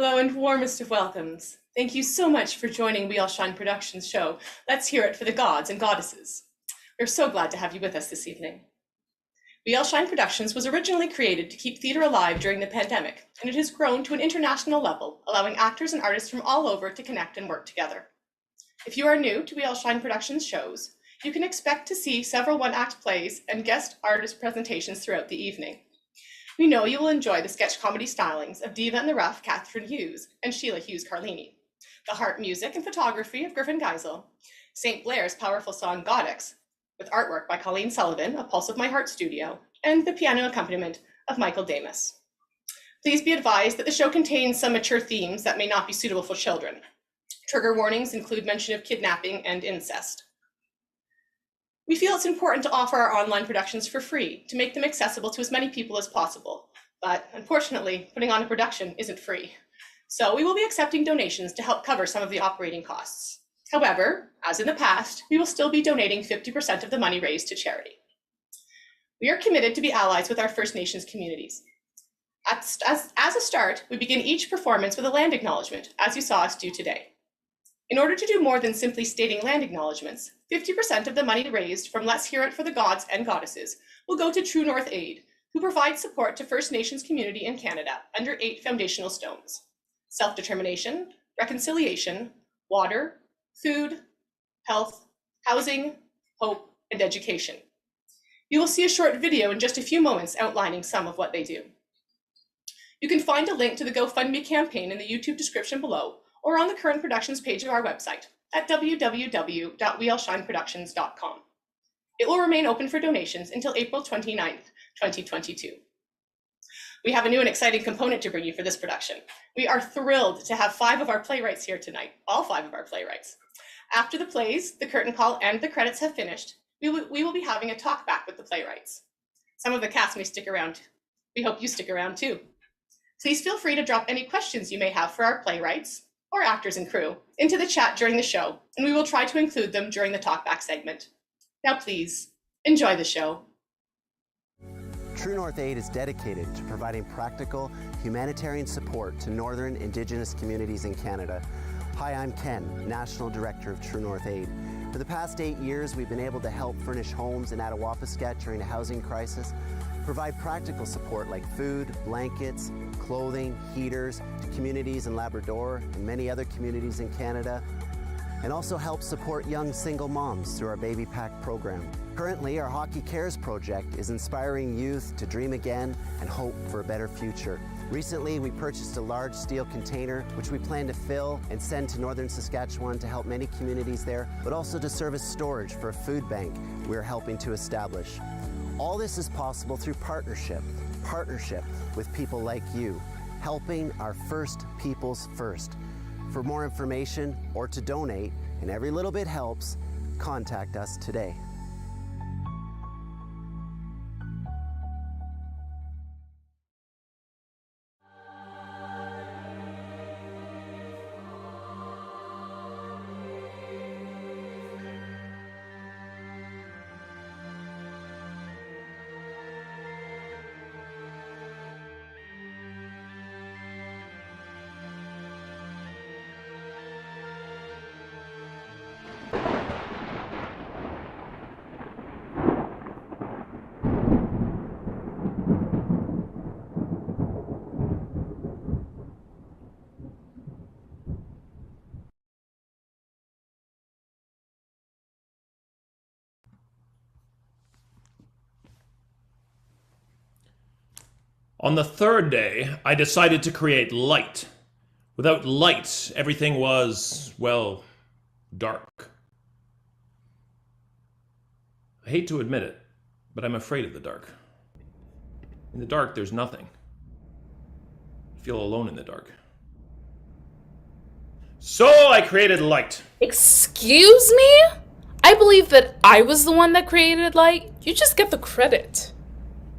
Hello and warmest of welcomes. Thank you so much for joining We All Shine Productions show. Let's hear it for the gods and goddesses. We're so glad to have you with us this evening. We All Shine Productions was originally created to keep theater alive during the pandemic, and it has grown to an international level, allowing actors and artists from all over to connect and work together. If you are new to We All Shine Productions shows, you can expect to see several one-act plays and guest artist presentations throughout the evening. We know you will enjoy the sketch comedy stylings of Diva and the Rough Catherine Hughes and Shelagh Hughes Carlini, the harp music and photography of Gryphon Geisel, St. Blair's powerful song Goddess, with artwork by Colleen Sullivan of Pulse of My Heart Studio, and the piano accompaniment of Michael Damas. Please be advised that the show contains some mature themes that may not be suitable for children. Trigger warnings include mention of kidnapping and incest. We feel it's important to offer our online productions for free to make them accessible to as many people as possible. But unfortunately, putting on a production isn't free. So we will be accepting donations to help cover some of the operating costs. However, as in the past, we will still be donating 50% of the money raised to charity. We are committed to be allies with our First Nations communities. As a start, we begin each performance with a land acknowledgement, as you saw us do today. In order to do more than simply stating land acknowledgements, 50% of the money raised from Let's Hear It for the Gods and Goddesses will go to True North Aid, who provides support to First Nations community in Canada under 8 foundational stones: self-determination, reconciliation, water, food, health, housing, hope, and education. You will see a short video in just a few moments outlining some of what they do. You can find a link to the GoFundMe campaign in the YouTube description below, or on the current productions page of our website at www.weallshineproductions.com. It will remain open for donations until April 29th, 2022. We have a new and exciting component to bring you for this production. We are thrilled to have 5 of our playwrights here tonight, all 5 of our playwrights. After the plays, the curtain call, and the credits have finished, we will be having a talkback with the playwrights. Some of the cast may stick around. We hope you stick around too. Please feel free to drop any questions you may have for our playwrights, or actors and crew, into the chat during the show, and we will try to include them during the talkback segment. Now please, enjoy the show. True North Aid is dedicated to providing practical humanitarian support to Northern Indigenous communities in Canada. Hi, I'm Ken, National Director of True North Aid. For the past 8 years, we've been able to help furnish homes in Attawapiskat during a housing crisis, provide practical support like food, blankets, clothing, heaters to communities in Labrador and many other communities in Canada, and also help support young single moms through our Baby Pack program. Currently, our Hockey Cares project is inspiring youth to dream again and hope for a better future. Recently, we purchased a large steel container, which we plan to fill and send to Northern Saskatchewan to help many communities there, but also to serve as storage for a food bank we're helping to establish. All this is possible through partnership with people like you, helping our First Peoples first. For more information or to donate, and every little bit helps, contact us today. On the 3rd day, I decided to create light. Without light, everything was, well, dark. I hate to admit it, but I'm afraid of the dark. In the dark, there's nothing. I feel alone in the dark. So I created light. Excuse me? I believe that I was the one that created light. You just get the credit.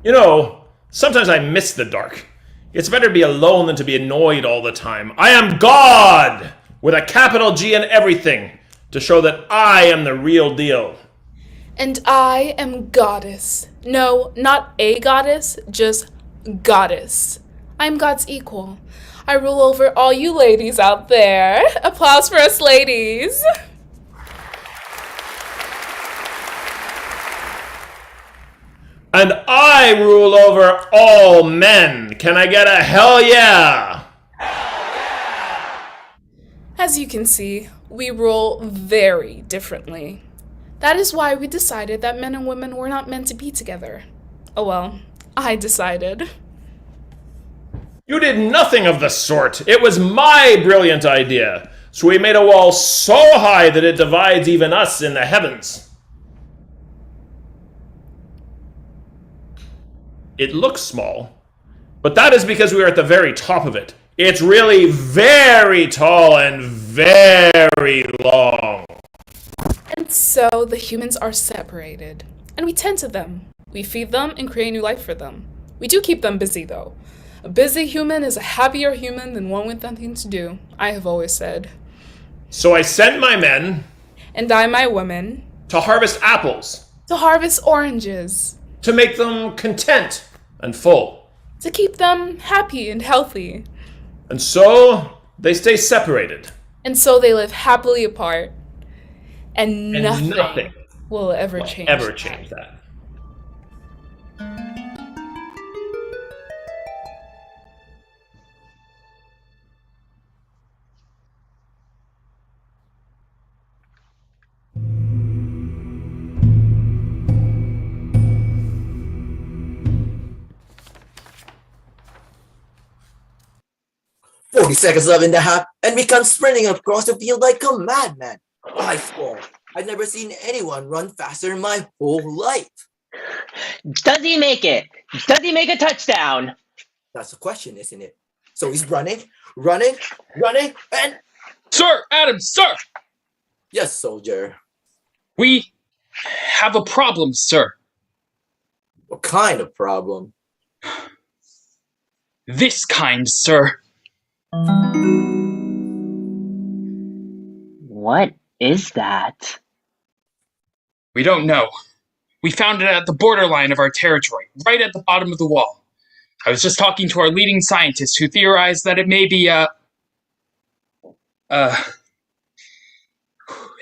You know, sometimes I miss the dark. It's better to be alone than to be annoyed all the time. I am God! With a capital G in everything, to show that I am the real deal. And I am goddess. No, not a goddess, just goddess. I am God's equal. I rule over all you ladies out there. Applause for us ladies. And I rule over all men. Can I get a hell yeah? As you can see, we rule very differently. That is why we decided that men and women were not meant to be together. Oh well, I decided. You did nothing of the sort. It was my brilliant idea. So we made a wall so high that it divides even us in the heavens. It looks small, but that is because we are at the very top of it. It's really very tall and very long. And so the humans are separated, and we tend to them. We feed them and create new life for them. We do keep them busy, though. A busy human is a happier human than one with nothing to do, I have always said. So I sent my men And I my women to harvest apples, to harvest oranges, to make them content and full. to keep them happy and healthy. And so they stay separated. And so they live happily apart. And And nothing will ever change. Ever change that. Seconds left in the half, and we come sprinting across the field like a madman. I swear, I've never seen anyone run faster in my whole life. Does he make it? Does he make a touchdown? That's the question, isn't it? So he's running, and... Sir, Adams, sir! Yes, soldier. We have a problem, sir. What kind of problem? This kind, sir. What is that? We don't know. We found it at the borderline of our territory, right at the bottom of the wall. I was just talking to our leading scientist who theorized that it may be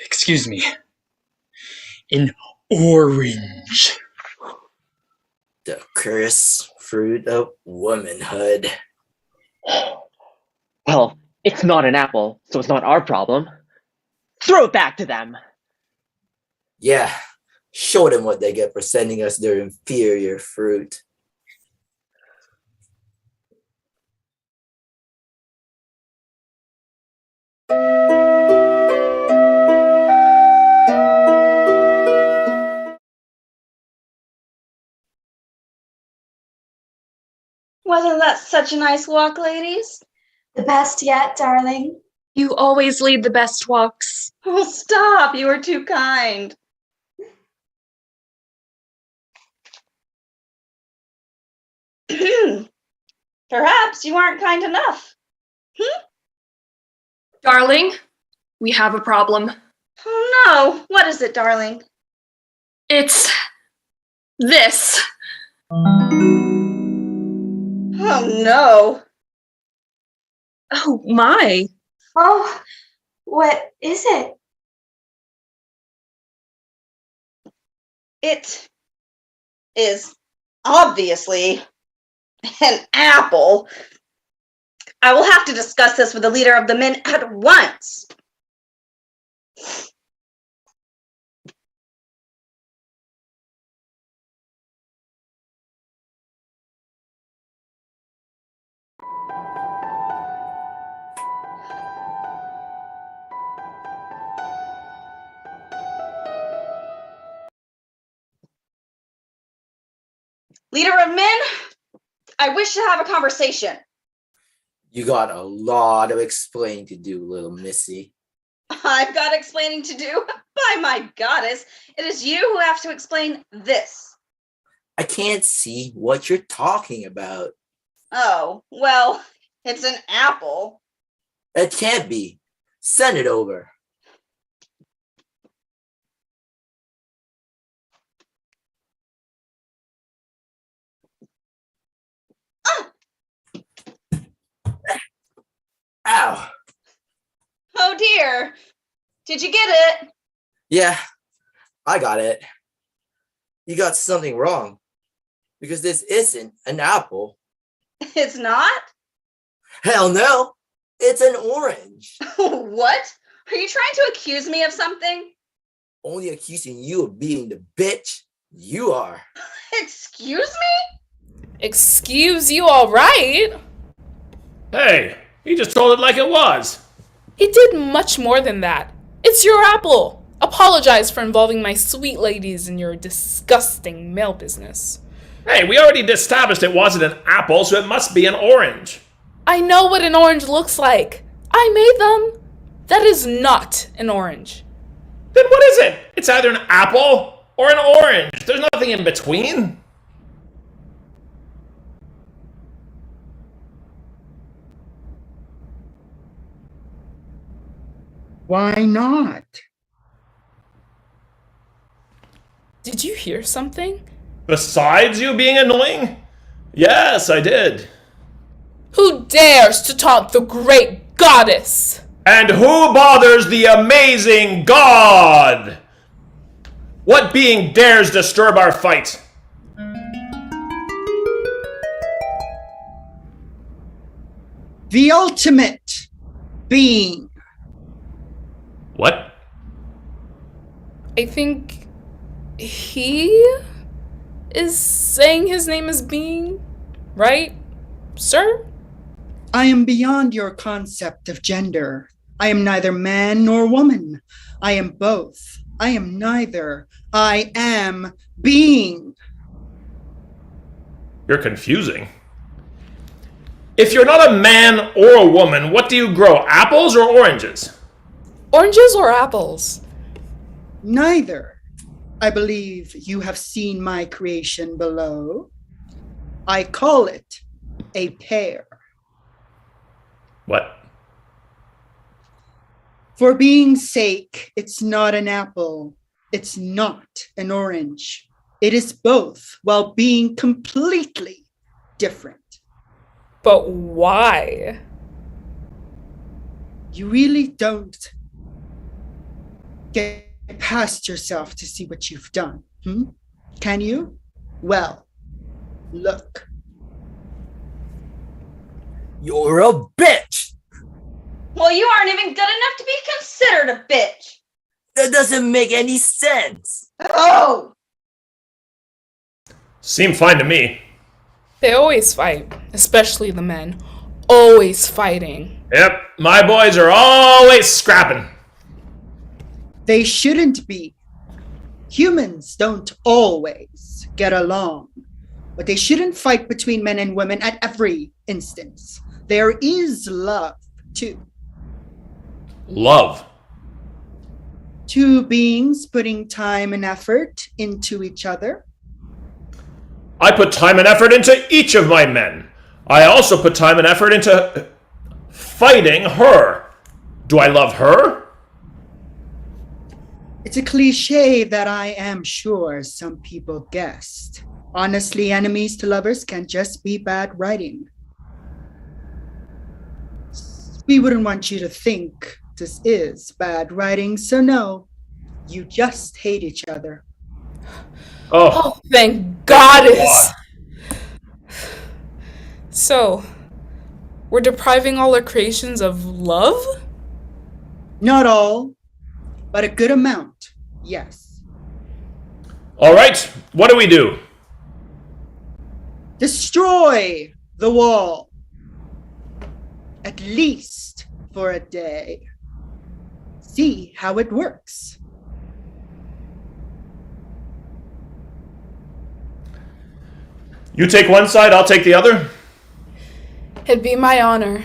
excuse me, an orange. The cursed fruit of womanhood. Well, it's not an apple, so it's not our problem. Throw it back to them. Yeah, show them what they get for sending us their inferior fruit. Wasn't that such a nice walk, ladies? The best yet, darling. You always lead the best walks. Oh, stop. You are too kind. Perhaps you aren't kind enough. Darling, we have a problem. Oh, no. What is it, darling? It's this. Oh, no. Oh, my. Oh, what is it? It is obviously an apple. I will have to discuss this with the leader of the men at once. Leader of men, I wish to have a conversation. You got a lot of explaining to do, little missy. I've got explaining to do. By my goddess, it is you who have to explain this. I can't see what you're talking about. Oh, well, it's an apple. It can't be. Send it over. there. Did you get it? Yeah, I got it. You got something wrong. Because this isn't an apple. It's not? Hell no. It's an orange. What? Are you trying to accuse me of something? Only accusing you of being the bitch you are. Excuse me? Excuse you, all right? Hey, he just told it like it was. He did much more than that. It's your apple. Apologize for involving my sweet ladies in your disgusting mail business. Hey, we already established it wasn't an apple, so it must be an orange. I know what an orange looks like. I made them. That is not an orange. Then what is it? It's either an apple or an orange. There's nothing in between. Why not? Did you hear something? Besides you being annoying? Yes, I did. Who dares to taunt the great goddess? And who bothers the amazing god? What being dares disturb our fight? The ultimate being. What? I think he is saying his name is Being, right, sir? I am beyond your concept of gender. I am neither man nor woman. I am both. I am neither. I am being. You're confusing. If you're not a man or a woman, what do you grow, apples or oranges? Oranges or apples? Neither. I believe you have seen my creation below. I call it a pear. What? For being's sake, it's not an apple. It's not an orange. It is both, while being completely different. But why? You really don't get past yourself to see what you've done, Can you? Well, look. You're a bitch. Well, you aren't even good enough to be considered a bitch. That doesn't make any sense. Oh! Seemed fine to me. They always fight, especially the men. Always fighting. Yep, my boys are always scrapping. They shouldn't be. Humans don't always get along, but they shouldn't fight between men and women at every instance. There is love, too. Love. Two beings putting time and effort into each other. I put time and effort into each of my men. I also put time and effort into fighting her. Do I love her? It's a cliche that I am sure some people guessed. Honestly, enemies to lovers can just be bad writing. We wouldn't want you to think this is bad writing, so no, you just hate each other. Oh, thank goddess! So, we're depriving all our creations of love? Not all, but a good amount, yes. All right, what do we do? Destroy the wall. At least for a day. See how it works. You take one side, I'll take the other. It'd be my honor.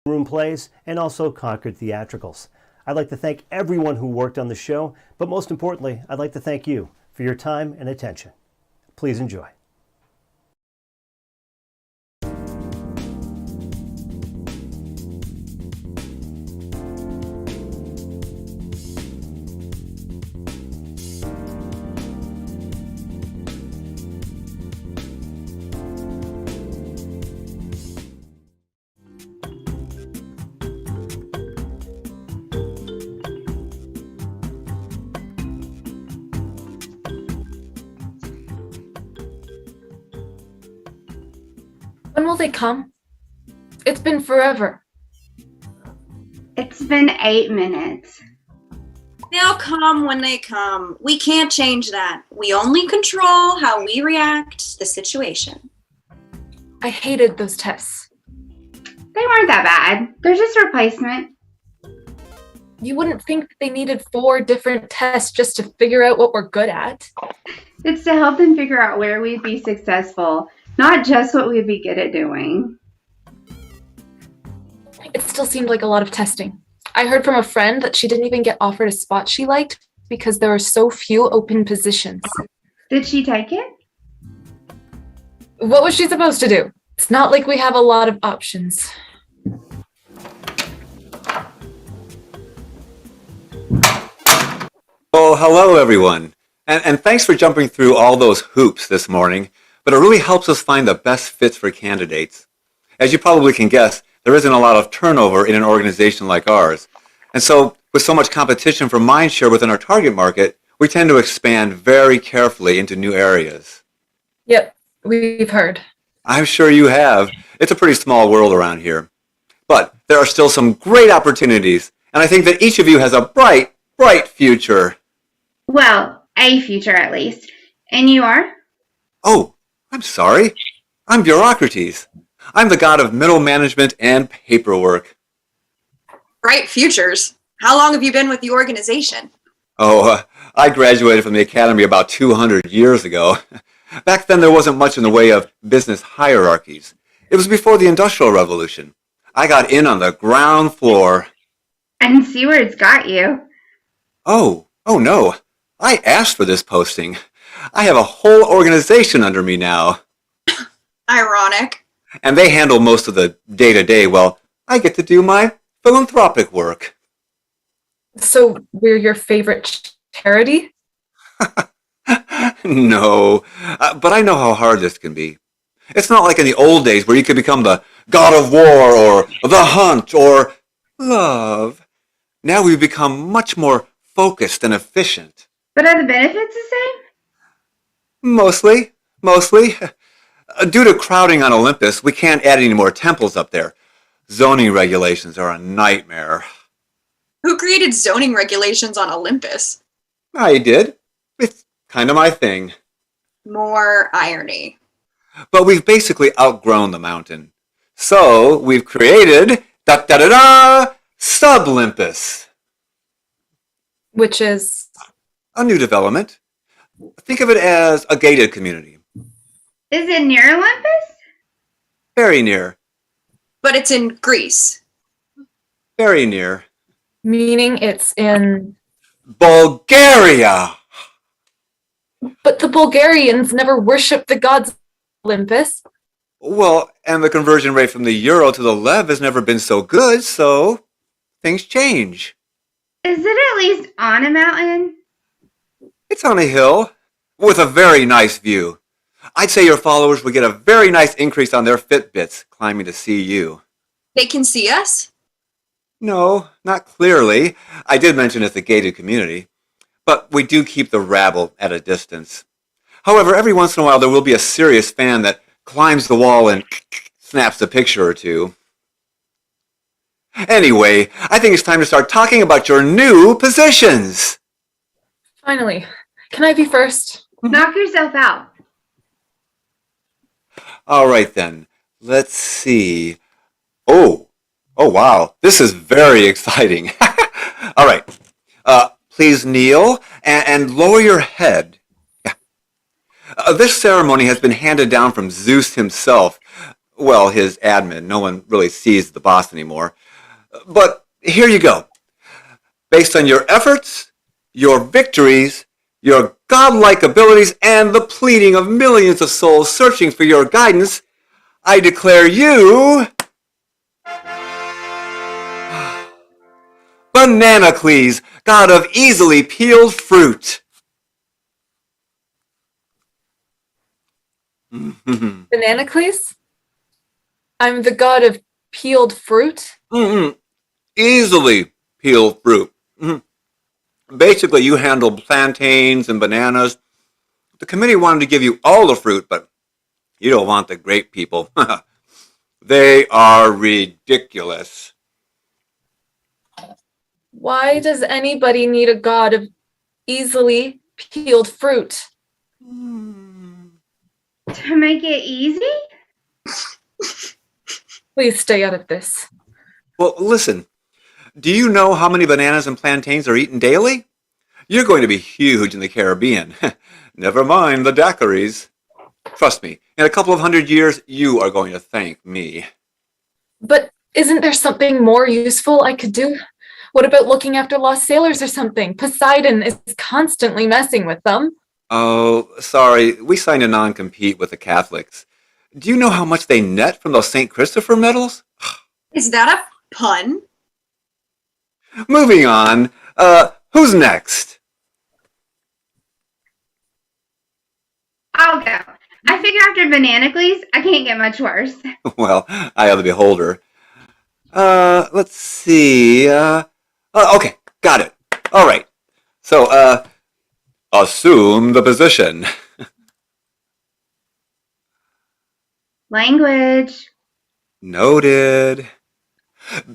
room plays, and also Concord Theatricals. I'd like to thank everyone who worked on the show, but most importantly, I'd like to thank you for your time and attention. Please enjoy. When will they come? It's been forever. It's been 8 minutes. They'll come when they come. We can't change that. We only control how we react to the situation. I hated those tests. They weren't that bad. They're just replacement. You wouldn't think that they needed 4 different tests just to figure out what we're good at. It's to help them figure out where we'd be successful, not just what we'd be good at doing. It still seemed like a lot of testing. I heard from a friend that she didn't even get offered a spot she liked because there were so few open positions. Did she take it? What was she supposed to do? It's not like we have a lot of options. Well, hello everyone, and thanks for jumping through all those hoops this morning, but it really helps us find the best fits for candidates. As you probably can guess, there isn't a lot of turnover in an organization like ours, and so with so much competition for mindshare within our target market, we tend to expand very carefully into new areas. Yep, we've heard. I'm sure you have. It's a pretty small world around here. But there are still some great opportunities, and I think that each of you has a bright, bright future. Well, a future at least. And you are? Oh, I'm sorry. I'm Bureaucrates. I'm the god of middle management and paperwork. Bright futures. How long have you been with the organization? Oh, I graduated from the academy about 200 years ago. Back then there wasn't much in the way of business hierarchies. It was before the Industrial Revolution. I got in on the ground floor. And see where it's got you. Oh no. I asked for this posting. I have a whole organization under me now. Ironic. And they handle most of the day-to-day while I get to do my philanthropic work. So we're your favorite charity? No, but I know how hard this can be. It's not like in the old days where you could become the god of war or the hunt or love. Now we've become much more focused and efficient. But are the benefits the same? Mostly. Due to crowding on Olympus, we can't add any more temples up there. Zoning regulations are a nightmare. Who created zoning regulations on Olympus? I did. It's kind of my thing. More irony. But we've basically outgrown the mountain. So we've created Sub-Olympus. Which is? A new development. Think of it as a gated community. Is it near Olympus? Very near. But it's in Greece. Very near. Meaning it's in? Bulgaria! But the Bulgarians never worshipped the gods of Olympus. Well, and the conversion rate from the euro to the lev has never been so good, so things change. Is it at least on a mountain? It's on a hill with a very nice view. I'd say your followers would get a very nice increase on their Fitbits climbing to see you. They can see us? No, not clearly. I did mention it's a gated community. But we do keep the rabble at a distance. However, every once in a while there will be a serious fan that climbs the wall and snaps a picture or two. Anyway, I think it's time to start talking about your new positions. Finally. Can I be first? Knock yourself out. All right then. Let's see. Oh wow. This is very exciting. All right. Please kneel and lower your head. Yeah. This ceremony has been handed down from Zeus himself. Well, his admin. No one really sees the boss anymore. But here you go. Based on your efforts, your victories, your godlike abilities, and the pleading of millions of souls searching for your guidance, I declare you Bananacles, god of easily peeled fruit. Bananacles? I'm the god of peeled fruit? Easily peeled fruit. Basically, you handle plantains and bananas. The committee wanted to give you all the fruit, but you don't want the grape people. They are ridiculous. Why does anybody need a god of easily peeled fruit? To make it easy? Please stay out of this. Well, listen. Do you know how many bananas and plantains are eaten daily? You're going to be huge in the Caribbean. Never mind the daiquiris. Trust me, in a couple of 100 years, you are going to thank me. But isn't there something more useful I could do? What about looking after lost sailors or something? Poseidon is constantly messing with them. Oh, sorry. We signed a non-compete with the Catholics. Do you know how much they net from those St. Christopher medals? Is that a pun? Moving on. Who's next? I'll go. I figure after Bananacles, I can't get much worse. Well, eye of the beholder. Let's see. Okay, got it. All right. So, assume the position. Language. Noted.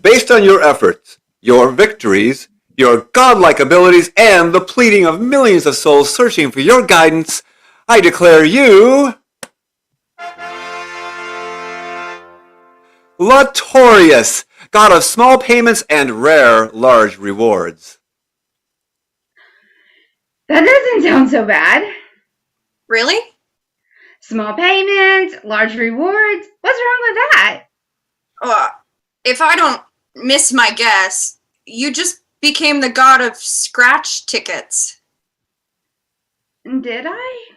Based on your efforts, your victories, your godlike abilities, and the pleading of millions of souls searching for your guidance, I declare you Latorius, god of small payments and rare large rewards. That doesn't sound so bad. Really? Small payments, large rewards. What's wrong with that? If I don't miss my guess, you just became the god of scratch tickets. Did I?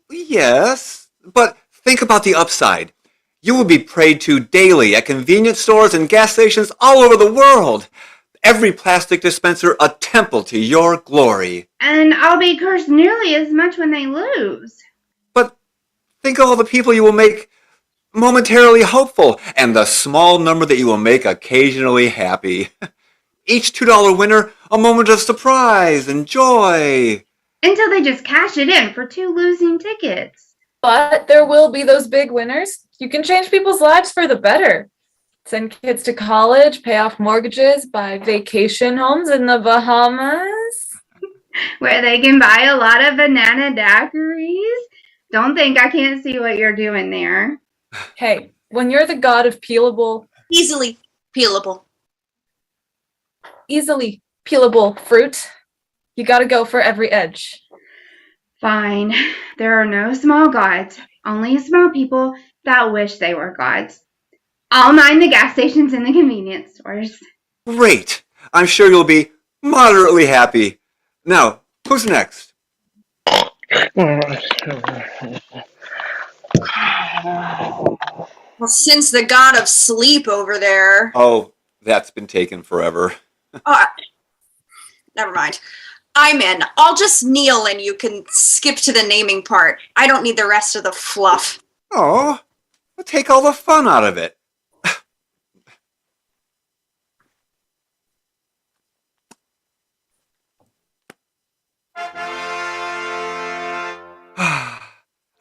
Yes, but think about the upside. You will be prayed to daily at convenience stores and gas stations all over the world. Every plastic dispenser a temple to your glory. And I'll be cursed nearly as much when they lose. But think of all the people you will make momentarily hopeful, and the small number that you will make occasionally happy. Each $2 winner, a moment of surprise and joy. Until they just cash it in for 2 losing tickets. But there will be those big winners. You can change people's lives for the better. Send kids to college, pay off mortgages, buy vacation homes in the Bahamas. Where they can buy a lot of banana daiquiris. Don't think I can't see what you're doing there. Hey, when you're the god of peelable... Easily peelable fruit, you gotta go for every edge. Fine. There are no small gods. Only small people that wish they were gods. I'll mind the gas stations and the convenience stores. Great. I'm sure you'll be moderately happy. Now, who's next? Well, since the god of sleep over there... Oh, that's been taken forever. Never mind. I'm in. I'll just kneel and you can skip to the naming part. I don't need the rest of the fluff. Oh, we'll take all the fun out of it.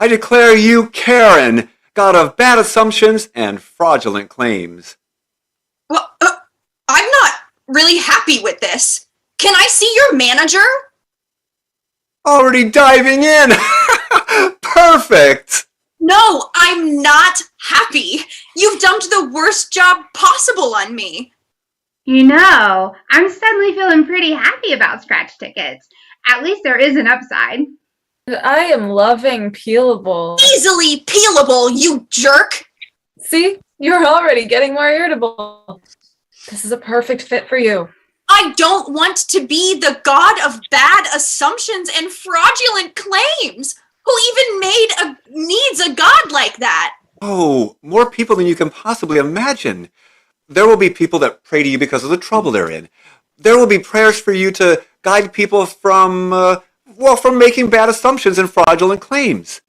I declare you Karen, god of bad assumptions and fraudulent claims. Well, I'm not really happy with this. Can I see your manager? Already diving in. Perfect. No, I'm not happy. You've dumped the worst job possible on me. You know, I'm suddenly feeling pretty happy about scratch tickets. At least there is an upside. I am loving peelable. Easily peelable, you jerk! See? You're already getting more irritable. This is a perfect fit for you. I don't want to be the god of bad assumptions and fraudulent claims. Who even needs a god like that? Oh, more people than you can possibly imagine. There will be people that pray to you because of the trouble they're in. There will be prayers for you to guide people from making bad assumptions and fraudulent claims.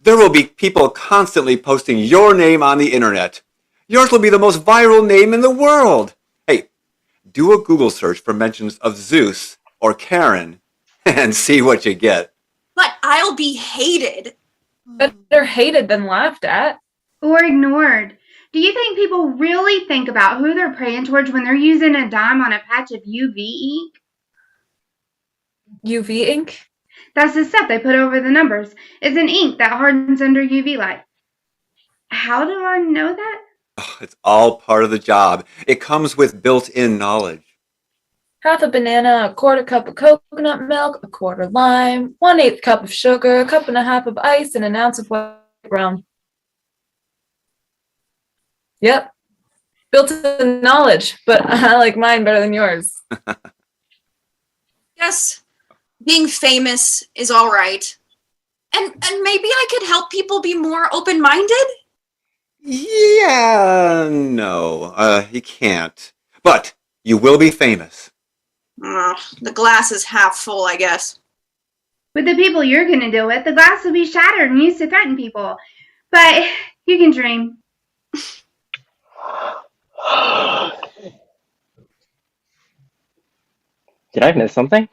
There will be people constantly posting your name on the internet. Yours will be the most viral name in the world. Hey, do a Google search for mentions of Zeus or Karen and see what you get. But I'll be hated. Better hated than laughed at. Or ignored. Do you think people really think about who they're praying towards when they're using a dime on a patch of UV ink? UV ink? That's the stuff they put over the numbers. It's an ink that hardens under UV light. How do I know that? Oh, it's all part of the job. It comes with built-in knowledge. Half a banana, a quarter cup of coconut milk, a quarter lime, 1/8 cup of sugar, a cup and a half of ice, and an ounce of white rum. Yep. Built-in knowledge, but I like mine better than yours. Yes, being famous is all right. And maybe I could help people be more open-minded? Yeah, no, you can't. But you will be famous. The glass is half full, I guess. With the people you're going to deal with, the glass will be shattered and used to threaten people. But you can dream. Did I miss something?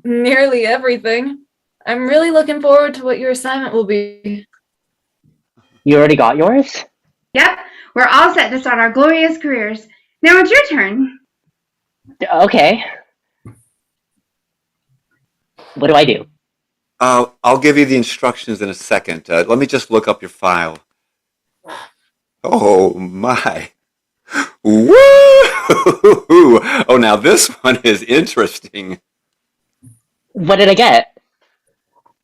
Nearly everything. I'm really looking forward to what your assignment will be. You already got yours? Yep, we're all set to start our glorious careers. Now it's your turn. Okay. What do I do? I'll give you the instructions in a second. Let me just look up your file. Oh, my. Woo! Oh, now this one is interesting. What did I get?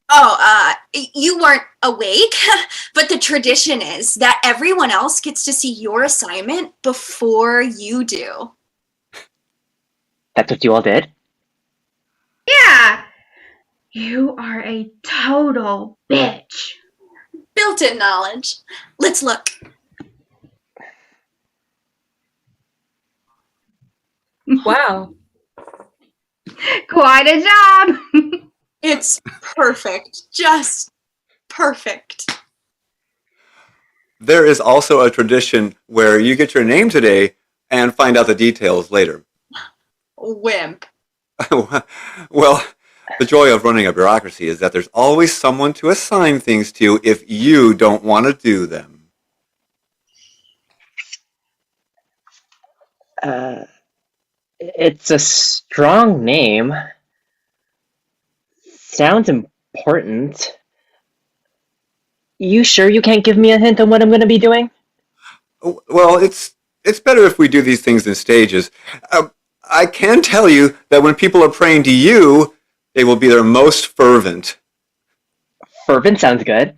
Oh, you weren't awake, but the tradition is that everyone else gets to see your assignment before you do. That's what you all did? Yeah. You are a total bitch. Built-in knowledge. Let's look. Wow. Quite a job. It's perfect. Just perfect. There is also a tradition where you get your name today and find out the details later. Wimp. Well, the joy of running a bureaucracy is that there's always someone to assign things to if you don't want to do them. It's a strong name. Sounds important. You sure you can't give me a hint on what I'm going to be doing? Well, it's better if we do these things in stages. I can tell you that when people are praying to you, they will be their most fervent. Fervent sounds good.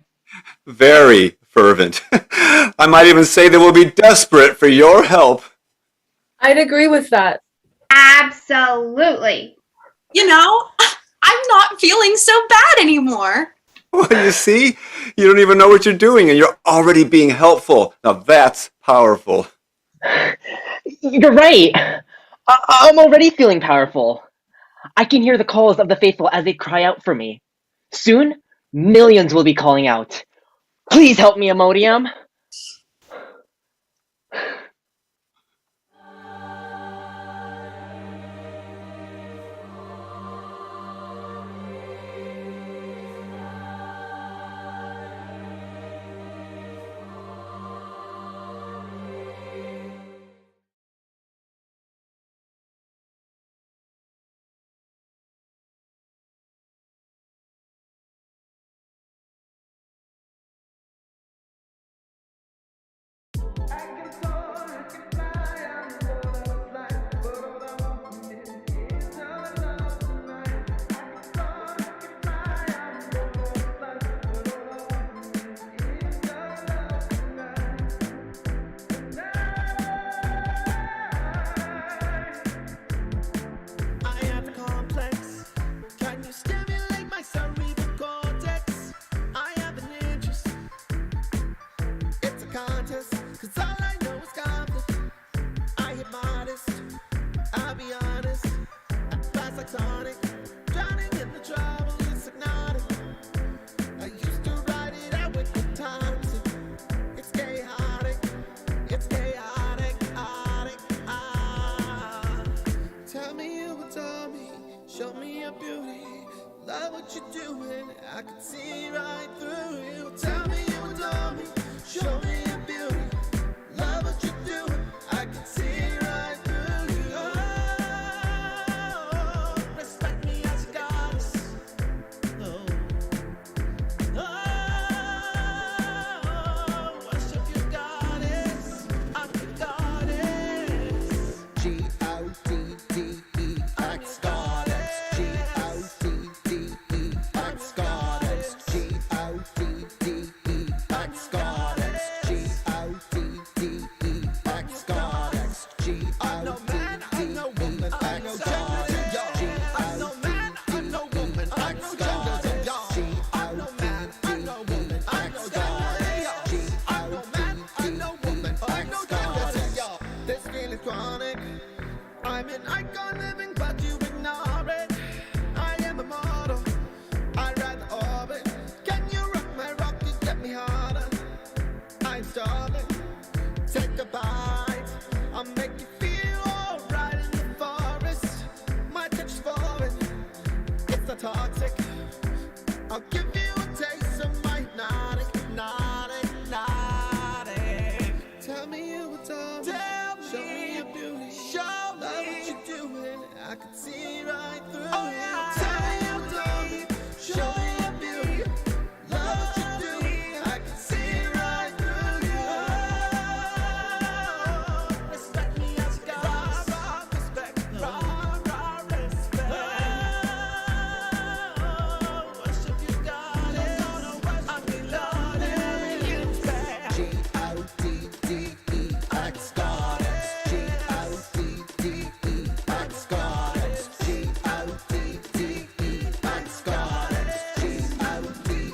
Very fervent. I might even say they will be desperate for your help. I'd agree with that. Absolutely. You know, I'm not feeling so bad anymore. Well, you see, you don't even know what you're doing and you're already being helpful. Now that's powerful. You're right. I'm already feeling powerful. I can hear the calls of the faithful as they cry out for me. Soon, millions will be calling out. Please help me, Imodium. tonic. Drowning in the trouble, it's hypnotic. I used to write it out with the times. It's chaotic, it's chaotic, Tell me you will tell me, show me your beauty. Love what you're doing, I can see right through you. Tell me you will tell me, show me your beauty. Love what you're doing, I can see right through you. Oh, respect me as a goddess. Oh, worship your goddess. I'm your goddess. G-O-D-D-E-X goddess. G-O-D-D-E-X goddess. G-O-D-D-E-X goddess. G-O-D-D-E-X goddess. I'm no man, I'm no woman, I'm no gender. I'm no man, I'm no woman, I'm no gender. I'm no man, I'm no woman, I'm no gender. I'm no man, I'm no woman, I'm no gender. This feeling's chronic. I'm an icon living, but you ignore it. I am immortal. I ride the orbit. Can you rock my rocket? Get me harder. I'm starving. Take a bite. I'll make you feel alright in the forest. My touch is foreign. It's not toxic. I'll give you a taste of my hypnotic. Tell me you will tell me. Show me your beauty. Love what you're doing. I can see right through you. Tell me you will tell me. Show me your beauty. Love what you're doing. I can see right through you. Respect me as a goddess. Respect. Worship your goddess. I'm your goddess. G-O-D-D-E-X goddess. G-O-D-D-E-X goddess. G-O-D-D-E-X goddess. G-O-D-D-E-X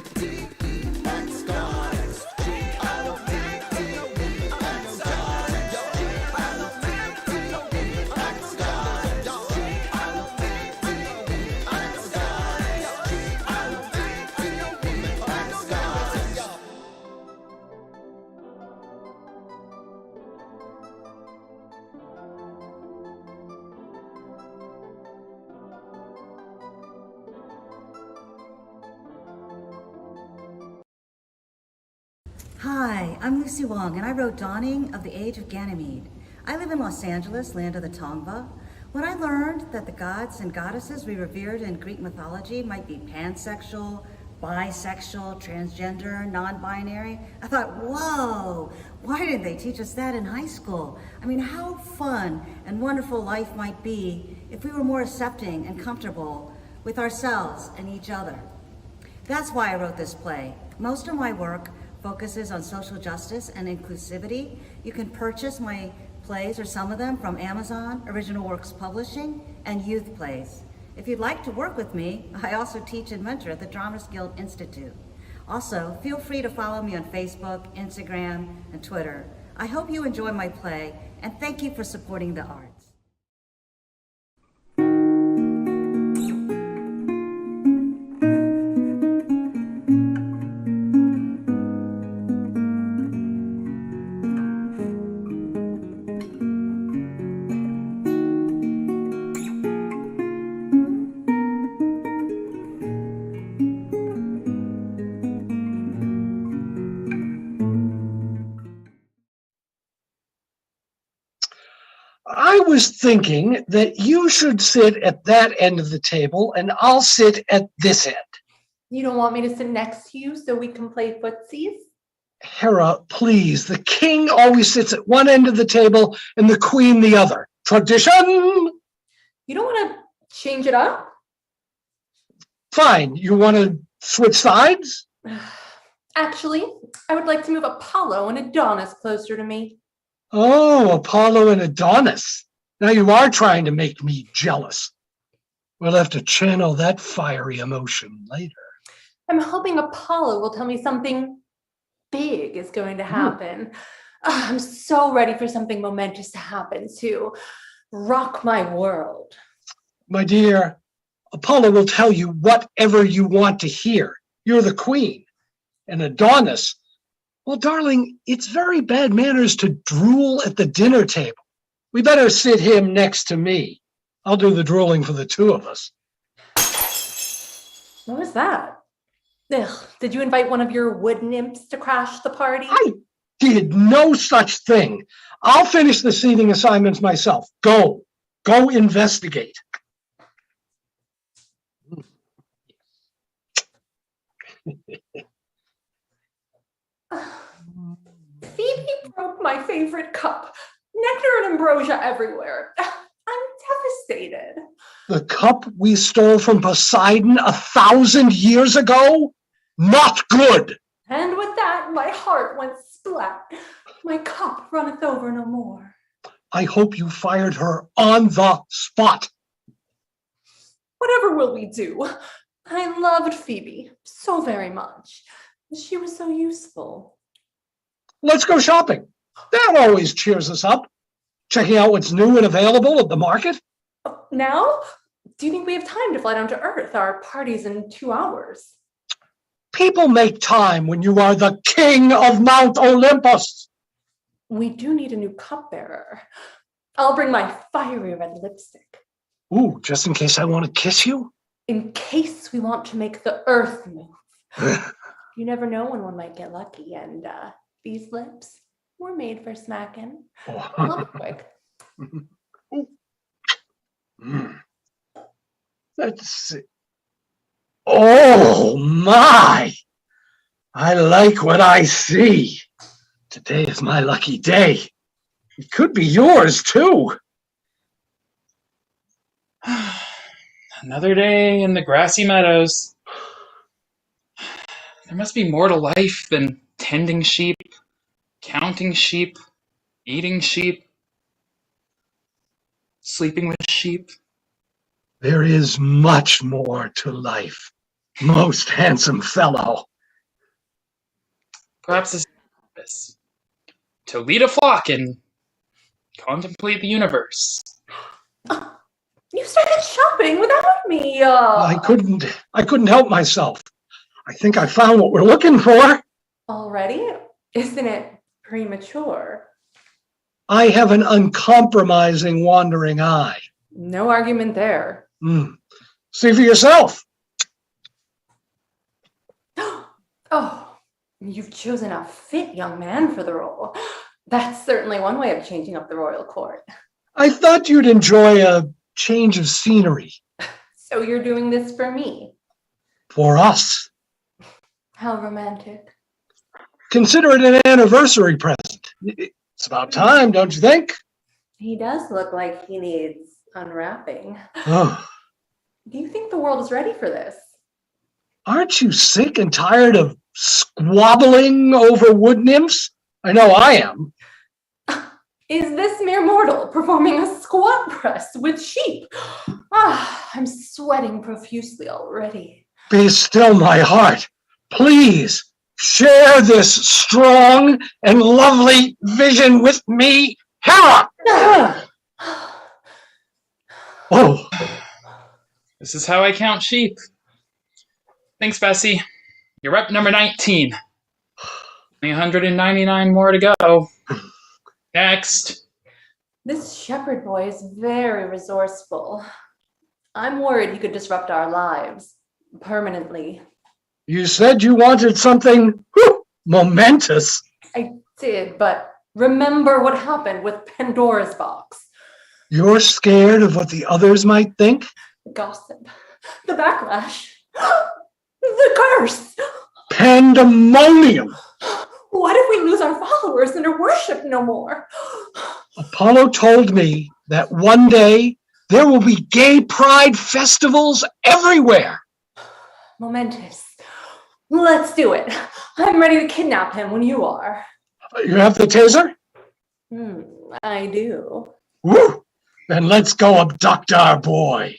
goddess. Hi, I'm Lucy Wang, and I wrote Dawning of the Age of Ganymede. I live in Los Angeles, land of the Tongva. When I learned that the gods and goddesses we revered in Greek mythology might be pansexual, bisexual, transgender, non-binary, I thought, whoa, why didn't they teach us that in high school? I mean, how fun and wonderful life might be if we were more accepting and comfortable with ourselves and each other. That's why I wrote this play. Most of my work focuses on social justice and inclusivity. You can purchase my plays, or some of them, from Amazon, Original Works Publishing, and Youth Plays. If you'd like to work with me, I also teach and mentor at the Dramas Guild Institute. Also, feel free to follow me on Facebook, Instagram, and Twitter. I hope you enjoy my play, and thank you for supporting the arts. I was thinking that you should sit at that end of the table and I'll sit at this end. You don't want me to sit next to you so we can play footsies? Hera, please. The king always sits at one end of the table and the queen the other. Tradition! You don't want to change it up? Fine. You want to switch sides? Actually, I would like to move Apollo and Adonis closer to me. Oh, Apollo and Adonis. Now you are trying to make me jealous. We'll have to channel that fiery emotion later. I'm hoping Apollo will tell me something big is going to happen. I'm so ready for something momentous to happen to rock my world. My dear, Apollo will tell you whatever you want to hear. You're the queen. And Adonis, well, darling, it's very bad manners to drool at the dinner table. We better sit him next to me. I'll do the drooling for the two of us. What was that? Ugh, did you invite one of your wood nymphs to crash the party? I did no such thing. I'll finish the seating assignments myself. Go investigate. Phoebe broke my favorite cup. Nectar and ambrosia everywhere. I'm devastated. The cup we stole from Poseidon 1,000 years ago? Not good. And with that, my heart went splat. My cup runneth over no more. I hope you fired her on the spot. Whatever will we do? I loved Phoebe so very much. She was so useful. Let's go shopping. That always cheers us up. Checking out what's new and available at the market. Now? Do you think we have time to fly down to Earth? Our party's in 2 hours. People make time when you are the king of Mount Olympus. We do need a new cupbearer. I'll bring my fiery red lipstick. Ooh, just in case I want to kiss you? In case we want to make the Earth move. You never know when one might get lucky, and these lips were made for smacking. I'll be quick. Let's see. Oh my! I like what I see. Today is my lucky day. It could be yours too. Another day in the grassy meadows. There must be more to life than tending sheep, counting sheep, eating sheep, sleeping with sheep. There is much more to life, most handsome fellow. Perhaps this is purpose, to lead a flock and contemplate the universe. You started shopping without me. I couldn't help myself. I think I found what we're looking for. Already? Isn't it premature? I have an uncompromising wandering eye. No argument there. See for yourself. Oh, you've chosen a fit young man for the role. That's certainly one way of changing up the royal court. I thought you'd enjoy a change of scenery. So you're doing this for me? For us. How romantic. Consider it an anniversary present. It's about time, don't you think? He does look like he needs unwrapping. Oh. Do you think the world is ready for this? Aren't you sick and tired of squabbling over wood nymphs? I know I am. Is this mere mortal performing a squat press with sheep? I'm sweating profusely already. Be still, my heart. Please share this strong and lovely vision with me. Hera! Oh. This is how I count sheep. Thanks, Bessie. You're up number 19. Only 199 more to go. Next. This shepherd boy is very resourceful. I'm worried he could disrupt our lives permanently. You said you wanted something momentous. I did, but remember what happened with Pandora's box. You're scared of what the others might think? Gossip. The backlash. The curse. Pandemonium. What if we lose our followers and are worshipped no more? Apollo told me that one day there will be gay pride festivals everywhere. Momentous. Let's do it. I'm ready to kidnap him when you are. You have the taser? I do. Woo! Then let's go abduct our boy.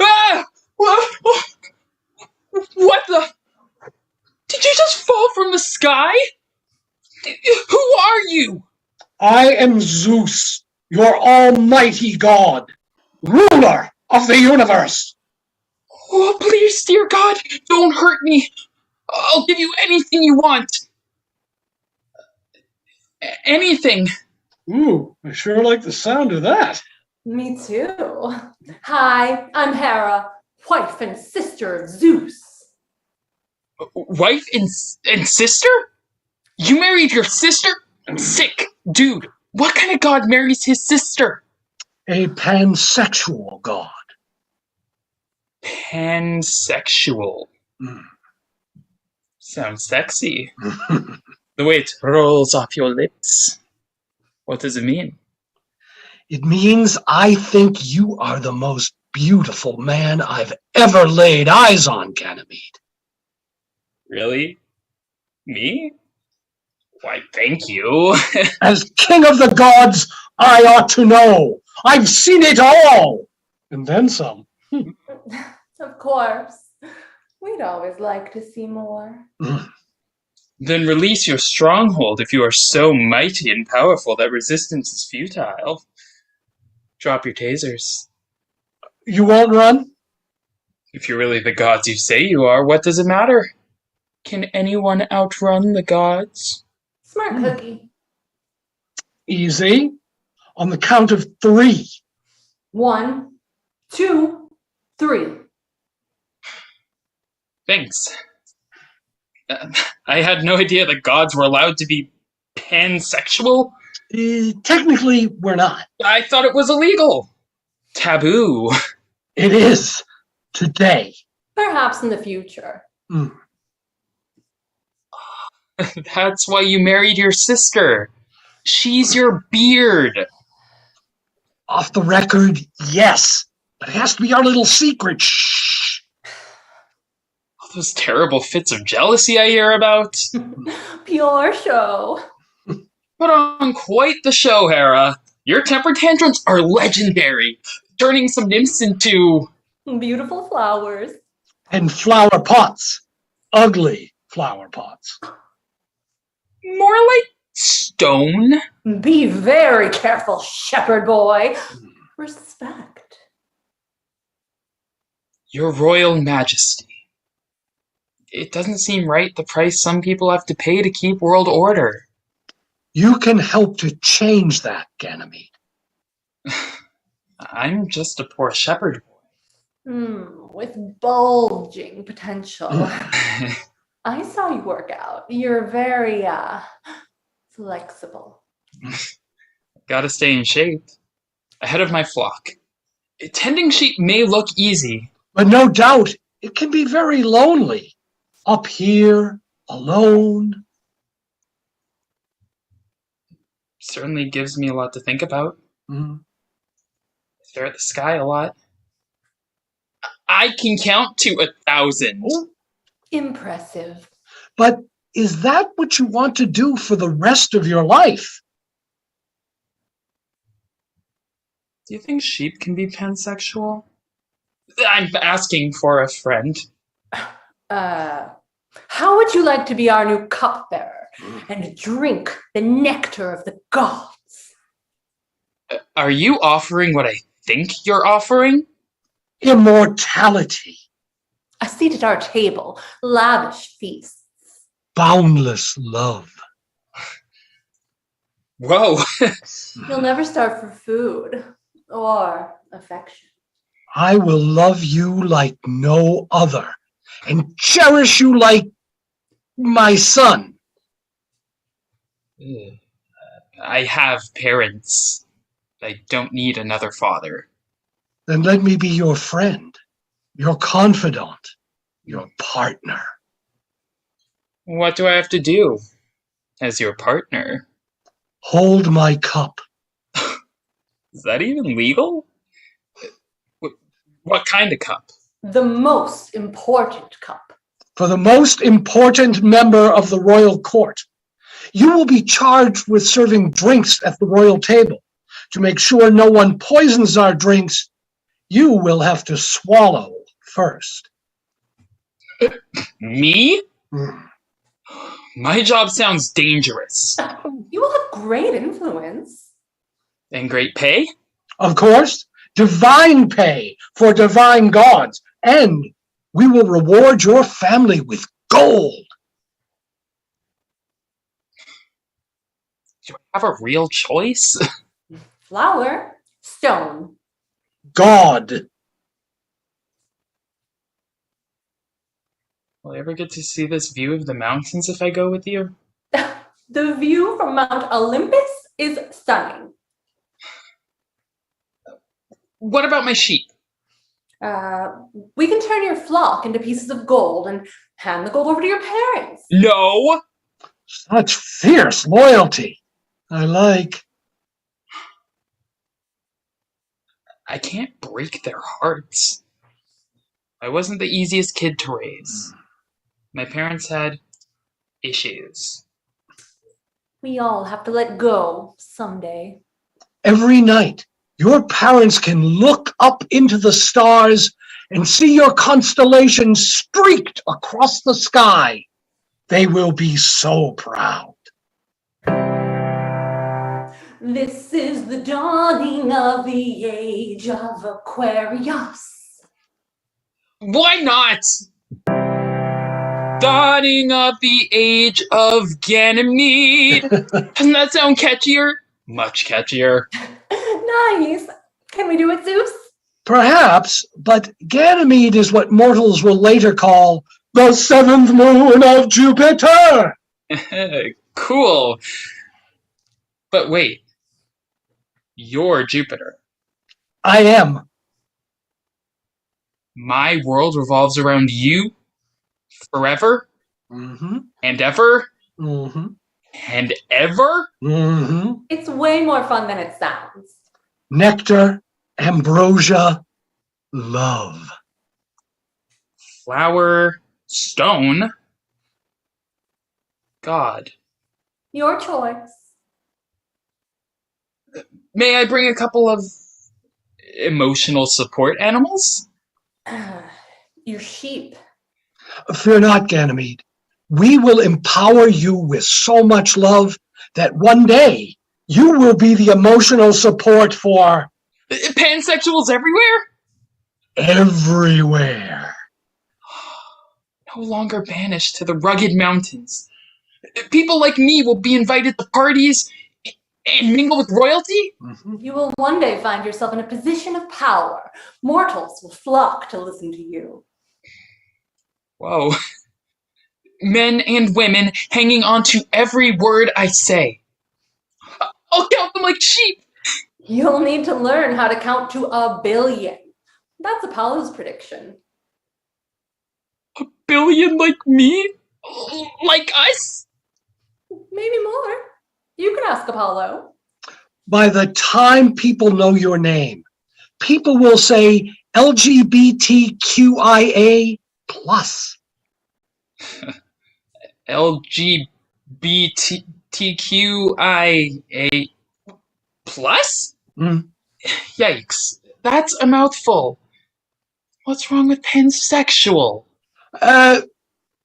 Ah! What the? Did you just fall the sky? Who are you? I am Zeus, your almighty god, ruler of the universe. Oh, please, dear God, don't hurt me. I'll give you anything you want. Anything. Ooh, I sure like the sound of that. Me too. Hi, I'm Hera, wife and sister of Zeus. Wife and sister? You married your sister? I'm sick. Dude, what kind of god marries his sister? A pansexual god. Pansexual. Sounds sexy. The way it rolls off your lips. What does it mean? It means I think you are the most beautiful man I've ever laid eyes on, Ganymede. Really? Me? Why, thank you. As king of the gods, I ought to know. I've seen it all. And then some. Of course. We'd always like to see more. Then release your stronghold if you are so mighty and powerful that resistance is futile. Drop your tasers. You won't run? If you're really the gods you say you are, what does it matter? Can anyone outrun the gods? Smart cookie. Easy. On the count of 3. 1, 2, 3. Thanks. I had no idea that gods were allowed to be pansexual. Technically, we're not. I thought it was illegal. Taboo. It is. Today. Perhaps in the future. That's why you married your sister. She's your beard. Off the record, yes. But it has to be our little secret. Shh. All those terrible fits of jealousy I hear about. Pure show. Put on quite the show, Hera. Your temper tantrums are legendary, turning some nymphs into... beautiful flowers. And flower pots. Ugly flower pots. More like stone. Be very careful, shepherd boy. Respect. Your Royal Majesty. It doesn't seem right the price some people have to pay to keep world order. You can help to change that, Ganymede. I'm just a poor shepherd boy. With bulging potential. I saw you work out. You're very, flexible. Gotta stay in shape. Ahead of my flock. Tending sheep may look easy. But no doubt, it can be very lonely. Up here, alone. Certainly gives me a lot to think about. Stare at the sky a lot. I can count to 1,000. Impressive. But is that what you want to do for the rest of your life? Do you think sheep can be pansexual? I'm asking for a friend. How would you like to be our new cupbearer and drink the nectar of the gods? Are you offering what I think you're offering? Immortality. A seat at our table, lavish feasts. Boundless love. Whoa. You'll never starve for food or affection. I will love you like no other and cherish you like my son. I have parents. I don't need another father. Then let me be your friend, your confidant, your partner. What do I have to do as your partner? Hold my cup. Is that even legal? What kind of cup? The most important cup. For the most important member of the royal court, you will be charged with serving drinks at the royal table. To make sure no one poisons our drinks, you will have to swallow first. Me? My job sounds dangerous. You will have great influence. And great pay? Of course, divine pay for divine gods, and we will reward your family with gold. Do I have a real choice? Flower, stone. God. Will I ever get to see this view of the mountains if I go with you? The view from Mount Olympus is stunning. What about my sheep? We can turn your flock into pieces of gold and hand the gold over to your parents. No! Such fierce loyalty. I like. I can't break their hearts. I wasn't the easiest kid to raise. My parents had issues. We all have to let go someday. Every night, your parents can look up into the stars and see your constellation streaked across the sky. They will be so proud. This is the dawning of the age of Aquarius. Why not? Dawning of the age of Ganymede. Doesn't that sound catchier? Much catchier. Nice. Can we do it, Zeus? Perhaps, but Ganymede is what mortals will later call the seventh moon of Jupiter. Cool. But wait. You're Jupiter. I am. My world revolves around you forever Mm-hmm. and ever Mm-hmm. and ever? Mm-hmm. It's way more fun than it sounds. Nectar, ambrosia, love. Flower, stone, God. Your choice. May I bring a couple of emotional support animals? Your sheep. Fear not, Ganymede. We will empower you with so much love that one day you will be the emotional support for Pansexuals everywhere? everywhere. No longer banished to the rugged mountains. People like me will be invited to parties and mingle with royalty? You will one day find yourself in a position of power. Mortals will flock to listen to you. Whoa. Men and women hanging on to every word I say. I'll count them like sheep. You'll need to learn how to count to 1 billion. That's Apollo's prediction. 1 billion like me? Like us? Maybe more. You can ask Apollo. By the time people know your name, people will say LGBTQIA plus. LGBTQIA plus? Mm. Yikes. That's a mouthful. What's wrong with pansexual?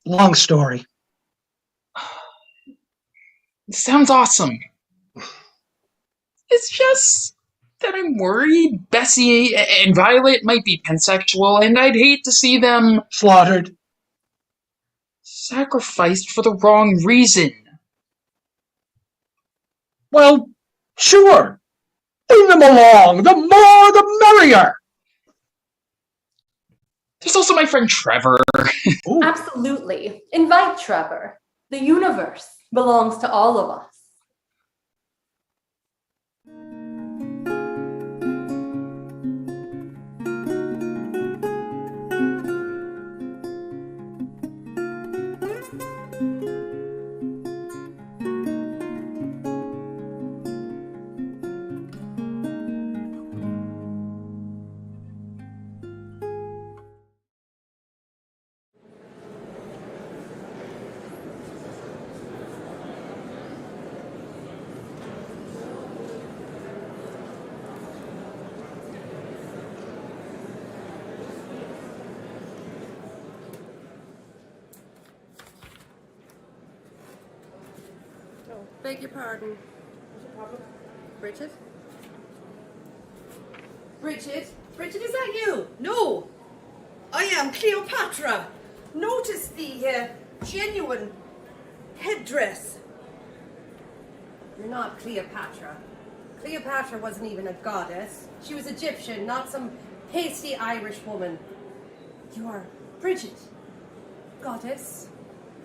Long story. It sounds awesome. It's just that I'm worried Bessie and Violet might be pansexual, and I'd hate to see them slaughtered, sacrificed for the wrong reason. Well, sure. Bring them along. The more, the merrier. There's also my friend Trevor. Absolutely. Invite Trevor. The universe belongs to all of us. beg your pardon. Bridget? Bridget? Bridget, is that you? No, I am Cleopatra. Notice the genuine headdress. You're not Cleopatra. Cleopatra wasn't even a goddess. She was Egyptian, not some hasty Irish woman. You are Bridget. Goddess,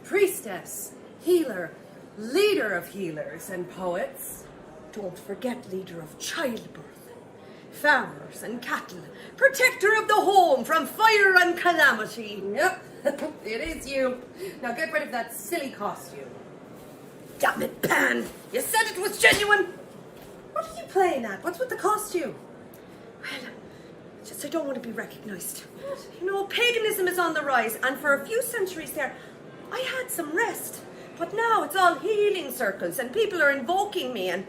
priestess, healer, leader of healers and poets. Don't forget leader of childbirth, farmers and cattle, protector of the home from fire and calamity. Yep, it is you. Now get rid of that silly costume. Damn it, Pan! You said it was genuine! What are you playing at? What's with the costume? Well, just I don't want to be recognized. You know, paganism is on the rise, and for a few centuries there, I had some rest. But now it's all healing circles, and people are invoking me, and,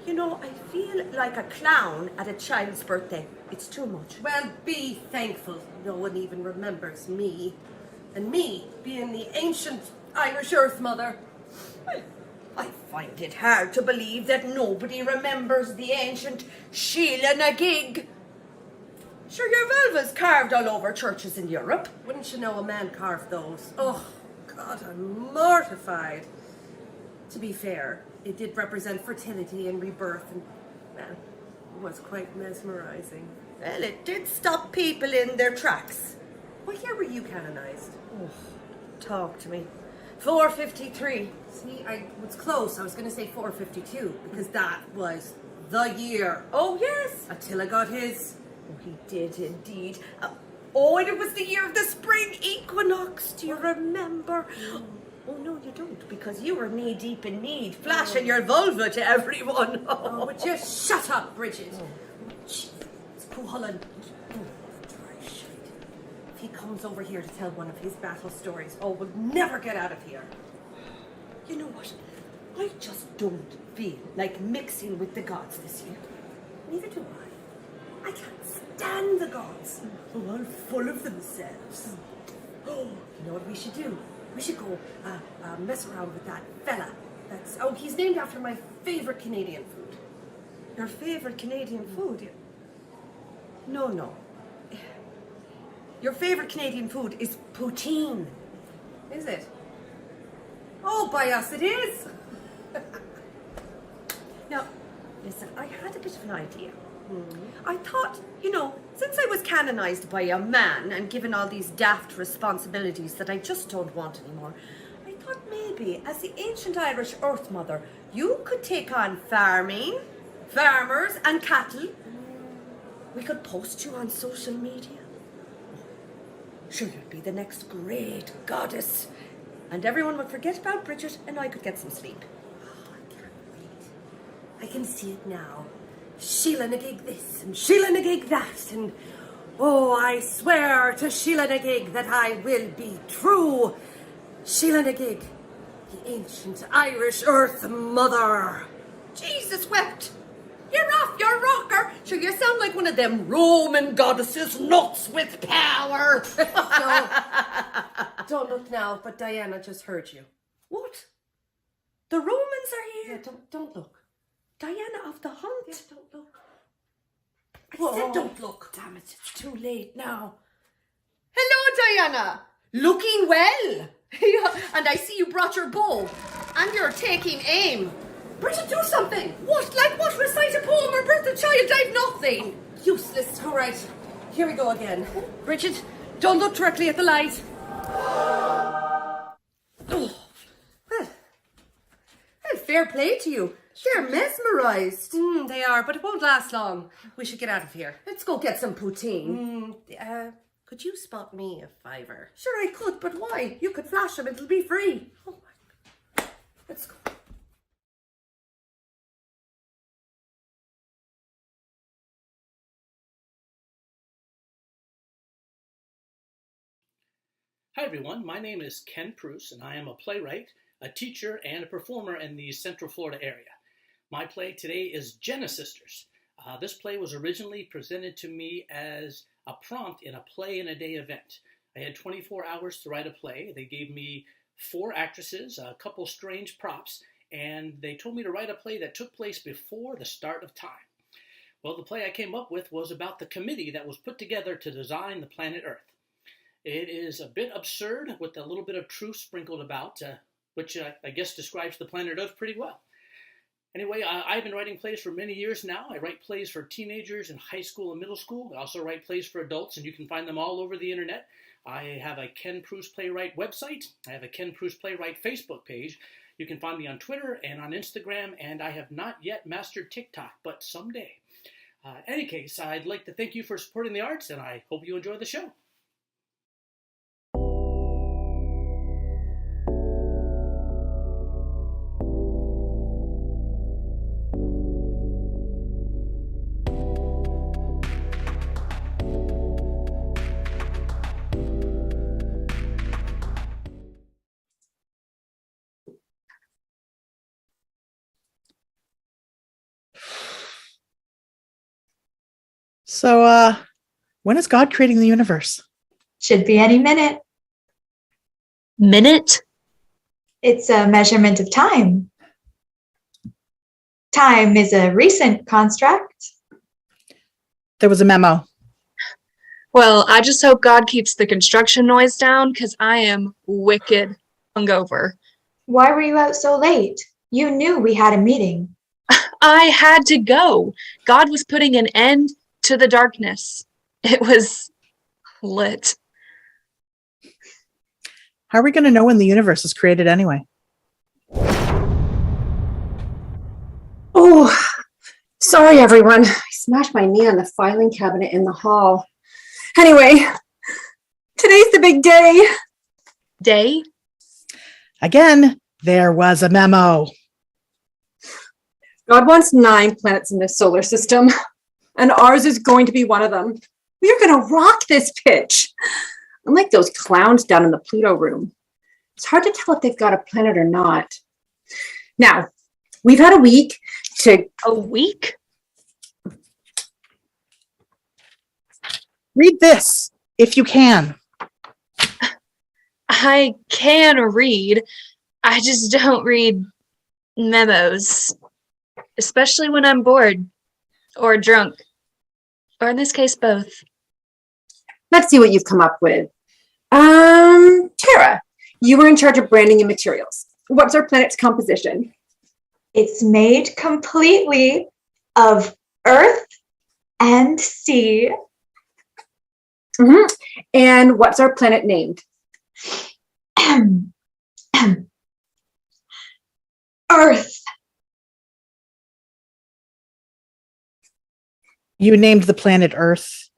you know, I feel like a clown at a child's birthday. It's too much. Well, be thankful no one even remembers me. And me being the ancient Irish Earth Mother. Well, I find it hard to believe that nobody remembers the ancient Sheila the Gig. Sure, your vulva's carved all over churches in Europe. Wouldn't you know a man carved those? Oh, God, I'm mortified. To be fair, it did represent fertility and rebirth, and, well, it was quite mesmerizing. Well, it did stop people in their tracks. What year were you canonized? Oh, talk to me. 453. See, I was close. I was going to say 452, because that was the year. Oh, yes. Attila got his. Oh, he did indeed. Oh, and it was the year of the spring equinox. Do you remember? Oh, no, you don't, because you were knee-deep in need, flashing your vulva to everyone. Oh, but just shut up, Bridget. Jeez, it's Cuchulainn. If he comes over here to tell one of his battle stories, we'll never get out of here. You know what? I just don't feel like mixing with the gods this year. Neither do I. I can't stand the gods. They're all full of themselves. Oh, you know what we should do? We should go mess around with that fella. He's named after my favorite Canadian food. Your favorite Canadian food? No. Your favorite Canadian food is poutine. Is it? Oh, by us it is. Now, listen, I had a bit of an idea. I thought, you know, since I was canonized by a man and given all these daft responsibilities that I just don't want anymore, I thought maybe, as the ancient Irish Earth Mother, you could take on farming, farmers and cattle. We could post you on social media. Sure, you'd be the next great goddess. And everyone would forget about Bridget and I could get some sleep. Oh, I can't wait. I can see it now. Sheila the Gig this and Sheila the Gig that, and I swear to Sheila the Gig that I will be true. Sheila the Gig, the ancient Irish Earth Mother. Jesus wept. You're off your rocker. Sure, you sound like one of them Roman goddesses nuts with power. Don't look now, but Diana just heard you. What? The Romans are here? Yeah, don't look. Diana of the Hunt. Yeah, don't look. I said don't look. Damn it, it's too late now. Hello, Diana. Looking well. And I see you brought your bow. And you're taking aim. Bridget, do something. What? Like what? Recite a poem or birth a child? I've nothing. Useless. All right. Here we go again. Bridget, don't look directly at the light. Well, fair play to you. They're mesmerized. They are, but it won't last long. We should get out of here. Let's go get some poutine. Could you spot me a $5? Sure I could, but why? You could flash them, it'll be free. Oh my God. Let's go. Hi everyone, my name is Ken Preuss and I am a playwright, a teacher, and a performer in the Central Florida area. My play today is Genesisters. This play was originally presented to me as a prompt in a play in a day event. I had 24 hours to write a play. They gave me 4 actresses, a couple strange props, and they told me to write a play that took place before the start of time. Well, the play I came up with was about the committee that was put together to design the planet Earth. It is a bit absurd with a little bit of truth sprinkled about, which I guess describes the planet Earth pretty well. Anyway, I've been writing plays for many years now. I write plays for teenagers in high school and middle school. I also write plays for adults, and you can find them all over the internet. I have a Ken Preuss Playwright website. I have a Ken Preuss Playwright Facebook page. You can find me on Twitter and on Instagram, and I have not yet mastered TikTok, but someday. Any case, I'd like to thank you for supporting the arts, and I hope you enjoy the show. So, when is God creating the universe? Should be any minute. Minute? It's a measurement of time. Time is a recent construct. There was a memo. Well, I just hope God keeps the construction noise down because I am wicked hungover. Why were you out so late? You knew we had a meeting. I had to go. God was putting an end to the darkness. It was lit. How are we going to know when the universe is created anyway? Oh, sorry everyone. I smashed my knee on the filing cabinet in the hall. Anyway, today's the big day. Day? Again, there was a memo. God wants 9 planets in the solar system, and ours is going to be one of them. We are going to rock this pitch. Unlike those clowns down in the Pluto room. It's hard to tell if they've got a planet or not. Now, we've had a week to... A week? Read this, if you can. I can read. I just don't read memos. Especially when I'm bored. Or drunk. Or in this case, both. Let's see what you've come up with. Tara, you were in charge of branding and materials. What's our planet's composition? It's made completely of earth and sea. Mm-hmm. And what's our planet named? Earth. You named the planet Earth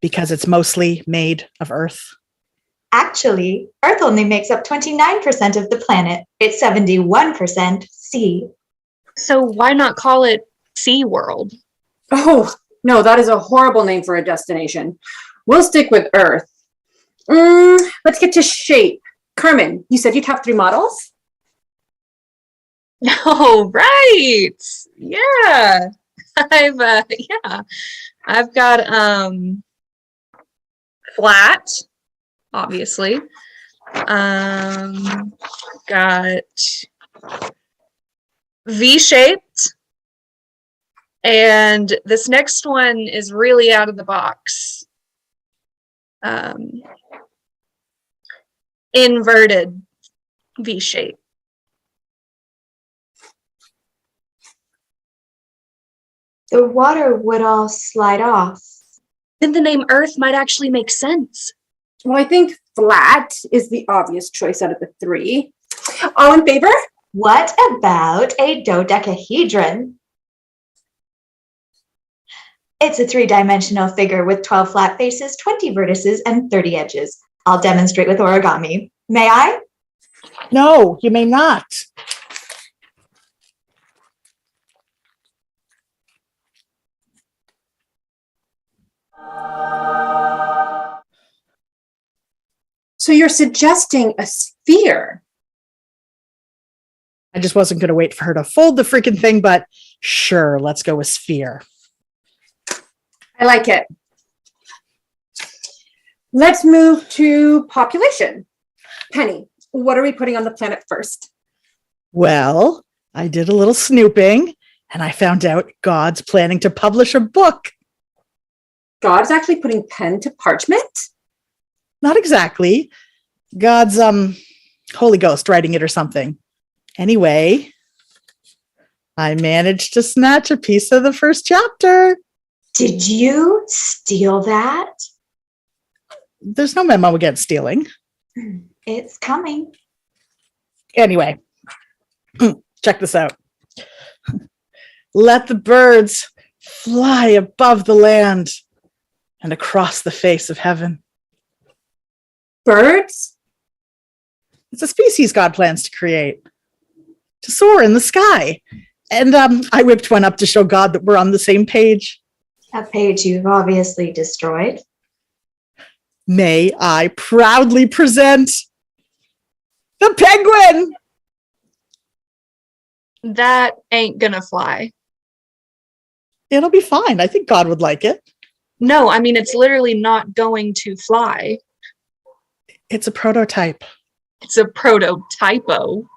because it's mostly made of Earth. Actually, Earth only makes up 29% of the planet. It's 71% sea. So why not call it Sea World? Oh, no, that is a horrible name for a destination. We'll stick with Earth. Let's get to shape. Carmen, you said you'd have 3 models? Oh, right. Yeah. I've got flat, obviously. Got V-shaped. And this next one is really out of the box. Inverted V-shape. The water would all slide off. Then the name Earth might actually make sense. Well, I think flat is the obvious choice out of the 3. All in favor? What about a dodecahedron? It's a 3-dimensional figure with 12 flat faces, 20 vertices, and 30 edges. I'll demonstrate with origami. May I? No, you may not. So you're suggesting a sphere? I just wasn't going to wait for her to fold the freaking thing, but sure, let's go with sphere. I like it. Let's move to population. Penny, what are we putting on the planet first? Well, I did a little snooping and I found out God's planning to publish a book. God's actually putting pen to parchment? Not exactly. God's Holy Ghost writing it or something. Anyway, I managed to snatch a piece of the first chapter. Did you steal that? There's no memo against stealing. It's coming. Anyway, check this out. Let the birds fly above the land and across the face of heaven. Birds? It's a species God plans to create, to soar in the sky. And I whipped one up to show God that we're on the same page. A page you've obviously destroyed. May I proudly present the penguin! That ain't gonna fly. It'll be fine. I think God would like it. No, I mean, it's literally not going to fly. It's a prototype. It's a prototypo.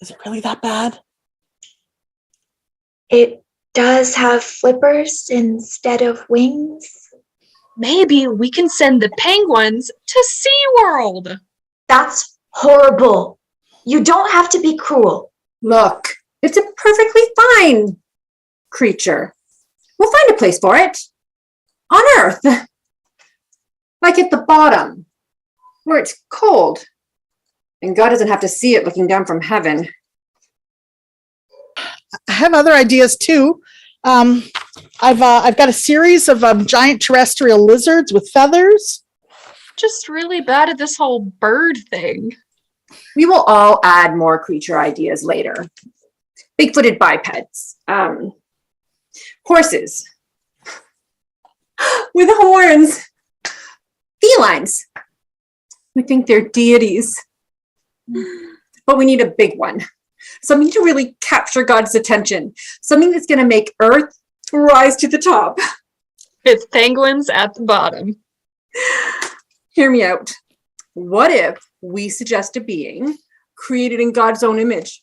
Is it really that bad? It does have flippers instead of wings. Maybe we can send the penguins to SeaWorld. That's horrible. You don't have to be cruel. Look, it's a perfectly fine creature. We'll find a place for it. On Earth. Like at the bottom, where it's cold. And God doesn't have to see it looking down from heaven. I have other ideas too. I've got a series of giant terrestrial lizards with feathers. Just really bad at this whole bird thing. We will all add more creature ideas later. Big-footed bipeds. Horses. With horns. Felines. We think they're deities. But we need a big one. Something to really capture God's attention. Something that's going to make Earth rise to the top. With penguins at the bottom. Hear me out. What if we suggest a being created in God's own image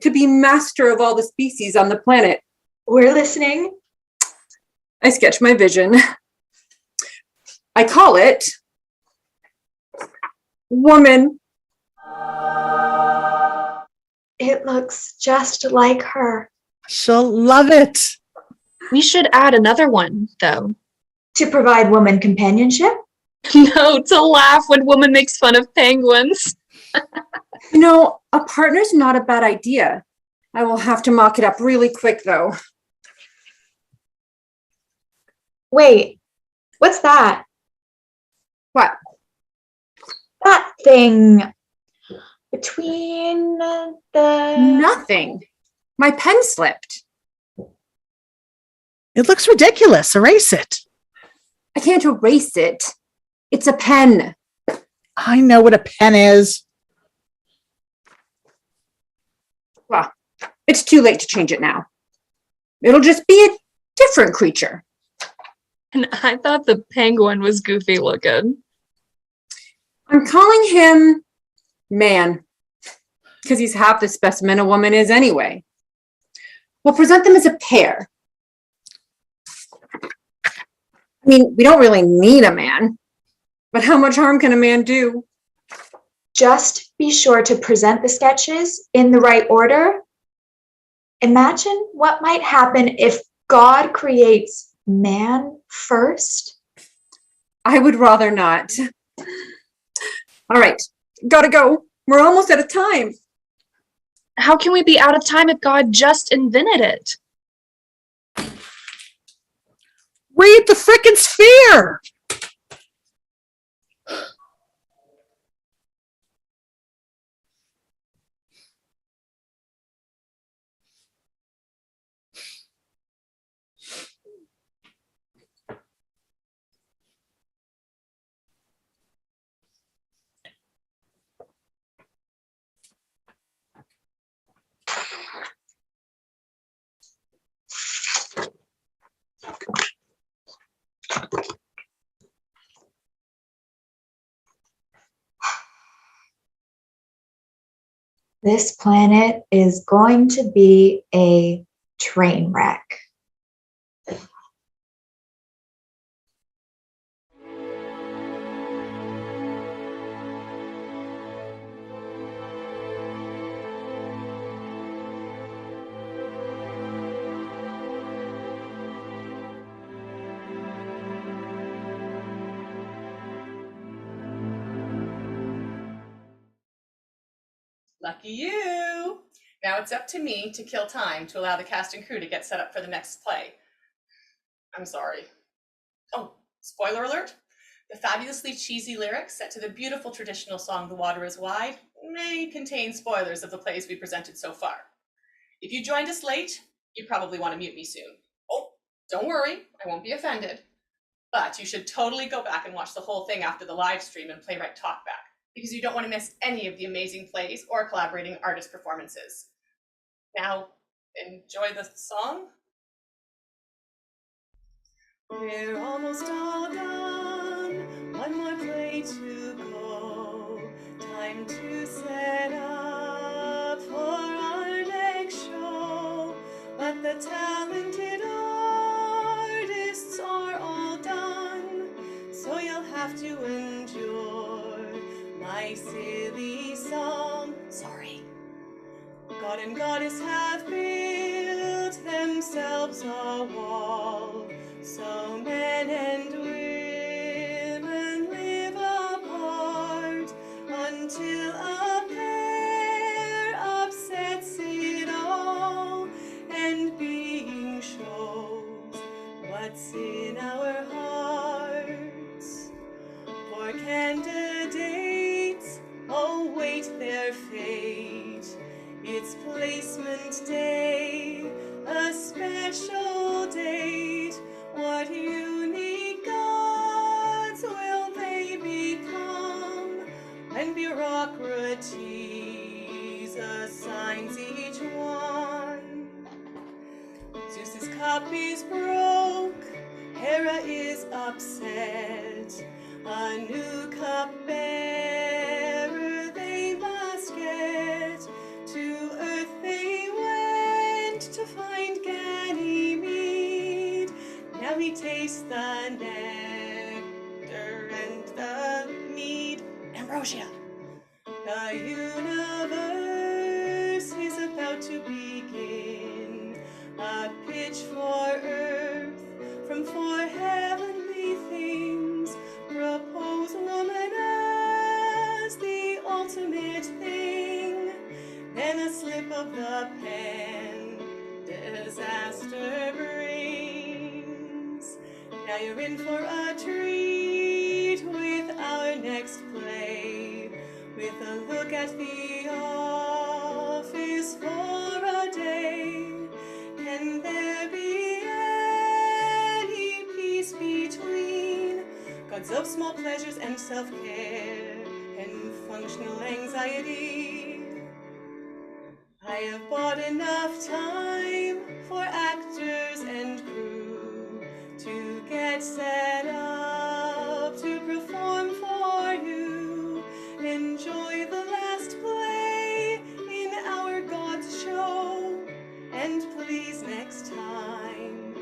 to be master of all the species on the planet? We're listening. I sketch my vision. I call it Woman. It looks just like her. She'll love it. We should add another one, though. To provide woman companionship? No, to laugh when woman makes fun of penguins. You know, a partner's not a bad idea. I will have to mock it up really quick, though. Wait, what's that? What? That thing between the... Nothing. My pen slipped. It looks ridiculous. Erase it. I can't erase it. It's a pen. I know what a pen is. Well, it's too late to change it now. It'll just be a different creature. And I thought the penguin was goofy looking. I'm calling him Man, because he's half the specimen a woman is anyway. We'll present them as a pair. I mean, we don't really need a man, but how much harm can a man do? Just be sure to present the sketches in the right order. Imagine what might happen if God creates man first. I would rather not. All right, gotta go. We're almost out of time. How can we be out of time if God just invented it? Read the frickin' sphere! This planet is going to be a train wreck. Lucky you. Now it's up to me to kill time to allow the cast and crew to get set up for the next play. I'm sorry. Oh, spoiler alert. The fabulously cheesy lyrics set to the beautiful traditional song The Water is Wide may contain spoilers of the plays we presented so far. If you joined us late, you probably want to mute me soon. Oh, don't worry, I won't be offended. But you should totally go back and watch the whole thing after the live stream and Playwright talkback, because you don't want to miss any of the amazing plays or collaborating artist performances. Now, enjoy the song. We're almost all done, one more play to go. Time to set up for our next show. But the talented artists are all done, so you'll have to endure my silly song. Sorry. God and Goddess have built themselves a wall, so men and women live apart until a pair upsets it all, and being shows what's in our hearts. For candidates await their fate. It's placement day, a special date. What unique gods will they become when bureaucracies assigns each one? Zeus's cup is broke, Hera is upset. A new cup bearer they must get. To earth they went to find Ganymede. Now he tastes the nectar and the mead. Ambrosia. The universe is about to begin. A pitch for earth from four heavenly things. Propose woman as the ultimate thing. Then a slip of the pen, disaster brings. Now you're in for a treat with our next play, with a look at the office for a day. Can there be any peace between gods of small pleasures and self-care and functional anxiety? I have bought enough time for actors and crew to get set up to perform for you. Enjoy the last play in our God's show, and please next time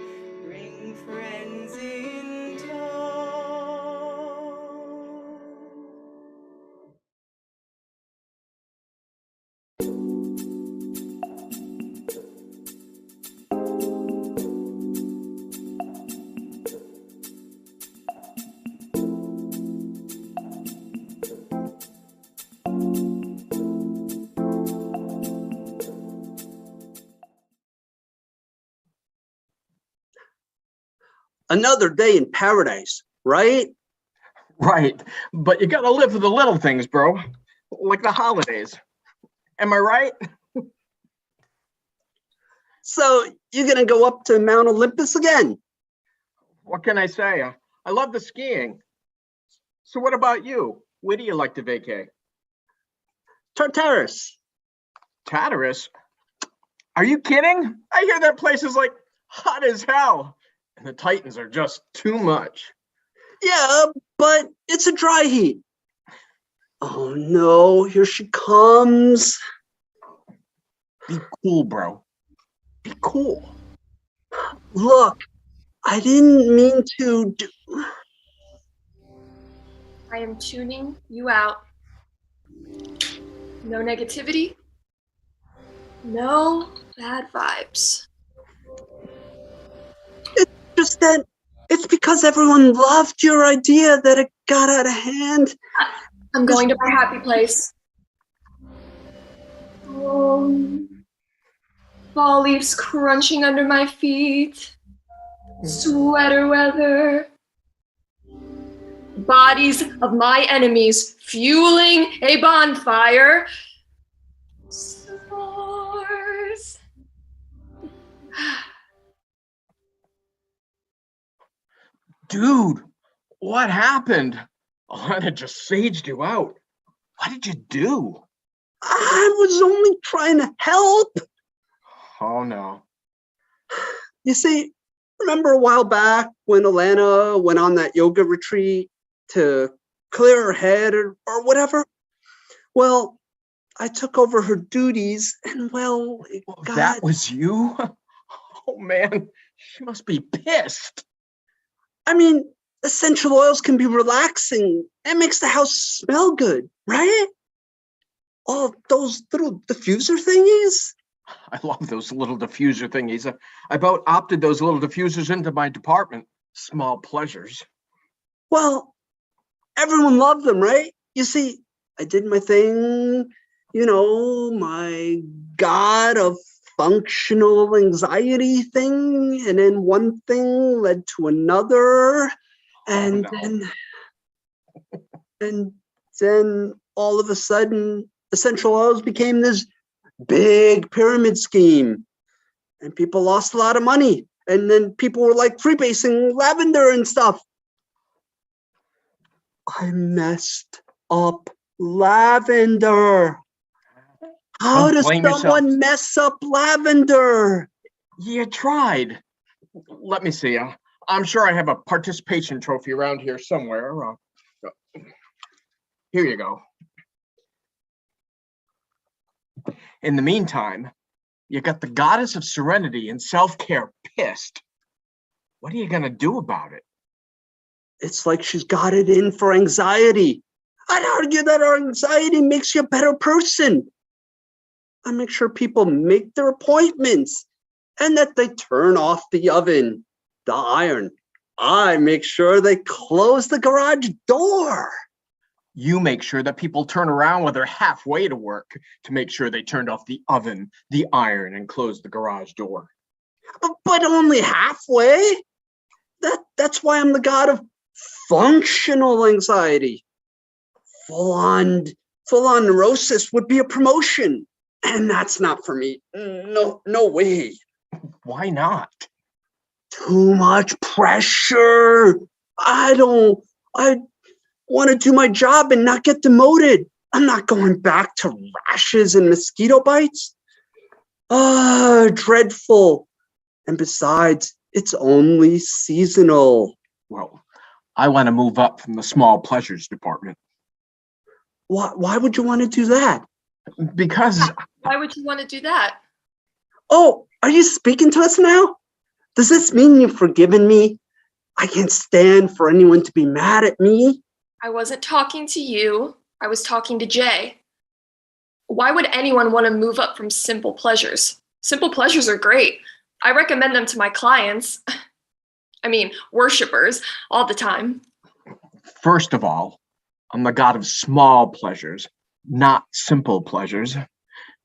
bring friends in tow. Another day in paradise, right? Right, but you gotta live for the little things, bro. Like the holidays. Am I right? So you're gonna go up to Mount Olympus again? What can I say? I love the skiing. So what about you? Where do you like to vacay? Tartarus. Tartarus? Are you kidding? I hear that place is like hot as hell. And the Titans are just too much. Yeah, but it's a dry heat. Oh no, here she comes. Be cool, bro. Be cool. Look, I didn't mean to do... I am tuning you out. No negativity. No bad vibes. It's just that it's because everyone loved your idea that it got out of hand. I'm going to my happy place. Fall leaves crunching under my feet. Sweater weather. Bodies of my enemies fueling a bonfire. S'mores. Dude, what happened? Alana just saged you out. What did you do? I was only trying to help. Oh, no. You see, remember a while back when Alana went on that yoga retreat to clear her head or whatever? Well, I took over her duties and, well, it got... That was you? Oh, man, she must be pissed. I mean, essential oils can be relaxing and makes the house smell good, right? All those little diffuser thingies. I love those little diffuser thingies. I about opted those little diffusers into my department. Small pleasures. Well, everyone loved them, right? You see, I did my thing, you know, my god of functional anxiety thing, and then one thing led to another, and then all of a sudden essential oils became this big pyramid scheme, and people lost a lot of money, and then people were like freebasing lavender and stuff. I messed up lavender. How does someone mess up lavender? You tried. Let me see. I'm sure I have a participation trophy around here somewhere. Here you go. In the meantime, you got the goddess of serenity and self-care pissed. What are you gonna do about it? It's like she's got it in for anxiety. I'd argue that our anxiety makes you a better person. I make sure people make their appointments and that they turn off the oven, the iron. I make sure they close the garage door. You make sure that people turn around when they're halfway to work to make sure they turned off the oven, the iron, and closed the garage door. But only halfway? That's why I'm the god of functional anxiety. Full-on neurosis would be a promotion. And that's not for me. No way. Why not? Too much pressure. I want to do my job and not get demoted. I'm not going back to rashes and mosquito bites. Dreadful. And besides, it's only seasonal. Well, I want to move up from the small pleasures department. Why would you want to do that? Because... Why would you want to do that? Oh, are you speaking to us now? Does this mean you've forgiven me? I can't stand for anyone to be mad at me. I wasn't talking to you. I was talking to Jay. Why would anyone want to move up from simple pleasures? Simple pleasures are great. I recommend them to my clients. I mean, worshipers all the time. First of all, I'm the god of small pleasures, not simple pleasures.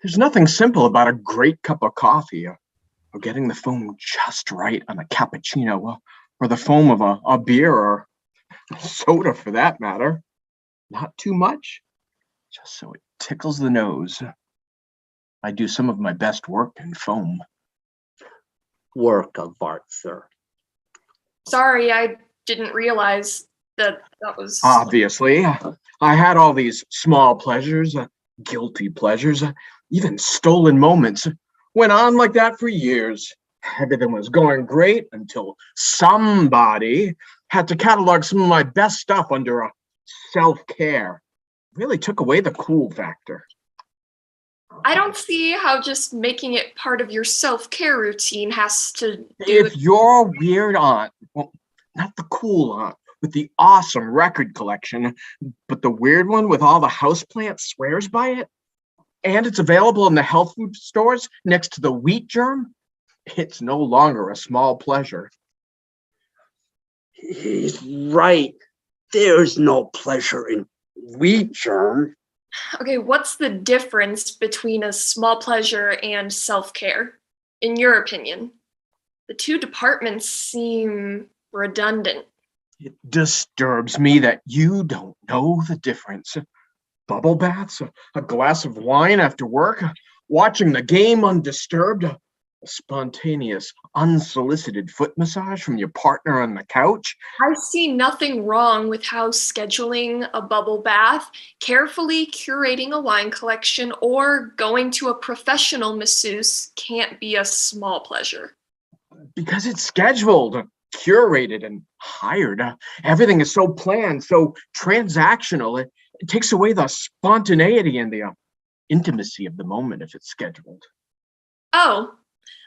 There's nothing simple about a great cup of coffee, or getting the foam just right on a cappuccino, or the foam of a beer, or soda for that matter. Not too much, just so it tickles the nose. I do some of my best work in foam. Work of art, sir. Sorry, I didn't realize that was... Obviously. I had all these small pleasures, guilty pleasures, even stolen moments. Went on like that for years. Everything was going great until somebody had to catalog some of my best stuff under a self-care. Really took away the cool factor. I don't see how just making it part of your self-care routine has to do If your weird aunt, well, not the cool aunt with the awesome record collection, but the weird one with all the houseplants swears by it, and it's available in the health food stores next to the wheat germ, it's no longer a small pleasure. He's right. There's no pleasure in wheat germ. Okay, what's the difference between a small pleasure and self-care, in your opinion? The two departments seem redundant. It disturbs me that you don't know the difference. Bubble baths, a glass of wine after work, watching the game undisturbed, a spontaneous, unsolicited foot massage from your partner on the couch. I see nothing wrong with how scheduling a bubble bath, carefully curating a wine collection, or going to a professional masseuse can't be a small pleasure. Because it's scheduled, curated, and hired. Everything is so planned, so transactional. It takes away the spontaneity and the intimacy of the moment if it's scheduled. Oh,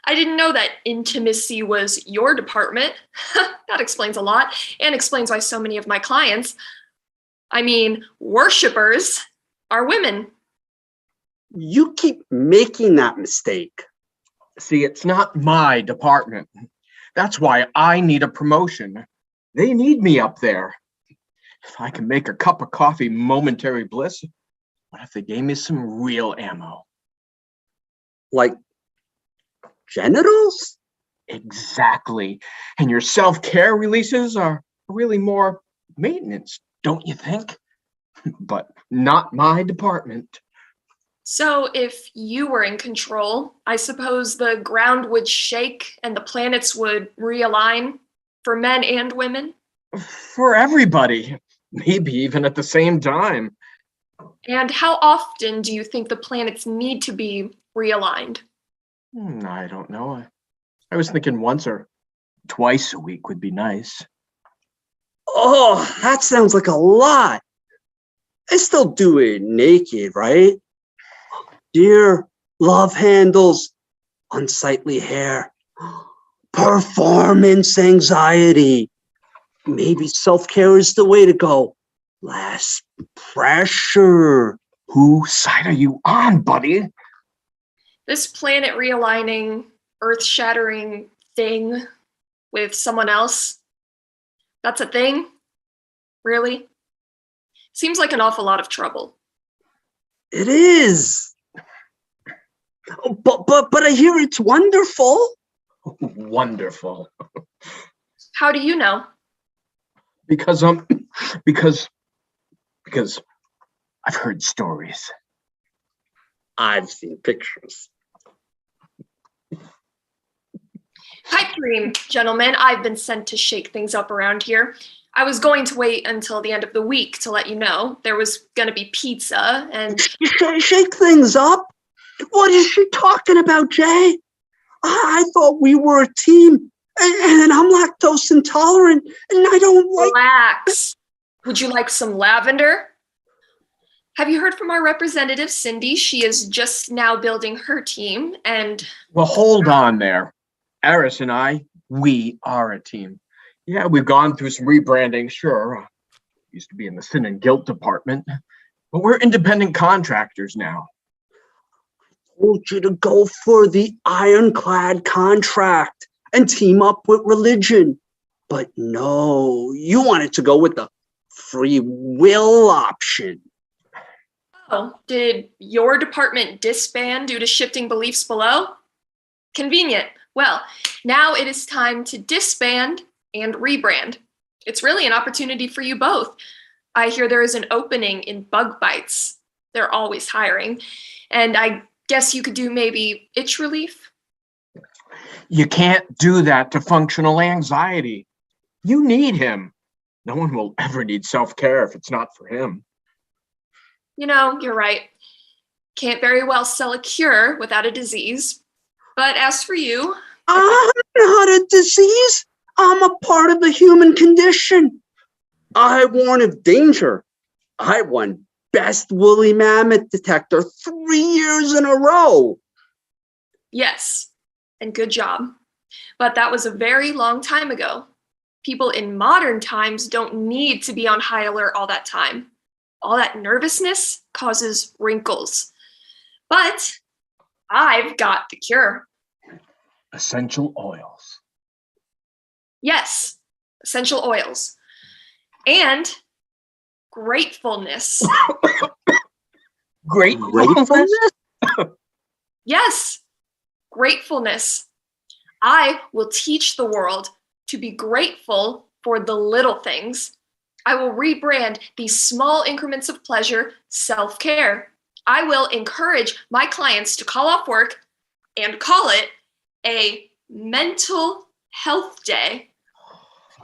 I didn't know that intimacy was your department. That explains a lot, and explains why so many of my clients, I mean, worshippers, are women. You keep making that mistake. See, it's not my department. That's why I need a promotion. They need me up there. If I can make a cup of coffee momentary bliss, what if they gave me some real ammo? Like genitals? Exactly. And your self-care releases are really more maintenance, don't you think? But not my department. So if you were in control, I suppose the ground would shake and the planets would realign for men and women? For everybody, maybe even at the same time. And how often do you think the planets need to be realigned? I don't know. I was thinking once or twice a week would be nice. Oh, that sounds like a lot. I still do it naked, right? Dear love handles, unsightly hair, performance anxiety. Maybe self-care is the way to go. Less pressure. Whose side are you on, buddy? This planet realigning, earth-shattering thing with someone else? That's a thing? Really? Seems like an awful lot of trouble. It is. But I hear it's wonderful. Wonderful. How do you know? Because I've heard stories. I've seen pictures. Pipe dream, gentlemen. I've been sent to shake things up around here. I was going to wait until the end of the week to let you know. There was going to be pizza and... Shake things up? What is she talking about, Jay? I thought we were a team, and I'm lactose intolerant, and I don't like... Relax. Would you like some lavender? Have you heard from our representative, Cindy? She is just now building her team, and... Well, hold on there. Eris and I, we are a team. Yeah, we've gone through some rebranding, sure. Used to be in the sin and guilt department, but we're independent contractors now. I told you to go for the ironclad contract and team up with religion. But no, you wanted to go with the free will option. Oh, did your department disband due to shifting beliefs below? Convenient. Well, now it is time to disband and rebrand. It's really an opportunity for you both. I hear there is an opening in bug bites. They're always hiring. And I guess you could do maybe itch relief? You can't do that to functional anxiety. You need him. No one will ever need self-care if it's not for him. You know, you're right. Can't very well sell a cure without a disease. But as for you... I'm not a disease. I'm a part of the human condition. I warn of danger. I want best woolly mammoth detector 3 years in a row. Yes, and good job. But that was a very long time ago. People in modern times don't need to be on high alert all that time. All that nervousness causes wrinkles. But I've got the cure. Essential oils. Yes, essential oils. And gratefulness. Gratefulness? Yes, gratefulness. I will teach the world to be grateful for the little things. I will rebrand these small increments of pleasure self-care. I will encourage my clients to call off work and call it a mental health day.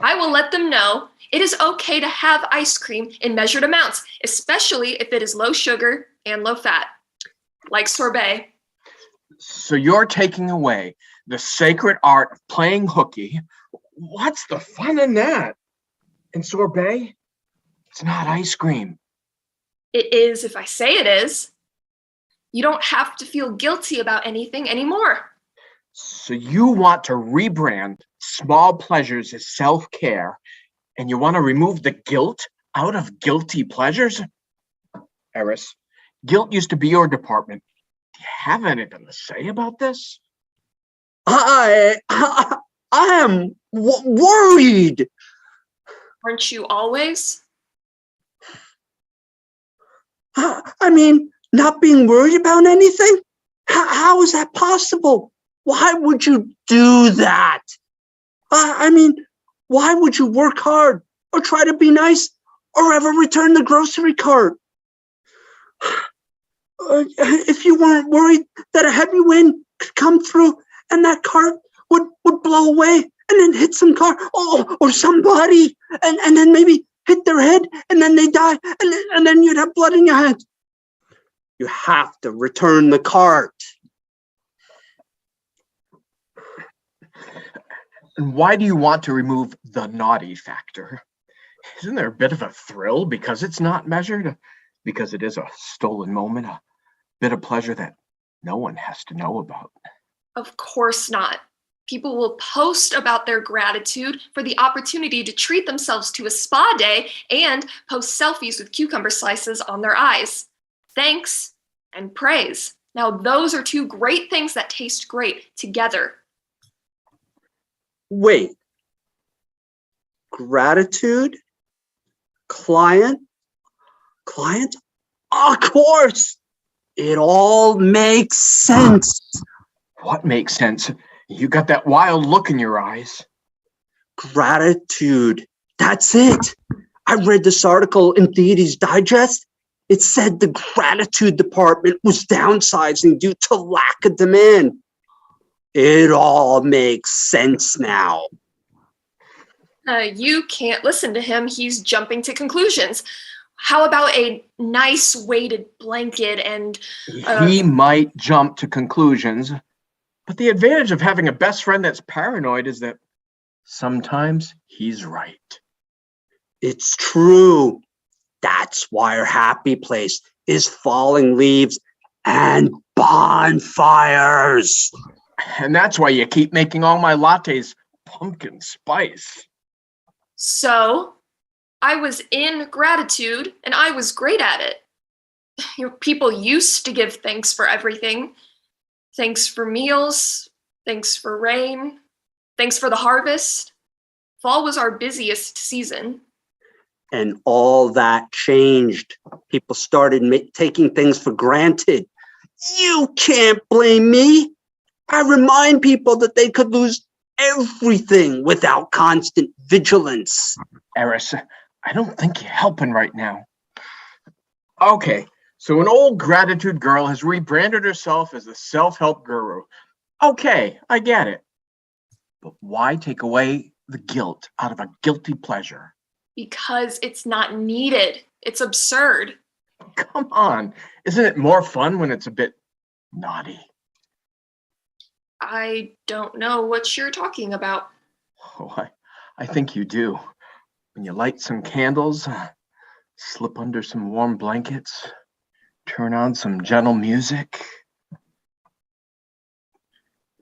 I will let them know it is okay to have ice cream in measured amounts, especially if it is low sugar and low fat, like sorbet. So you're taking away the sacred art of playing hooky. What's the fun in that? And sorbet? It's not ice cream. It is if I say it is. You don't have to feel guilty about anything anymore. So you want to rebrand small pleasures as self-care, and you want to remove the guilt out of guilty pleasures? Eris, guilt used to be your department. Do you have anything to say about this? I am worried. Aren't you always? I mean, not being worried about anything? How is that possible? Why would you do that? I mean, why would you work hard or try to be nice or ever return the grocery cart? If you weren't worried that a heavy wind could come through and that cart would blow away and then hit some car or somebody and then maybe hit their head and then they die and then you'd have blood in your hand. You have to return the cart. And why do you want to remove the naughty factor? Isn't there a bit of a thrill because it's not measured? Because it is a stolen moment, a bit of pleasure that no one has to know about. Of course not. People will post about their gratitude for the opportunity to treat themselves to a spa day and post selfies with cucumber slices on their eyes. Thanks and praise. Now, those are two great things that taste great together. Wait. Gratitude? Client? Of course! It all makes sense. What makes sense? You got that wild look in your eyes. Gratitude. That's it. I read this article in Deities Digest. It said the gratitude department was downsizing due to lack of demand. It all makes sense now. You can't listen to him. He's jumping to conclusions. How about a nice weighted blanket and... He might jump to conclusions, but the advantage of having a best friend that's paranoid is that sometimes he's right. It's true. That's why our happy place is falling leaves and bonfires. And that's why you keep making all my lattes pumpkin spice. So, I was in gratitude and I was great at it. People used to give thanks for everything. Thanks for meals, thanks for rain, thanks for the harvest. Fall was our busiest season. And all that changed. People started taking things for granted. You can't blame me. I remind people that they could lose everything without constant vigilance. Eris, I don't think you're helping right now. Okay, so an old gratitude girl has rebranded herself as a self-help guru. Okay, I get it. But why take away the guilt out of a guilty pleasure? Because it's not needed. It's absurd. Come on, isn't it more fun when it's a bit naughty? I don't know what you're talking about. Oh, I think you do. When you light some candles, slip under some warm blankets, turn on some gentle music.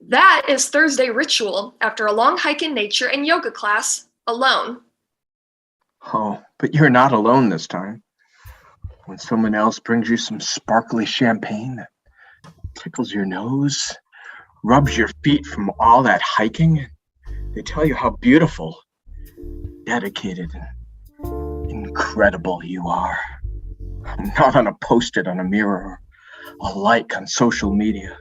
That is Thursday ritual after a long hike in nature and yoga class, alone. Oh, but you're not alone this time. When someone else brings you some sparkly champagne that tickles your nose, rubs your feet from all that hiking, they tell you how beautiful, dedicated, and incredible you are. Not on a post-it on a mirror or a like on social media.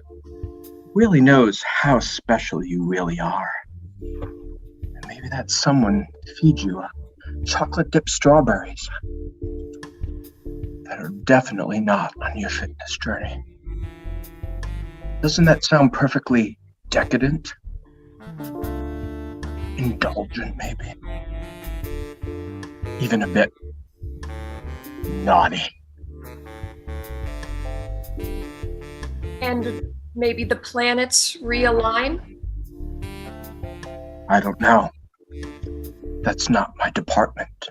Really knows how special you really are. And maybe that someone feeds you chocolate dipped strawberries that are definitely not on your fitness journey. Doesn't that sound perfectly decadent? Indulgent, maybe. Even a bit naughty. And maybe the planets realign? I don't know. That's not my department.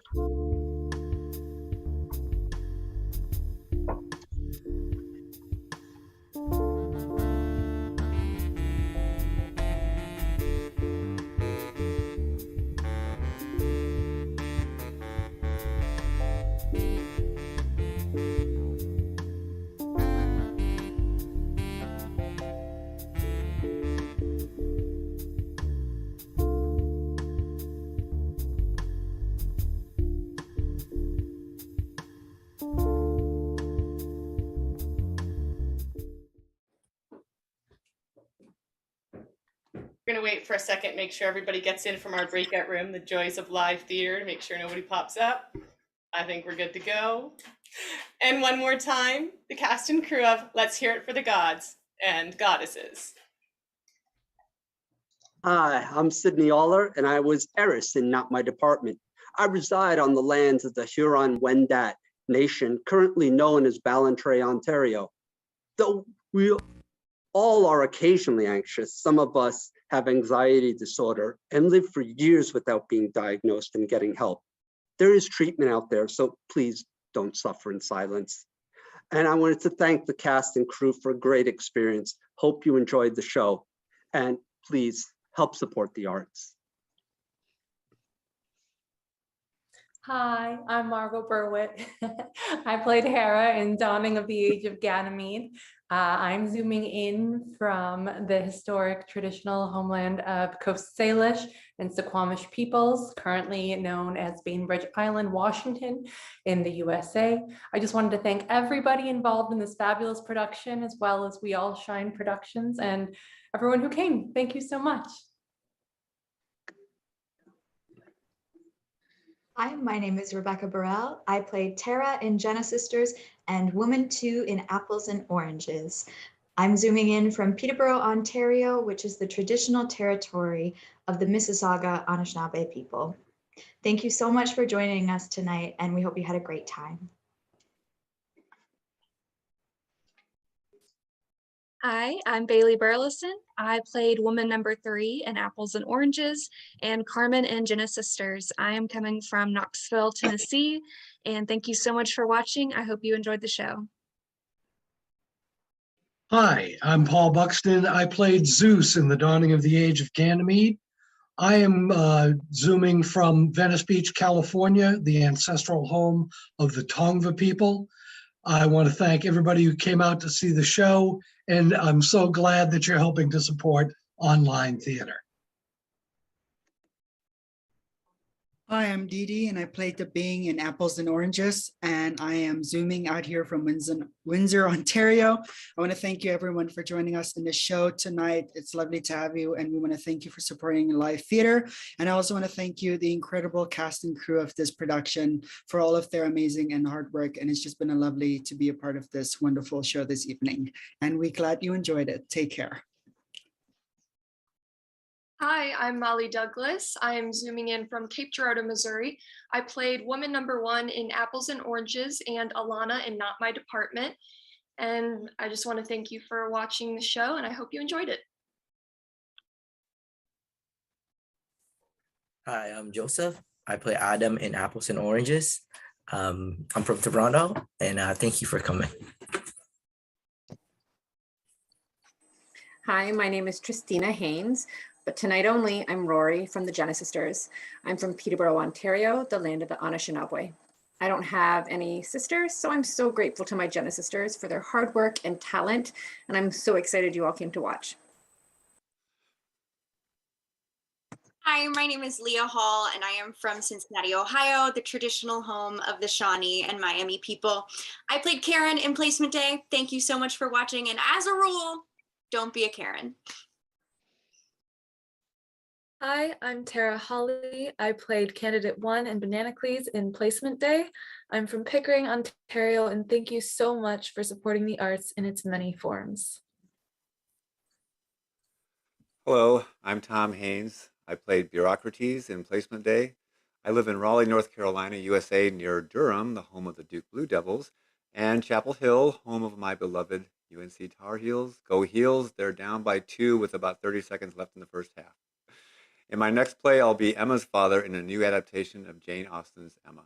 We're going to wait for a second, make sure everybody gets in from our breakout room, the joys of live theater, to make sure nobody pops up. I think we're good to go. And one more time, the cast and crew of Let's Hear It for the Gods and Goddesses. Hi, I'm Sydney Aller, and I was heiress in Not My Department. I reside on the lands of the Huron-Wendat Nation, currently known as Ballantrae, Ontario. Though we all are occasionally anxious, some of us have anxiety disorder and live for years without being diagnosed and getting help. There is treatment out there, so please don't suffer in silence. And I wanted to thank the cast and crew for a great experience. Hope you enjoyed the show, and please help support the arts. Hi, I'm Margot Berwitt. I played Hera in Dawning of the Age of Ganymede. I'm zooming in from the historic traditional homeland of Coast Salish and Suquamish peoples, currently known as Bainbridge Island, Washington, in the USA. I just wanted to thank everybody involved in this fabulous production, as well as We All Shine Productions, and everyone who came. Thank you so much. Hi, my name is Rebecca Burrell. I played Tara in Genesisters and Woman 2 in Apples and Oranges. I'm zooming in from Peterborough, Ontario, which is the traditional territory of the Mississauga Anishinaabe people. Thank you so much for joining us tonight, and we hope you had a great time. Hi, I'm Bailey Burleson. I played woman number 3 in Apples and Oranges and Carmen in Genesisters. I am coming from Knoxville, Tennessee, and thank you so much for watching. I hope you enjoyed the show. Hi, I'm Paul Buxton. I played Zeus in The Dawning of the Age of Ganymede. I am zooming from Venice Beach, California, the ancestral home of the Tongva people. I want to thank everybody who came out to see the show, and I'm so glad that you're helping to support online theater. Hi, I'm Dee Dee, and I played the Bing in Apples and Oranges, and I am zooming out here from Windsor, Ontario. I want to thank you everyone for joining us in the show tonight. It's lovely to have you, and we want to thank you for supporting live theater. And I also want to thank you, the incredible cast and crew of this production, for all of their amazing and hard work. And it's just been lovely to be a part of this wonderful show this evening. And we're glad you enjoyed it. Take care. Hi, I'm Molly Douglas. I am zooming in from Cape Girardeau, Missouri. I played woman number 1 in Apples and Oranges and Alana in Not My Department. And I just want to thank you for watching the show, and I hope you enjoyed it. Hi, I'm Joseph. I play Adam in Apples and Oranges. I'm from Toronto, and thank you for coming. Hi, my name is Tristina Haynes, but tonight only, I'm Rory from the Genesisters. I'm from Peterborough, Ontario, the land of the Ojonugwa. I don't have any sisters, so I'm so grateful to my Genesisters for their hard work and talent, and I'm so excited you all came to watch. Hi, my name is Leah Hall, and I am from Cincinnati, Ohio, the traditional home of the Shawnee and Miami people. I played Karen in Placement Day. Thank you so much for watching, and as a rule, don't be a Karen. Hi, I'm Tara Holly. I played Candidate 1 in Bananacles in Placement Day. I'm from Pickering, Ontario, and thank you so much for supporting the arts in its many forms. Hello, I'm Tom Haynes. I played Bureaucrates in Placement Day. I live in Raleigh, North Carolina, USA, near Durham, the home of the Duke Blue Devils, and Chapel Hill, home of my beloved UNC Tar Heels. Go Heels, they're down by 2 with about 30 seconds left in the first half. In my next play, I'll be Emma's father in a new adaptation of Jane Austen's Emma.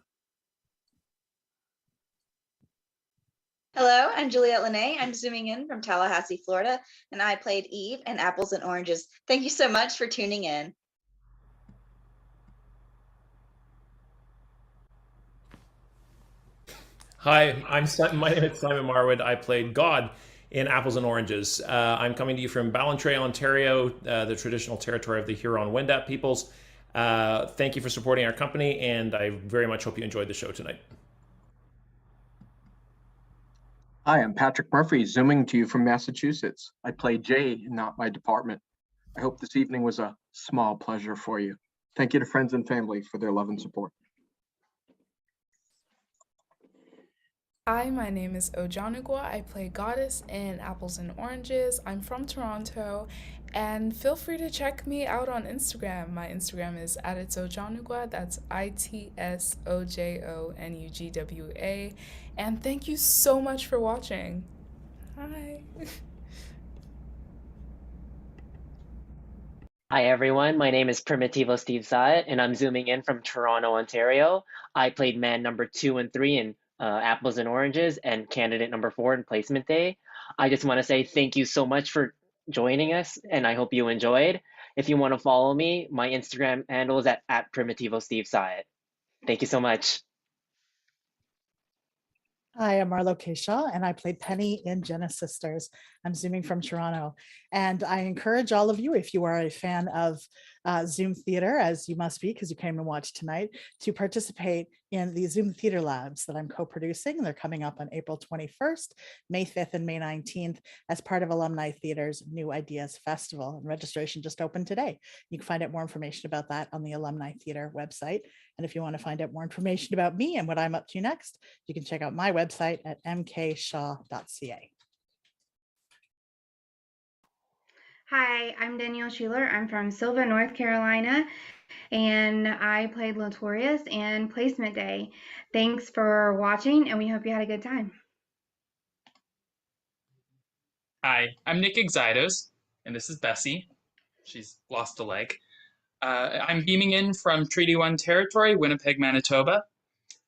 Hello, I'm Juliet Lene. I'm zooming in from Tallahassee, Florida, and I played Eve in Apples and Oranges. Thank you so much for tuning in. Hi, my name is Simon Marwood. I played God in Apples and Oranges. I'm coming to you from Ballantrae, Ontario, the traditional territory of the Huron-Wendat peoples. Thank you for supporting our company, and I very much hope you enjoyed the show tonight. Hi, I'm Patrick Murphy, zooming to you from Massachusetts. I played Jay, not my department. I hope this evening was a small pleasure for you. Thank you to friends and family for their love and support. Hi, my name is Ojonugwa. I play Goddess in Apples and Oranges. I'm from Toronto, and feel free to check me out on Instagram. My Instagram is @itsojonugwa. That's ITSOJONUGWA. And thank you so much for watching. Hi. Hi everyone, my name is Primitivo Steve Saet, and I'm zooming in from Toronto, Ontario. I played man number 2 and 3 in Apples and Oranges and candidate number 4 in Placement Day. I just want to say thank you so much for joining us, and I hope you enjoyed. If you want to follow me, my Instagram handle is at Primitivo Steve Saet. Thank you so much. Hi, I'm Marlo Keisha, and I played Penny in Genesisters. I'm zooming from Toronto. And I encourage all of you, if you are a fan of Zoom theater, as you must be because you came and watched tonight, to participate in the Zoom Theater Labs that I'm co-producing. They're coming up on April 21st, May 5th, and May 19th as part of Alumni Theater's New Ideas Festival. And registration just opened today. You can find out more information about that on the Alumni Theater website. And if you want to find out more information about me and what I'm up to next, you can check out my website at mkshaw.ca. Hi, I'm Danielle Schuler. I'm from Sylva, North Carolina, and I played Latorius in Placement Day. Thanks for watching, and we hope you had a good time. Hi, I'm Nick Xidos, and this is Bessie. She's lost a leg. I'm beaming in from Treaty 1 territory, Winnipeg, Manitoba.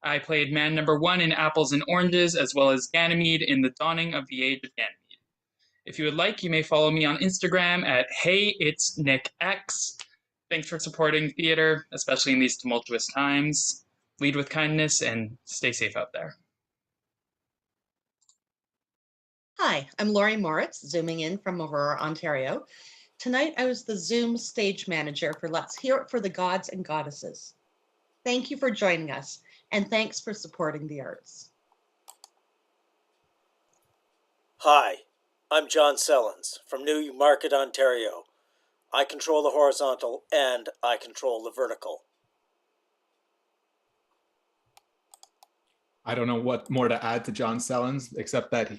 I played man number 1 in Apples and Oranges, as well as Ganymede in The Dawning of the Age of Ganymede. If you would like, you may follow me on Instagram at HeyIt'sNickX. Thanks for supporting theater, especially in these tumultuous times. Lead with kindness and stay safe out there. Hi, I'm Lori Moritz, zooming in from Aurora, Ontario. Tonight, I was the Zoom stage manager for Let's Hear It for the Gods and Goddesses. Thank you for joining us, and thanks for supporting the arts. Hi, I'm John Sellens from Newmarket, Ontario. I control the horizontal and I control the vertical. I don't know what more to add to John Sellens, except that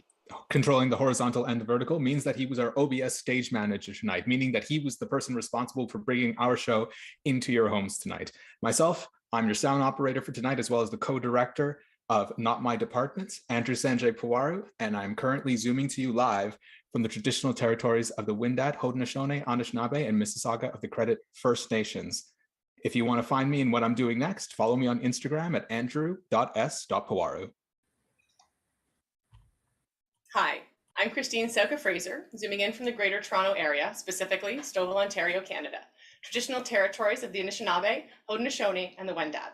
controlling the horizontal and the vertical means that he was our OBS stage manager tonight, meaning that he was the person responsible for bringing our show into your homes tonight. Myself, I'm your sound operator for tonight, as well as the co-director of Not My Departments, Andrew Sanjay Puwaru, and I'm currently zooming to you live from the traditional territories of the Wendat, Haudenosaunee, Anishinaabe, and Mississauga of the Credit First Nations. If you want to find me and what I'm doing next, follow me on Instagram at andrew.s.powaru. Hi, I'm Christine Sawka Fraser, zooming in from the Greater Toronto Area, specifically Stouffville, Ontario, Canada, traditional territories of the Anishinaabe, Haudenosaunee, and the Wendat.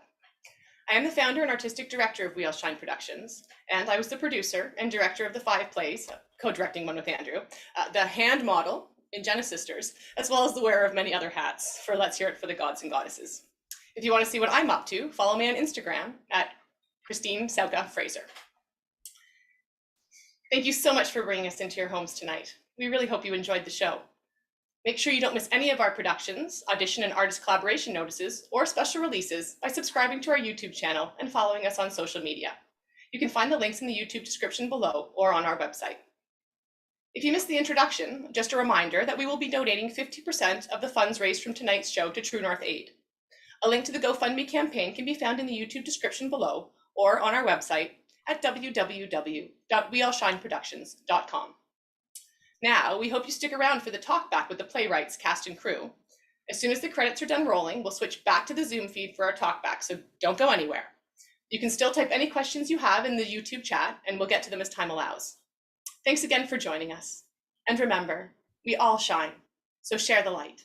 I am the founder and artistic director of We All Shine Productions, and I was the producer and director of the 5 plays, co-directing one with Andrew, the hand model in Genesisters, as well as the wearer of many other hats for Let's Hear It for the Gods and Goddesses. If you want to see what I'm up to, follow me on Instagram at Christine Sawka Fraser. Thank you so much for bringing us into your homes tonight. We really hope you enjoyed the show. Make sure you don't miss any of our productions, audition and artist collaboration notices, or special releases by subscribing to our YouTube channel and following us on social media. You can find the links in the YouTube description below or on our website. If you missed the introduction, just a reminder that we will be donating 50% of the funds raised from tonight's show to True North Aid. A link to the GoFundMe campaign can be found in the YouTube description below or on our website at www.weallshineproductions.com. Now, we hope you stick around for the talkback with the Playwrights cast and crew. As soon as the credits are done rolling, we'll switch back to the Zoom feed for our talkback, so don't go anywhere. You can still type any questions you have in the YouTube chat, and we'll get to them as time allows. Thanks again for joining us. And remember, we all shine, so share the light.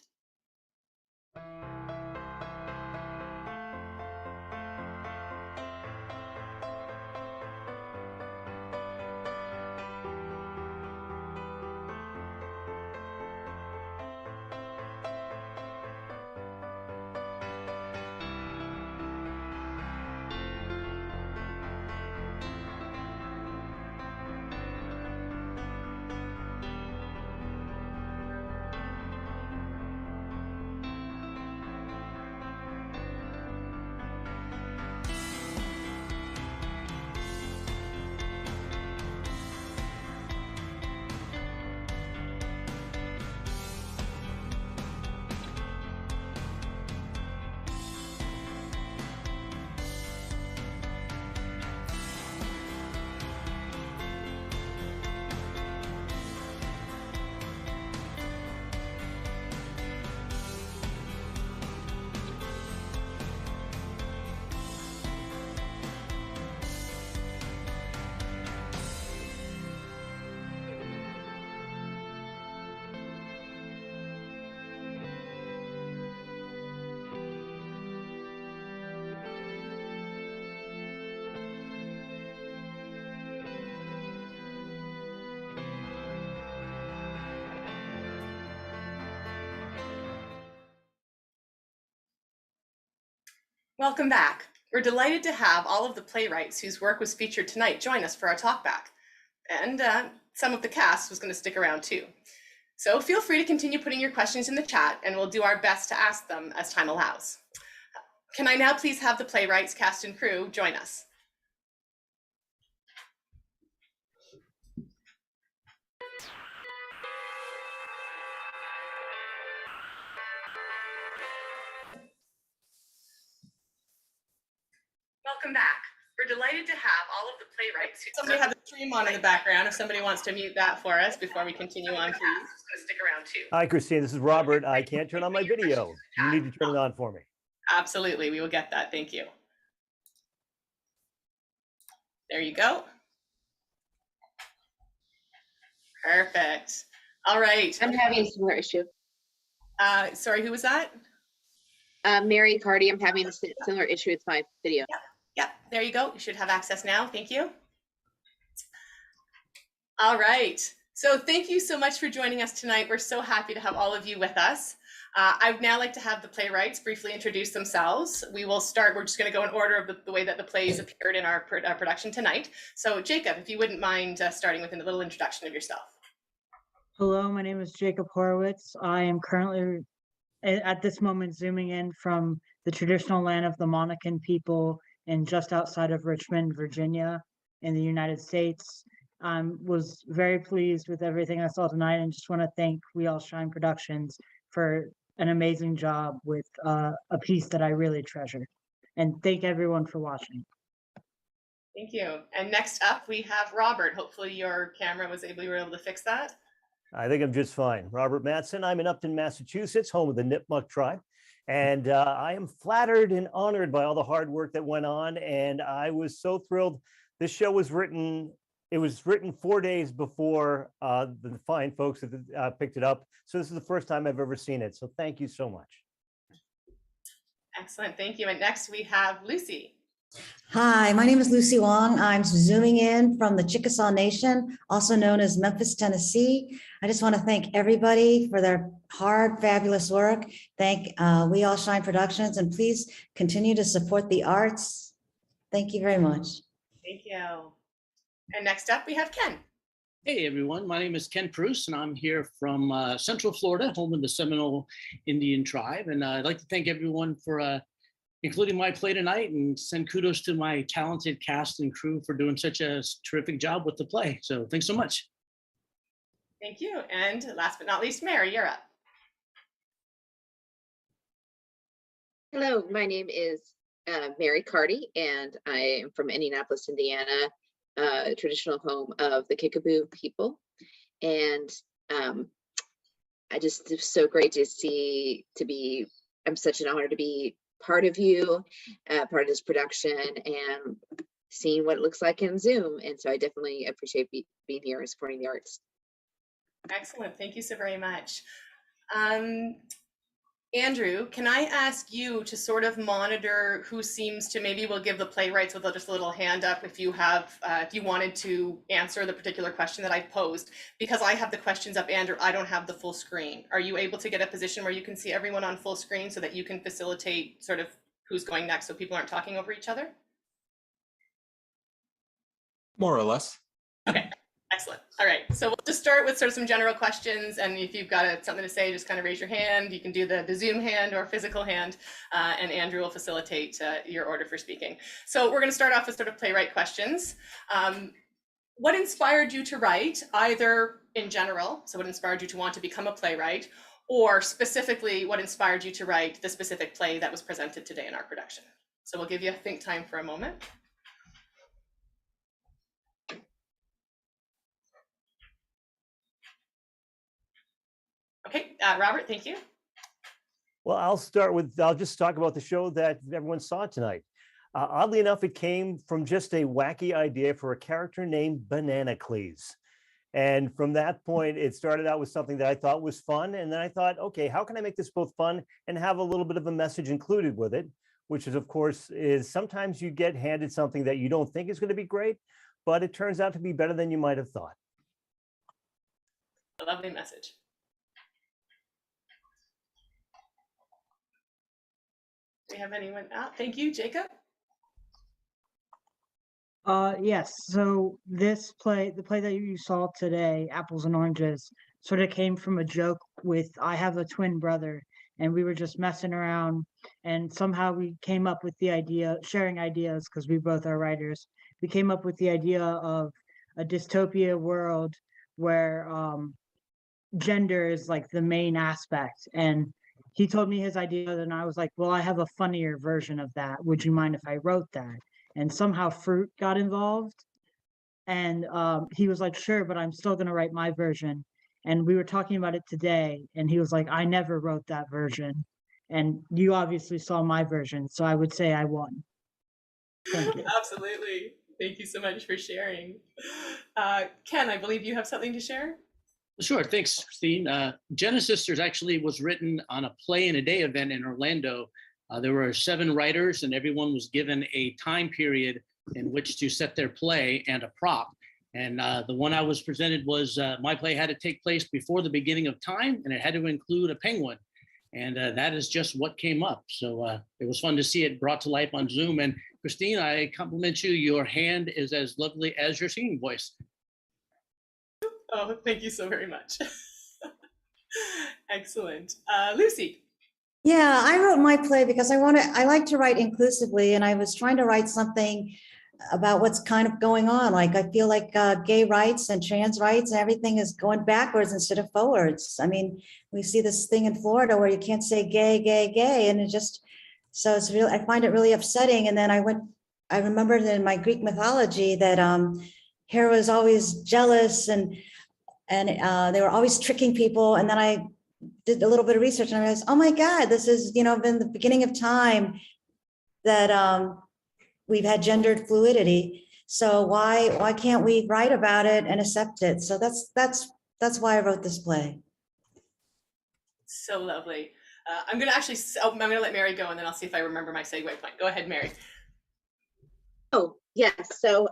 Welcome back. We're delighted to have all of the playwrights whose work was featured tonight join us for our talkback. And some of the cast was going to stick around too. So feel free to continue putting your questions in the chat and we'll do our best to ask them as time allows. Can I now please have the playwrights, cast and crew join us? Welcome back. We're delighted to have all of the playwrights. Somebody have the stream on in the background. If somebody wants to mute that for us before we continue on, please. Just gonna stick around too. Hi, Christine. This is Robert. I can't turn on my video. You need to turn it on for me. Absolutely. We will get that. Thank you. There you go. Perfect. All right. I'm having a similar issue. Sorry, who was that? Mary Karty, I'm having a similar issue with my video. Yeah, there you go. You should have access now. Thank you. All right. So thank you so much for joining us tonight. We're so happy to have all of you with us. I'd now like to have the playwrights briefly introduce themselves. We will start, we're just going to go in order of the way that the plays appeared in our production tonight. So Jacob, if you wouldn't mind starting with a little introduction of yourself. Hello, my name is Jacob Horowitz. I am currently at this moment zooming in from the traditional land of the Monacan people and just outside of Richmond, Virginia in the United States. Was very pleased with everything I saw tonight and just want to thank We All Shine Productions for an amazing job with a piece that I really treasure. And thank everyone for watching. Thank you. And next up we have Robert. Hopefully your camera was able, you were able to fix that. I think I'm just fine. Robert Mattson. I'm in Upton, Massachusetts, home of the Nipmuc tribe. And I am flattered and honored by all the hard work that went on. And I was so thrilled. This show was written, it was written 4 days before the fine folks that picked it up. So this is the first time I've ever seen it. So thank you so much. Excellent, thank you. And next we have Lucy. Hi, my name is Lucy Wang. I'm zooming in from the Chickasaw Nation, also known as Memphis, Tennessee. I just want to thank everybody for their hard, fabulous work. Thank We All Shine Productions, and please continue to support the arts. Thank you very much. Thank you. And next up we have Ken. Hey everyone, my name is Ken Preuss and I'm here from Central Florida, home of the Seminole Indian tribe. And I'd like to thank everyone for including my play tonight, and send kudos to my talented cast and crew for doing such a terrific job with the play. So thanks so much. Thank you. And last but not least, Mary, you're up. Hello, my name is Mary Karty, and I am from Indianapolis, Indiana, traditional home of the Kickapoo people. And I just, it's so great to I'm such an honor to be part of you, part of this production, and seeing what it looks like in Zoom. And so I definitely appreciate being here and supporting the arts. Excellent, thank you so very much. Andrew, can I ask you to sort of monitor who seems to, maybe we'll give the playwrights with just a little hand up if you have, if you wanted to answer the particular question that I posed, because I have the questions up, Andrew, I don't have the full screen. Are you able to get a position where you can see everyone on full screen so that you can facilitate sort of who's going next so people aren't talking over each other? More or less. Okay. Excellent. All right. So we'll just start with sort of some general questions. And if you've got something to say, just kind of raise your hand. You can do the Zoom hand or physical hand, and Andrew will facilitate your order for speaking. So we're going to start off with sort of playwright questions. What inspired you to write, either in general, so what inspired you to want to become a playwright, or specifically what inspired you to write the specific play that was presented today in our production? So we'll give you a think time for a moment. Okay, Robert, thank you. Well, I'll just talk about the show that everyone saw tonight. Oddly enough, it came from just a wacky idea for a character named Bananacles. And from that point, it started out with something that I thought was fun. And then I thought, okay, how can I make this both fun and have a little bit of a message included with it? Which is, of course, is sometimes you get handed something that you don't think is going to be great, but it turns out to be better than you might have thought. A lovely message. Do we have anyone out? Thank you, Jacob. Yes, so this play, the play that you saw today, Apples and Oranges, sort of came from a joke with, I have a twin brother, and we were just messing around, and somehow we came up with the idea, sharing ideas, because we both are writers, we came up with the idea of a dystopia world where gender is like the main aspect. And he told me his idea, and I was like, well, I have a funnier version of that. Would you mind if I wrote that? And somehow fruit got involved. And he was like, sure, but I'm still going to write my version. And we were talking about it today. And he was like, I never wrote that version. And you obviously saw my version. So I would say I won. Thank you. Absolutely. Thank you so much for sharing. Ken, I believe you have something to share? Sure, thanks, Christine. Genesisters actually was written on a play in a day event in Orlando. There were 7 writers and everyone was given a time period in which to set their play and a prop. And the one I was presented was, my play had to take place before the beginning of time and it had to include a penguin. And that is just what came up. So it was fun to see it brought to life on Zoom. And Christine, I compliment you. Your hand is as lovely as your singing voice. Oh, thank you so very much. Excellent. Lucy. Yeah, I wrote my play because I like to write inclusively, and I was trying to write something about what's kind of going on. Like, I feel like gay rights and trans rights and everything is going backwards instead of forwards. I mean, we see this thing in Florida where you can't say gay, gay, gay, and it just, so it's really, I find it really upsetting. And then I remembered in my Greek mythology that Hera was always jealous and they were always tricking people. And then I did a little bit of research and I realized, oh my God, this is, been the beginning of time that we've had gendered fluidity. So why can't we write about it and accept it? So that's why I wrote this play. So lovely. I'm going to let Mary go and then I'll see if I remember my segue point. Go ahead, Mary. Oh, yes. So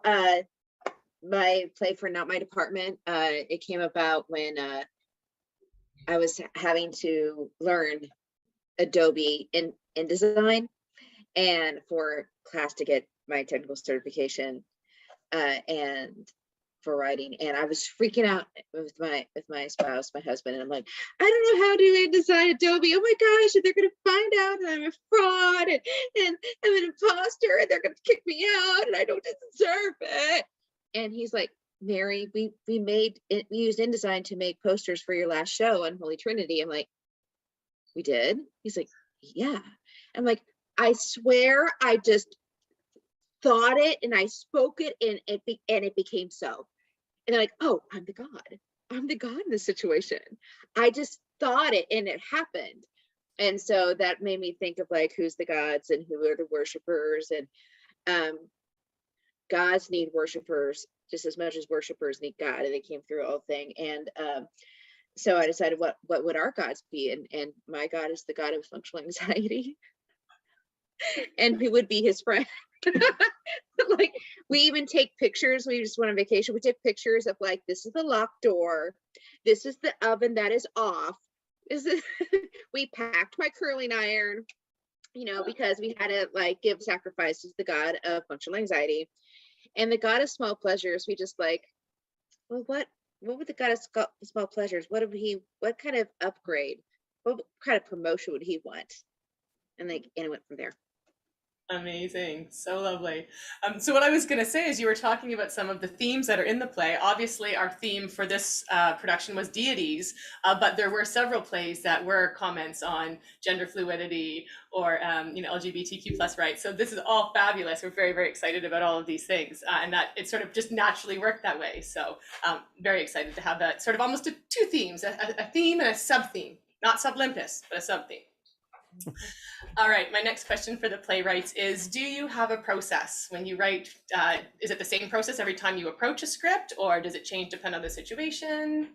my play for Not My Department, it came about when I was having to learn Adobe InDesign and for class to get my technical certification and for writing. And I was freaking out with my spouse, my husband, and I'm like, I don't know how to InDesign Adobe. Oh my gosh, and they're gonna find out that I'm a fraud and I'm an imposter and they're gonna kick me out and I don't deserve it. And he's like, Mary, we used InDesign to make posters for your last show on Holy Trinity. I'm like, we did? He's like, yeah. I'm like, I swear I just thought it and I spoke it and it became so. And they're like, oh, I'm the God in this situation. I just thought it and it happened. And so that made me think of like, who's the gods and who are the worshipers, and gods need worshipers just as much as worshipers need God, and they came through a whole thing. And so I decided what would our gods be, and my God is the God of functional anxiety. And who would be his friend? Like, we even take pictures. We just went on vacation. We took pictures of like, this is the locked door, this is the oven that is off, we packed my curling iron, because we had to like give sacrifice to the God of functional anxiety. And the God of small pleasures, we just like, well, what would the God of small pleasures, what kind of upgrade, what kind of promotion would he want? And it went from there. Amazing. So lovely. So what I was going to say is, you were talking about some of the themes that are in the play. Obviously, our theme for this production was deities, but there were several plays that were comments on gender fluidity or LGBTQ plus rights. So this is all fabulous. We're very, very excited about all of these things, and that it sort of just naturally worked that way. So very excited to have that sort of almost two themes, a theme and a sub-theme, not sub-limpus, but a sub-theme. All right, my next question for the playwrights is, do you have a process when you write? Is it the same process every time you approach a script, or does it change depending on the situation?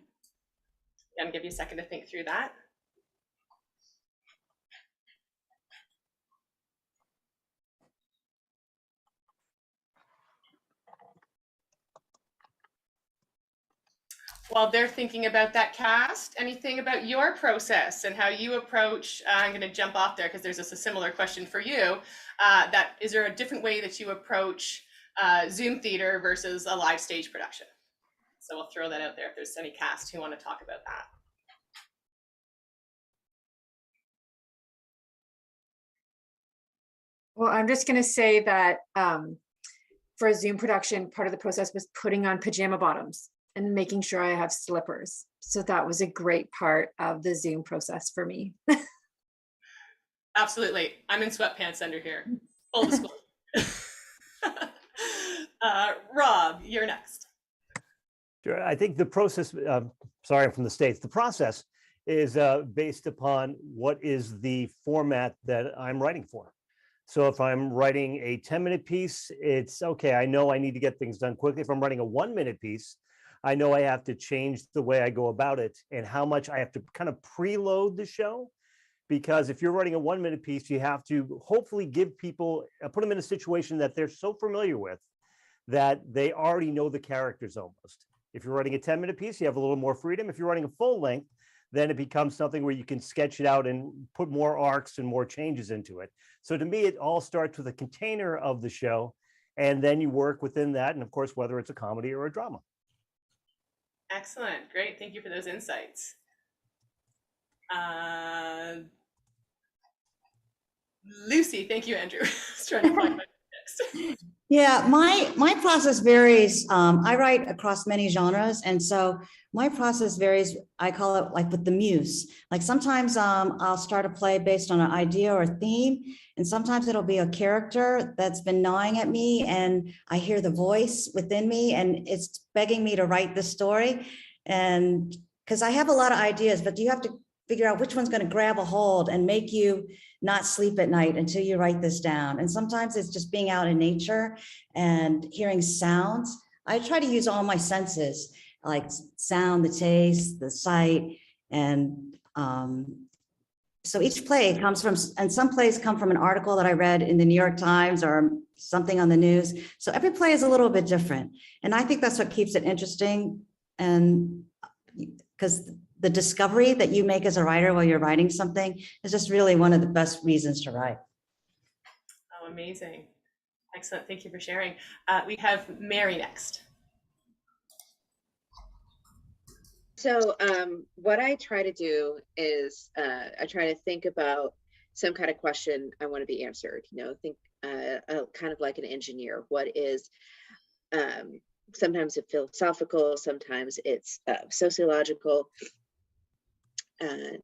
I'm gonna give you a second to think through that. While they're thinking about that, cast, anything about your process and how you approach, I'm going to jump off there because there's a similar question for you. Is there a different way that you approach Zoom theater versus a live stage production? So we'll throw that out there if there's any cast who want to talk about that. Well, I'm just going to say that for a Zoom production, part of the process was putting on pajama bottoms and making sure I have slippers. So that was a great part of the Zoom process for me. Absolutely. I'm in sweatpants under here. Full disclosure. Rob, you're next. Sure. I think the process, sorry, I'm from the States. The process is based upon what is the format that I'm writing for. So if I'm writing a 10-minute piece, it's okay. I know I need to get things done quickly. If I'm writing a 1-minute piece, I know I have to change the way I go about it and how much I have to kind of preload the show. Because if you're writing a 1-minute piece, you have to hopefully give people, put them in a situation that they're so familiar with that they already know the characters almost. If you're writing a 10-minute piece, you have a little more freedom. If you're writing a full length, then it becomes something where you can sketch it out and put more arcs and more changes into it. So to me, it all starts with a container of the show, and then you work within that. And of course, whether it's a comedy or a drama. Excellent. Great. Thank you for those insights. Lucy, thank you, Andrew. I was trying to find my text. Yeah, my process varies. I write across many genres, and so my process varies. I call it like with the muse. Like sometimes I'll start a play based on an idea or a theme, and sometimes it'll be a character that's been gnawing at me, and I hear the voice within me, and it's begging me to write this story. And because I have a lot of ideas, but you have to figure out which one's going to grab a hold and make you not sleep at night until you write this down. And sometimes it's just being out in nature and hearing sounds. I try to use all my senses, like sound, the taste, the sight, and so each play comes from, and some plays come from an article that I read in the New York Times or something on the news. So every play is a little bit different. And I think that's what keeps it interesting. And because the discovery that you make as a writer while you're writing something is just really one of the best reasons to write. Oh, amazing. Excellent. Thank you for sharing. We have Mary next. So what I try to do is I try to think about some kind of question I want to be answered, you know, think kind of like an engineer. What is, sometimes it's philosophical, sometimes it's sociological. And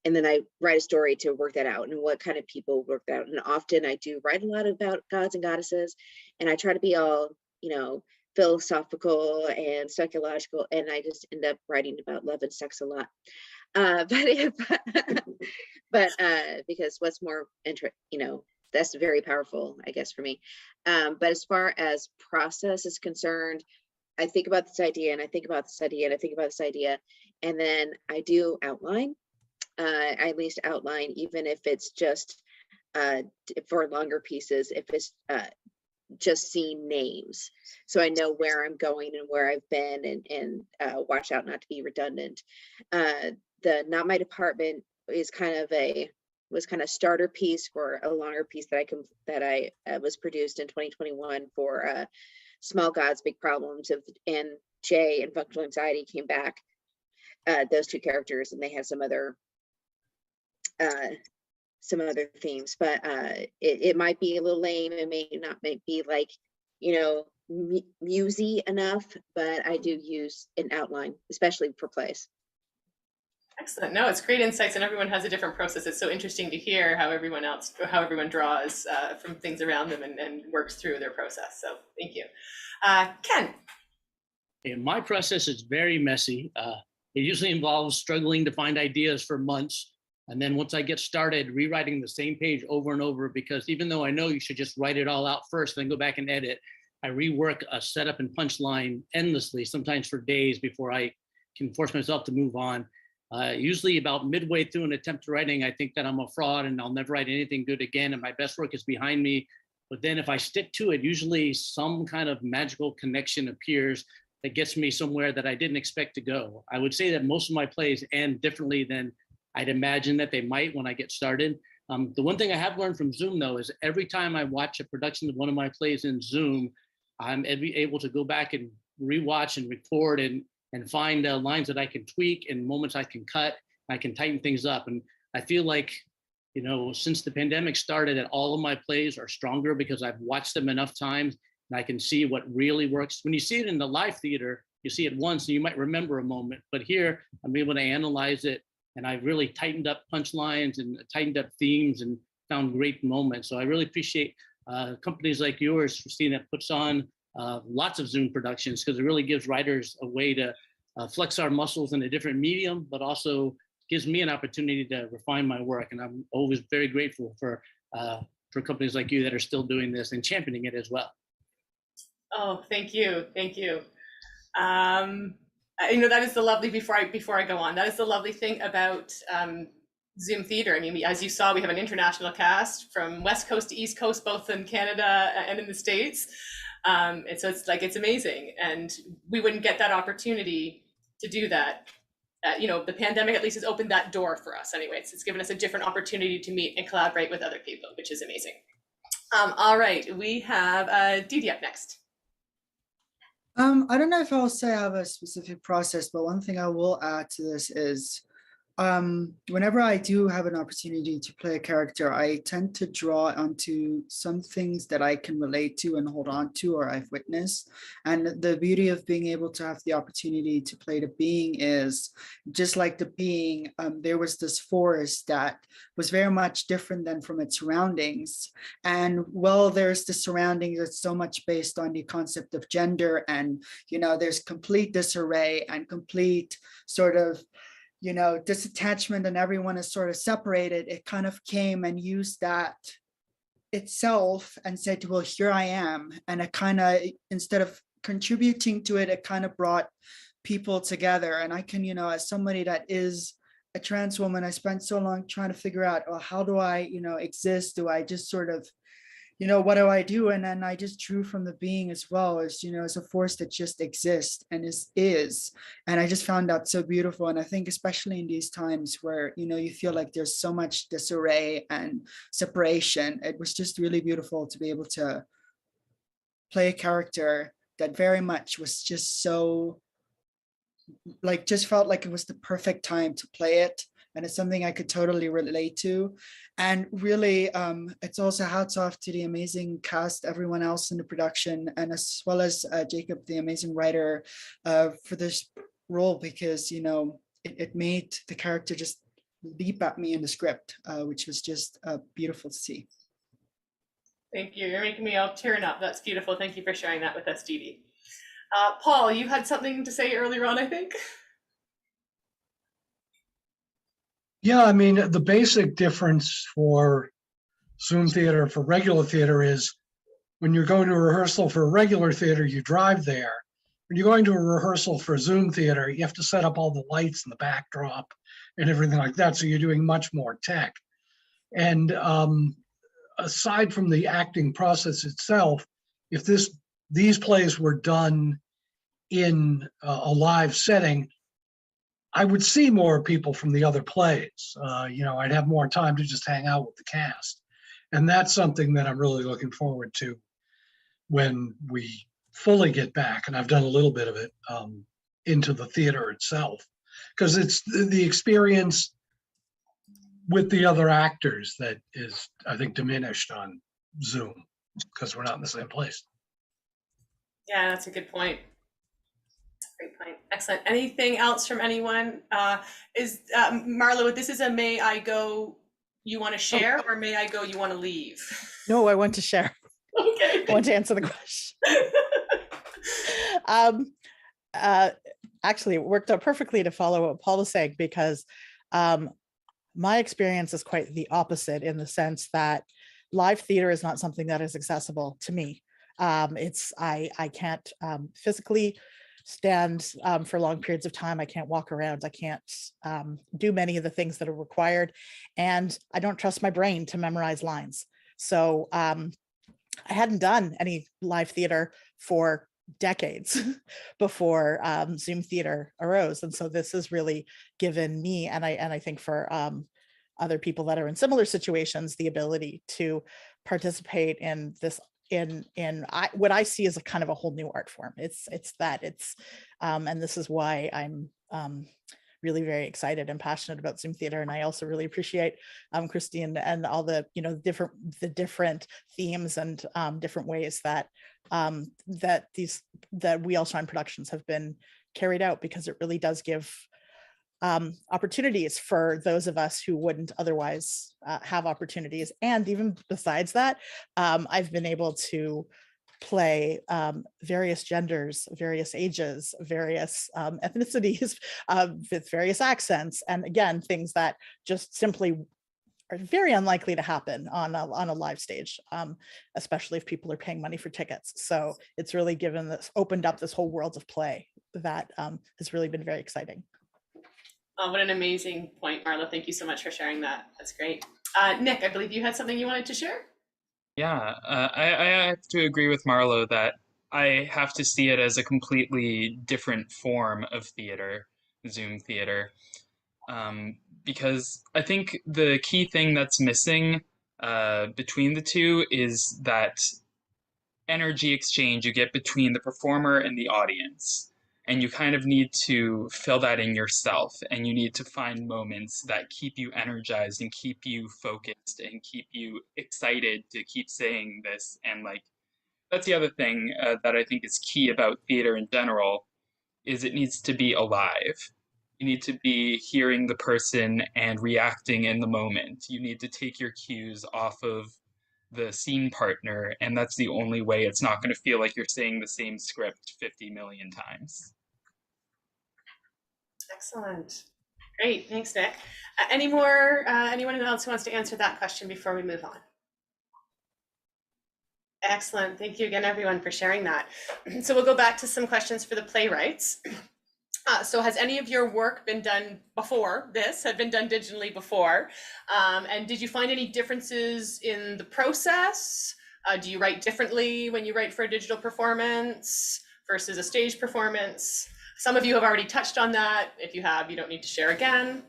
then I write a story to work that out and what kind of people work that out. And often I do write a lot about gods and goddesses, and I try to be all, you know, philosophical and psychological, and I just end up writing about love and sex a lot. But because what's more you know, that's very powerful, I guess, for me. But as far as process is concerned, I think about this idea and I think about this idea and I think about this idea, and then I do outline. I at least outline, even if it's just for longer pieces, if it's just seeing names, so I know where I'm going and where I've been, and watch out not to be redundant. The Not My Department is was kind of starter piece for a longer piece that I was produced in 2021 for Small Gods, Big Problems, and Jay and Functional Anxiety came back, those two characters, and they had some other themes, but it might be a little lame. It may not be like, you know, musy enough, but I do use an outline, especially for plays. Excellent. No, it's great insights, and everyone has a different process. It's so interesting to hear how everyone draws from things around them and works through their process. So thank you. Ken. And my process is very messy. It usually involves struggling to find ideas for months. And then once I get started, rewriting the same page over and over, because even though I know you should just write it all out first, then go back and edit, I rework a setup and punchline endlessly, sometimes for days before I can force myself to move on. Usually about midway through an attempt at writing, I think that I'm a fraud and I'll never write anything good again and my best work is behind me. But then if I stick to it, usually some kind of magical connection appears that gets me somewhere that I didn't expect to go. I would say that most of my plays end differently than I'd imagine that they might when I get started. The one thing I have learned from Zoom, though, is every time I watch a production of one of my plays in Zoom, I'm able to go back and rewatch and record and find lines that I can tweak and moments I can cut. I can tighten things up. And I feel like, you know, since the pandemic started, that all of my plays are stronger because I've watched them enough times and I can see what really works. When you see it in the live theater, you see it once and you might remember a moment, but here I'm able to analyze it, and I've really tightened up punchlines and tightened up themes and found great moments. So I really appreciate companies like yours, Christine, that puts on lots of Zoom productions, because it really gives writers a way to flex our muscles in a different medium, but also gives me an opportunity to refine my work. And I'm always very grateful for companies like you that are still doing this and championing it as well. Oh, thank you. Thank you. You know, that is the lovely, before I go on, that is the lovely thing about Zoom theater. I mean, as you saw, we have an international cast from West Coast to East Coast, both in Canada and in the States. And so it's amazing. And we wouldn't get that opportunity to do that. You know, the pandemic at least has opened that door for us anyway. It's given us a different opportunity to meet and collaborate with other people, which is amazing. All right, we have Dee Dee up next. I don't know if I'll say I have a specific process, but one thing I will add to this is Whenever I do have an opportunity to play a character, I tend to draw onto some things that I can relate to and hold on to or I've witnessed. And the beauty of being able to have the opportunity to play the being is just like the being, there was this forest that was very much different than from its surroundings. And well, there's the surroundings that's so much based on the concept of gender, and there's complete disarray and complete sort of disattachment, and everyone is sort of separated. It kind of came and used that itself and said, well, here I am. And it kind of, instead of contributing to it, it kind of brought people together. And I can, as somebody that is a trans woman, I spent so long trying to figure out, well, how do I, exist? Do I just sort of, what do I do? And then I just drew from the being as well as, as a force that just exists and is. And I just found that so beautiful. And I think especially in these times where, you feel like there's so much disarray and separation, it was just really beautiful to be able to play a character that very much was just so, just felt like it was the perfect time to play it. And it's something I could totally relate to. And really, it's also hats off to the amazing cast, everyone else in the production, and as well as Jacob, the amazing writer, for this role, because, it made the character just leap at me in the script, which was just beautiful to see. Thank you. You're making me all tearing up. That's beautiful. Thank you for sharing that with us, Dee Dee. Paul, you had something to say earlier on, I think. Yeah, I mean, the basic difference for Zoom theater for regular theater is when you're going to a rehearsal for regular theater, you drive there. When you're going to a rehearsal for Zoom theater, you have to set up all the lights and the backdrop and everything like that. So you're doing much more tech. And aside from the acting process itself, if these plays were done in a live setting, I would see more people from the other plays. I'd have more time to just hang out with the cast. And that's something that I'm really looking forward to when we fully get back, and I've done a little bit of it, into the theater itself. Because it's the experience with the other actors that is, I think, diminished on Zoom, because we're not in the same place. Yeah, that's a good point. Great point. Excellent. Anything else from anyone? Marlo, this is a may I go, you want to share, or may I go, you want to leave? No, I want to share. Okay. I want to answer the question. Actually, it worked out perfectly to follow what Paul was saying, because my experience is quite the opposite, in the sense that live theater is not something that is accessible to me. I can't physically stand for long periods of time. I can't walk around. I can't do many of the things that are required. And I don't trust my brain to memorize lines. So I hadn't done any live theater for decades before Zoom theater arose. And so this has really given me, and I think for other people that are in similar situations, the ability to participate in this what I see as a kind of a whole new art form. And this is why I'm really very excited and passionate about Zoom theater. And I also really appreciate Christine and all the different themes and different ways that that We All Shine productions have been carried out, because it really does give opportunities for those of us who wouldn't otherwise have opportunities. And even besides that, I've been able to play various genders, various ages, various ethnicities, with various accents. And again, things that just simply are very unlikely to happen on a live stage, especially if people are paying money for tickets. So it's really opened up this whole world of play that has really been very exciting. Oh, what an amazing point, Marlo. Thank you so much for sharing that. That's great. Nick, I believe you had something you wanted to share? Yeah, I have to agree with Marlo that I have to see it as a completely different form of theater, Zoom theater, because I think the key thing that's missing between the two is that energy exchange you get between the performer and the audience. And you kind of need to fill that in yourself, and you need to find moments that keep you energized and keep you focused and keep you excited to keep saying this. And like, that's the other thing that I think is key about theater in general, is it needs to be alive. You need to be hearing the person and reacting in the moment. You need to take your cues off of the scene partner, and that's the only way it's not going to feel like you're saying the same script 50 million times. Excellent. Great. Thanks, Nick. Anyone else who wants to answer that question before we move on? Excellent. Thank you again, everyone, for sharing that. So we'll go back to some questions for the playwrights. So has any of your work been done before this, had been done digitally before? And did you find any differences in the process? Do you write differently when you write for a digital performance versus a stage performance? Some of you have already touched on that. If you have, you don't need to share again.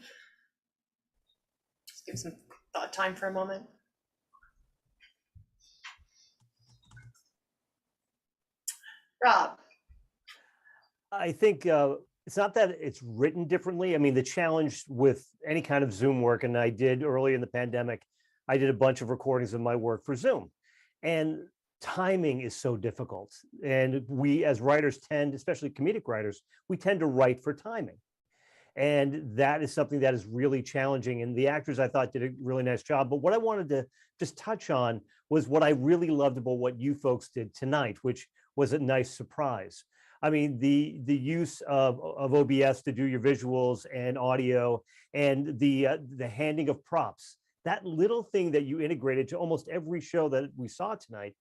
Just give some thought time for a moment. Rob. I think it's not that it's written differently. I mean, the challenge with any kind of Zoom work, and I did early in the pandemic, I did a bunch of recordings of my work for Zoom. And timing is so difficult. And we as writers tend, especially comedic writers, we tend to write for timing. And that is something that is really challenging. And the actors, I thought, did a really nice job. But what I wanted to just touch on was what I really loved about what you folks did tonight, which was a nice surprise. I mean, the use of OBS to do your visuals and audio, and the handing of props, that little thing that you integrated to almost every show that we saw tonight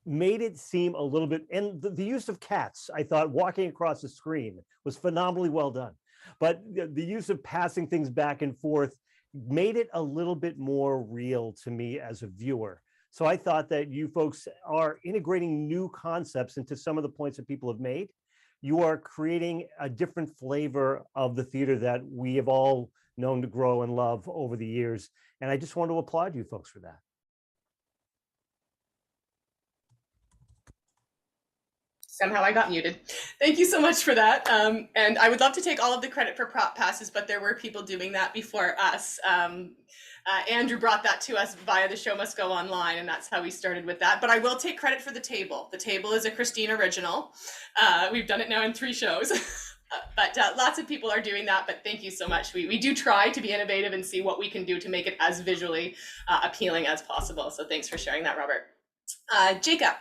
made it seem a little bit, and the use of cats, I thought walking across the screen was phenomenally well done. But the use of passing things back and forth made it a little bit more real to me as a viewer. So I thought that you folks are integrating new concepts into some of the points that people have made. You are creating a different flavor of the theater that we have all known to grow and love over the years. And I just want to applaud you folks for that. Somehow I got muted. Thank you so much for that. And I would love to take all of the credit for prop passes, but there were people doing that before us. Andrew brought that to us via The Show Must Go Online, and that's how we started with that. But I will take credit for the table. The table is a Christine original. We've done it now in 3 shows. But lots of people are doing that, but thank you so much. We do try to be innovative and see what we can do to make it as visually appealing as possible. So thanks for sharing that, Robert. Jacob.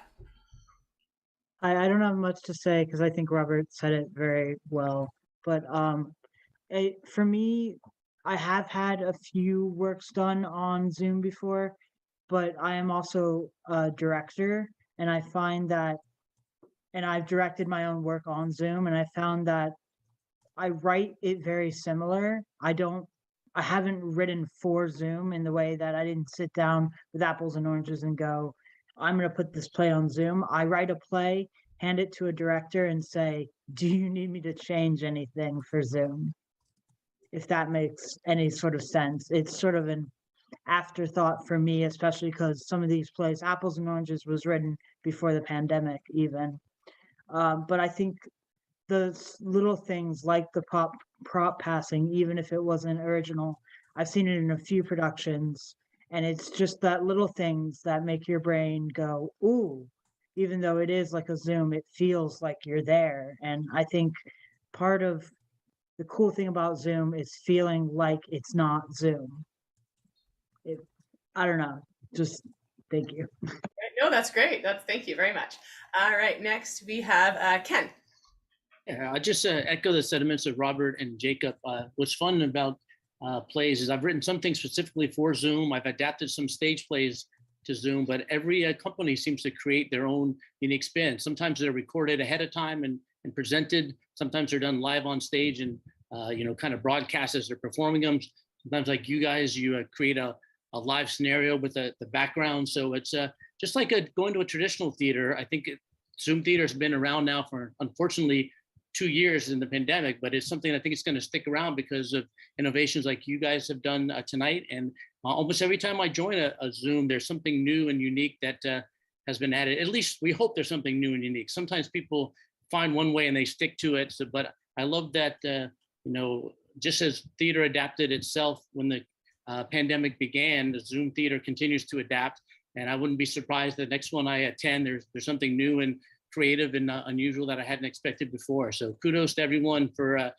I don't have much to say because I think Robert said it very well. But for me, I have had a few works done on Zoom before, but I am also a director, and I find that, and I've directed my own work on Zoom, and I found that I write it very similar. I haven't written for Zoom in the way that I didn't sit down with apples and oranges and go, I'm going to put this play on Zoom. I write a play, hand it to a director and say, do you need me to change anything for Zoom? If that makes any sort of sense. It's sort of an afterthought for me, especially because some of these plays, Apples and Oranges, was written before the pandemic even. But I think the little things like the prop passing, even if it wasn't original, I've seen it in a few productions, and it's just that little things that make your brain go, ooh, even though it is like a Zoom, it feels like you're there. And I think part of the cool thing about Zoom is feeling like it's not Zoom. I don't know, just thank you. No, that's great. Thank you very much. All right, next we have Ken. Yeah, I just echo the sentiments of Robert and Jacob. What's fun about plays is I've written something specifically for Zoom. I've adapted some stage plays to Zoom, but every company seems to create their own unique spin. Sometimes they're recorded ahead of time and presented. Sometimes they're done live on stage and kind of broadcast as they're performing them. Sometimes, like you guys, you create a live scenario with the background. So it's just like going to a traditional theater. I think Zoom theater has been around now for, unfortunately, 2 years in the pandemic, but it's something I think it's going to stick around because of innovations like you guys have done tonight. And almost every time I join a Zoom, there's something new and unique that has been added. At least we hope there's something new and unique. Sometimes people find one way and they stick to it. So, but I love that, just as theater adapted itself when the pandemic began, the Zoom theater continues to adapt. And I wouldn't be surprised the next one I attend, there's something new and creative and unusual that I hadn't expected before. So kudos to everyone for,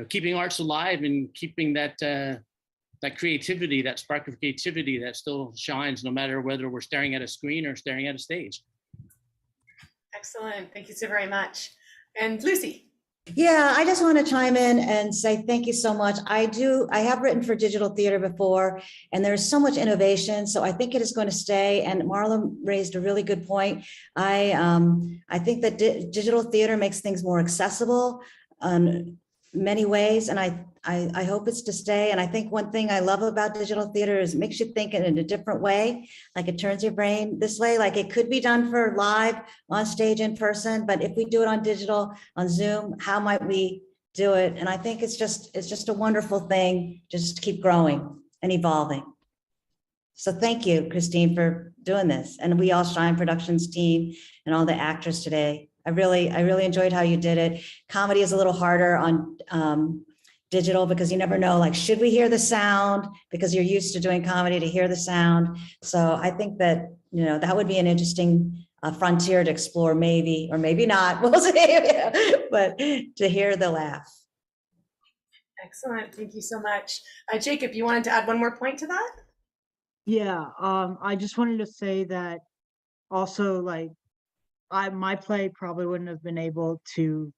keeping arts alive and keeping that creativity, that spark of creativity that still shines no matter whether we're staring at a screen or staring at a stage. Excellent. Thank you so very much. And Lucy. Yeah, I just want to chime in and say thank you so much. I have written for digital theater before, and there's so much innovation. So I think it is going to stay. And Marla raised a really good point. I think that digital theater makes things more accessible in many ways. And I hope it's to stay. And I think one thing I love about digital theater is it makes you think in a different way. Like it turns your brain this way. Like it could be done for live on stage in person, but if we do it on digital, on Zoom, how might we do it? And I think it's just a wonderful thing, just to keep growing and evolving. So thank you, Christine, for doing this. And we All Shine Productions team and all the actors today. I really enjoyed how you did it. Comedy is a little harder on digital because you never know, like, should we hear the sound? Because you're used to doing comedy to hear the sound. So I think that, that would be an interesting frontier to explore, maybe, or maybe not. We'll see, but to hear the laugh. Excellent. Thank you so much. Jacob, you wanted to add one more point to that? Yeah, I just wanted to say that also, like, my play probably wouldn't have been able to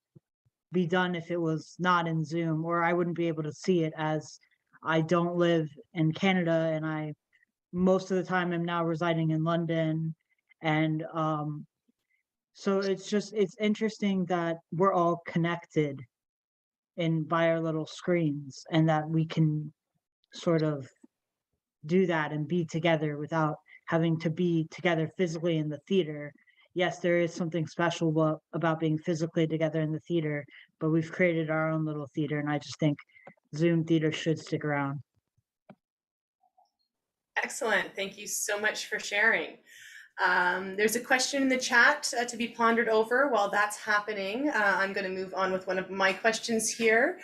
be done if it was not in Zoom, or I wouldn't be able to see it as I don't live in Canada, and I most of the time am now residing in London. And so it's interesting that we're all connected by our little screens, and that we can sort of do that and be together without having to be together physically in the theater. Yes, there is something special about being physically together in the theater, but we've created our own little theater, and I just think Zoom theater should stick around. Excellent. Thank you so much for sharing. There's a question in the chat to be pondered over. While that's happening, I'm going to move on with one of my questions here.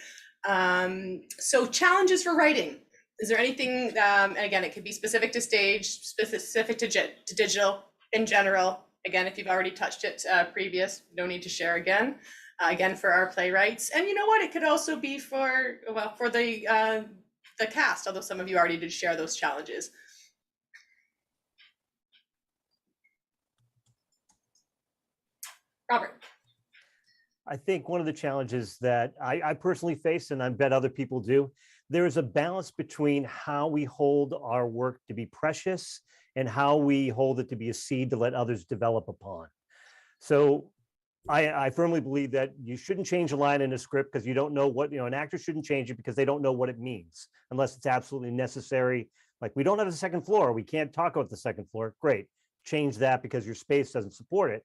So challenges for writing. Is there anything, and again, it could be specific to stage, specific to digital in general. Again, if you've already touched it previous, no need to share again. Again, for our playwrights. And you know what? It could also be for the cast, although some of you already did share those challenges. Robert. I think one of the challenges that I personally face, and I bet other people do, there is a balance between how we hold our work to be precious and how we hold it to be a seed to let others develop upon. So I firmly believe that you shouldn't change a line in a script because you don't know what, an actor shouldn't change it because they don't know what it means unless it's absolutely necessary. Like, we don't have a second floor. We can't talk about the second floor. Great. Change that because your space doesn't support it.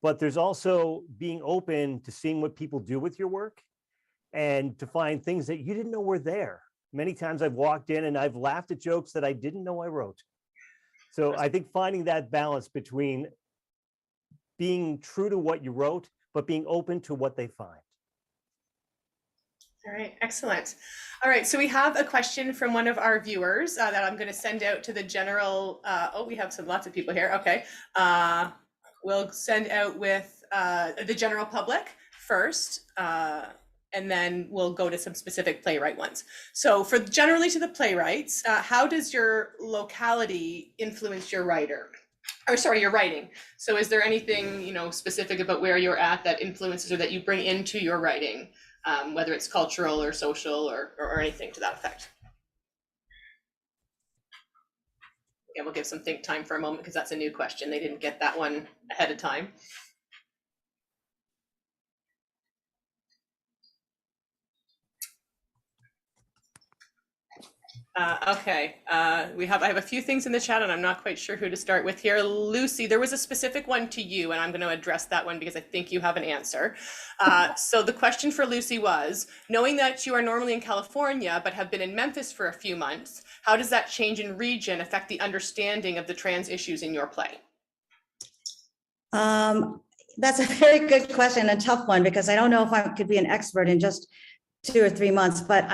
But there's also being open to seeing what people do with your work and to find things that you didn't know were there. Many times I've walked in and I've laughed at jokes that I didn't know I wrote. So I think finding that balance between being true to what you wrote, but being open to what they find. All right, excellent. All right, so we have a question from one of our viewers that I'm going to send out to the general. We have lots of people here. Okay. We'll send out with the general public first, and then we'll go to some specific playwright ones. So for generally to the playwrights, how does your locality influence your writing? So is there anything, specific about where you're at that influences or that you bring into your writing, whether it's cultural or social or anything to that effect? Yeah, we'll give some think time for a moment because that's a new question. They didn't get that one ahead of time. Okay, I have a few things in the chat and I'm not quite sure who to start with here. Lucy, there was a specific one to you and I'm going to address that one because I think you have an answer. So the question for Lucy was, knowing that you are normally in California but have been in Memphis for a few months, how does that change in region affect the understanding of the trans issues in your play? That's a very good question, a tough one, because I don't know if I could be an expert in just 2 or 3 months, but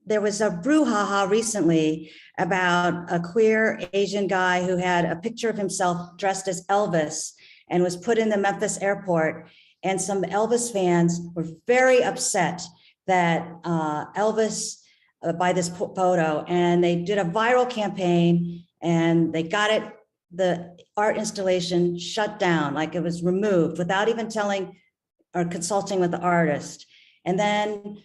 there was a brouhaha recently about a queer Asian guy who had a picture of himself dressed as Elvis and was put in the Memphis airport. And some Elvis fans were very upset that Elvis, by this photo, and they did a viral campaign and they got it, the art installation shut down, like it was removed without even telling or consulting with the artist. And then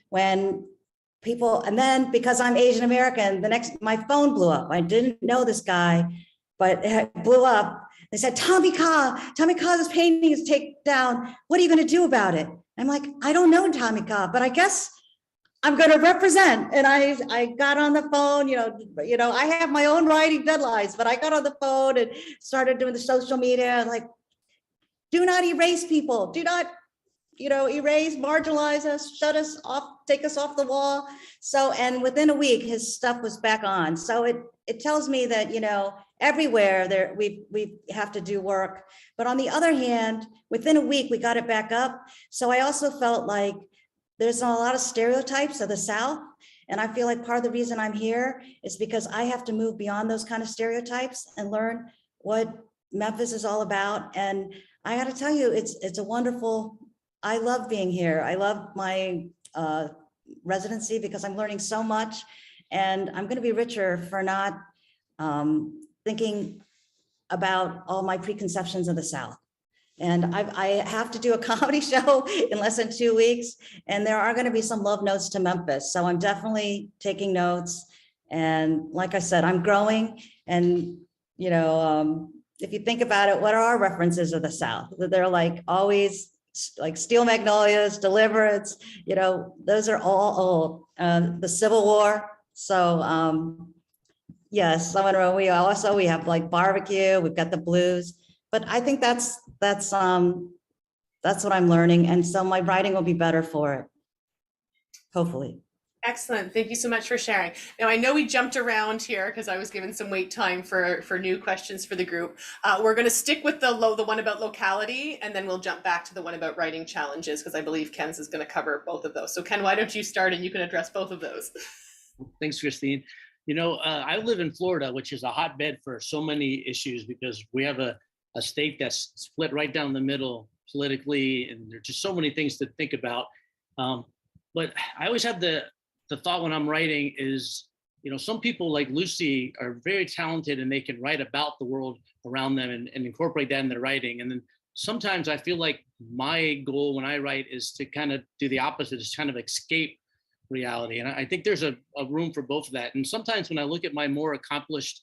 because I'm Asian American, my phone blew up. I didn't know this guy, but it blew up. They said, Tommy Ka's painting is taken down. What are you going to do about it? I'm like, I don't know Tommy Ka, but I guess I'm going to represent. And I got on the phone, I have my own writing deadlines, but I got on the phone and started doing the social media, like, do not erase people. Do not, erase, marginalize us, shut us off, take us off the wall. So, and within a week, his stuff was back on. So it tells me that, everywhere we have to do work. But on the other hand, within a week, we got it back up. So I also felt like there's a lot of stereotypes of the South. And I feel like part of the reason I'm here is because I have to move beyond those kind of stereotypes and learn what Memphis is all about. And I got to tell you, it's a wonderful, I love being here. I love my residency because I'm learning so much, and I'm going to be richer for not thinking about all my preconceptions of the South. And I have to do a comedy show in less than 2 weeks, and there are going to be some love notes to Memphis. So I'm definitely taking notes. And like I said, I'm growing. And, if you think about it, what are our references of the South? They're like always like Steel Magnolias, Deliverance, those are all old. The Civil War. So yes, we have like barbecue, we've got the blues. But I think that's what I'm learning. And so my writing will be better for it, hopefully. Excellent. Thank you so much for sharing. Now, I know we jumped around here because I was given some wait time for new questions for the group. We're going to stick with the one about locality, and then we'll jump back to the one about writing challenges, because I believe Ken's is going to cover both of those. So Ken, why don't you start and you can address both of those? Thanks, Christine. I live in Florida, which is a hotbed for so many issues because we have a state that's split right down the middle politically, and there's just so many things to think about. But I always have the thought when I'm writing is, some people like Lucy are very talented and they can write about the world around them and incorporate that in their writing. And then sometimes I feel like my goal when I write is to kind of do the opposite, is kind of escape reality. And I think there's a room for both of that. And sometimes when I look at my more accomplished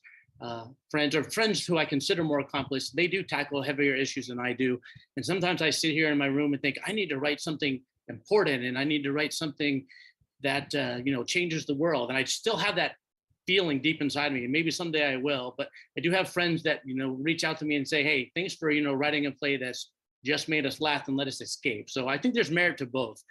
friends or friends who I consider more accomplished, they do tackle heavier issues than I do. And sometimes I sit here in my room and think, I need to write something important and I need to write something that, changes the world. And I still have that feeling deep inside me, and maybe someday I will, but I do have friends that, reach out to me and say, hey, thanks for, writing a play that's just made us laugh and let us escape. So I think there's merit to both.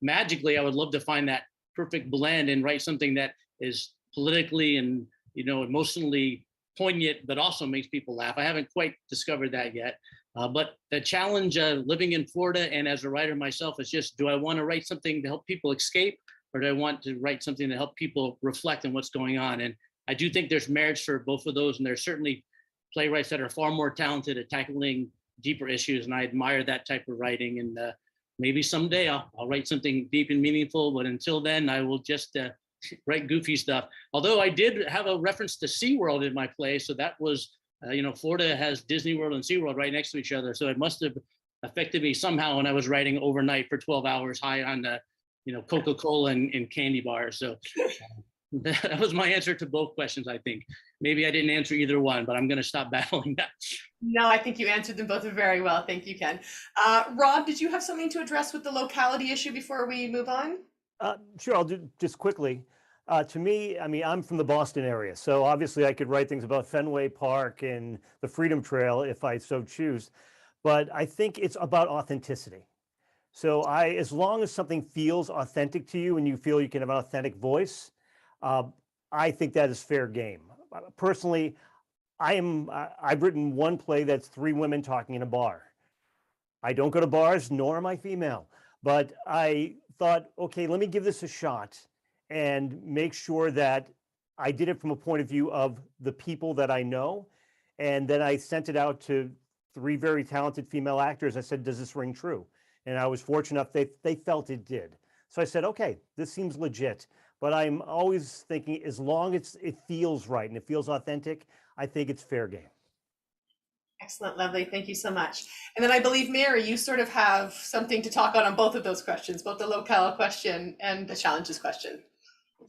Magically, I would love to find that perfect blend and write something that is politically and, emotionally poignant, but also makes people laugh. I haven't quite discovered that yet. But the challenge living in Florida and as a writer myself is just, do I want to write something to help people escape, or do I want to write something to help people reflect on what's going on? And I do think there's merits for both of those. And there's certainly playwrights that are far more talented at tackling deeper issues. And I admire that type of writing. And maybe someday I'll write something deep and meaningful. But until then, I will just write goofy stuff. Although I did have a reference to SeaWorld in my play. So that was, Florida has Disney World and SeaWorld right next to each other. So it must have affected me somehow when I was writing overnight for 12 hours high on Coca-Cola and candy bars. So that was my answer to both questions, I think. Maybe I didn't answer either one, but I'm going to stop battling that. No, I think you answered them both very well. Thank you, Ken. Rob, did you have something to address with the locality issue before we move on? Sure, I'll do just quickly. To me, I'm from the Boston area, so obviously I could write things about Fenway Park and the Freedom Trail if I so choose, but I think it's about authenticity. So as long as something feels authentic to you and you feel you can have an authentic voice, I think that is fair game. Personally, I've written one play that's 3 women talking in a bar. I don't go to bars, nor am I female. But I thought, okay, let me give this a shot and make sure that I did it from a point of view of the people that I know. And then I sent it out to 3 very talented female actors. I said, does this ring true? And I was fortunate enough, they felt it did. So I said, okay, this seems legit. But I'm always thinking, as long as it feels right and it feels authentic, I think it's fair game. Excellent, lovely. Thank you so much. And then I believe, Mary, you sort of have something to talk on both of those questions, both the locale question and the challenges question.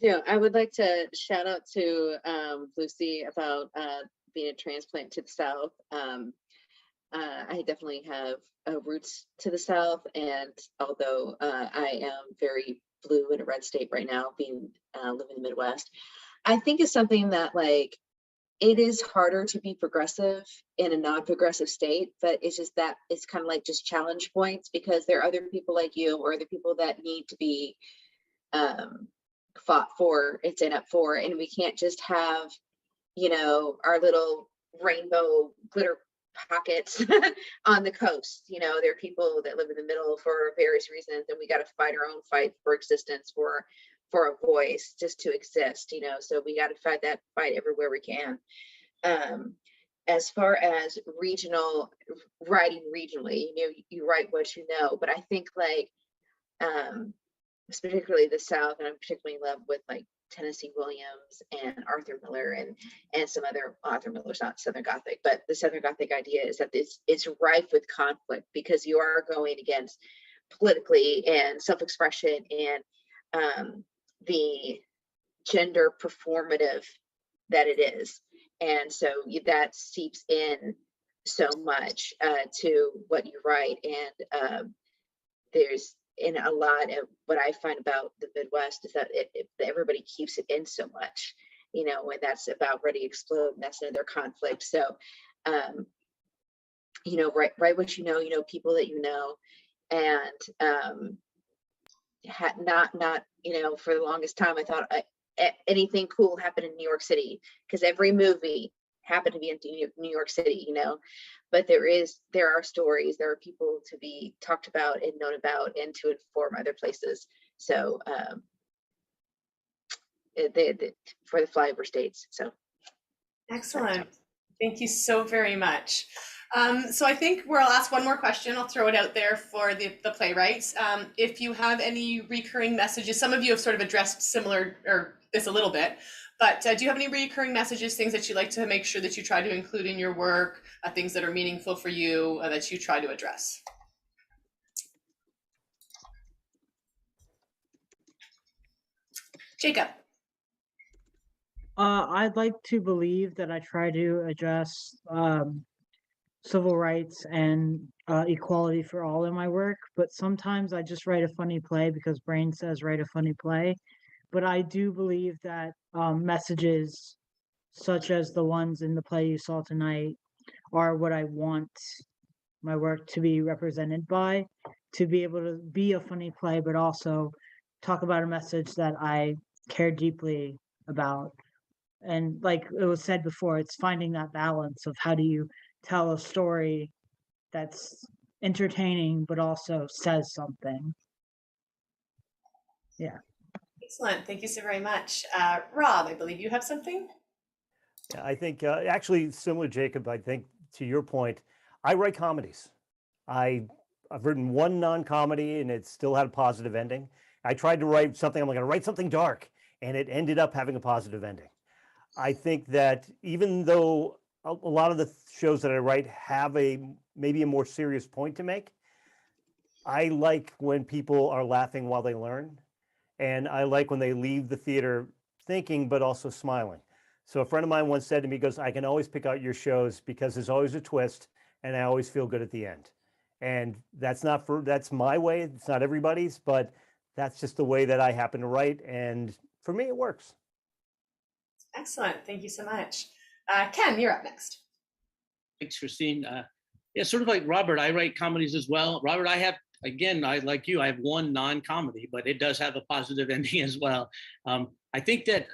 Yeah, I would like to shout out to Lucy about being a transplant to the South. I definitely have roots to the South, and although I am very blue in a red state right now, being living in the Midwest, I think it's something that, like, it is harder to be progressive in a non-progressive state, but it's just that it's kind of like just challenge points, because there are other people like you or other people that need to be fought for and stand up for, and we can't just have, you know, our little rainbow glitter pockets on the coast. You know, there are people that live in the middle for various reasons, and we got to fight our own fight for existence, for a voice, just to exist, you know. So we got to fight that fight everywhere we can. As far as regional writing, regionally, you know, you write what you know, but I think, like, particularly the South, and I'm particularly in love with, like, Tennessee Williams and Arthur Miller and some other Arthur Miller's not Southern Gothic, but the Southern Gothic idea is that it's rife with conflict, because you are going against politically and self-expression and the gender performative that it is. And so that seeps in so much to what you write. And there's, in a lot of what I find about the Midwest is that everybody keeps it in so much, you know, when that's about ready to explode, and that's another conflict. So, you know, write what you know, people that you know, and not, you know, for the longest time, I thought anything cool happened in New York City, because every movie happened to be in New York City, you know. But there are stories, there are people to be talked about and known about, and to inform other places. So for the flyover states. So excellent. Thank you so very much. So I think I'll ask one more question. I'll throw it out there for the playwrights. If you have any recurring messages, some of you have sort of addressed similar or this a little bit, but do you have any recurring messages, things that you like to make sure that you try to include in your work, things that are meaningful for you that you try to address? Jacob. I'd like to believe that I try to address civil rights and equality for all in my work, but sometimes I just write a funny play because Brain says write a funny play. But I do believe that messages such as the ones in the play you saw tonight are what I want my work to be represented by, to be able to be a funny play, but also talk about a message that I care deeply about. And like it was said before, it's finding that balance of how do you tell a story that's entertaining, but also says something. Yeah. Excellent. Thank you so very much. Rob, I believe you have something? Yeah, I think actually similar, Jacob, I think to your point, I write comedies. I've written one non-comedy and it still had a positive ending. I tried to write something, I'm going to write something dark, and it ended up having a positive ending. I think that even though a lot of the shows that I write have maybe a more serious point to make, I like when people are laughing while they learn. And I like when they leave the theater thinking, but also smiling. So a friend of mine once said to me, he goes, I can always pick out your shows because there's always a twist and I always feel good at the end. And that's my way. It's not everybody's, but that's just the way that I happen to write. And for me, it works. Excellent. Thank you so much. Ken, you're up next. Thanks, Christine. Yeah, sort of like Robert, I write comedies as well. Robert, I like you, I have one non-comedy, but it does have a positive ending as well. I think that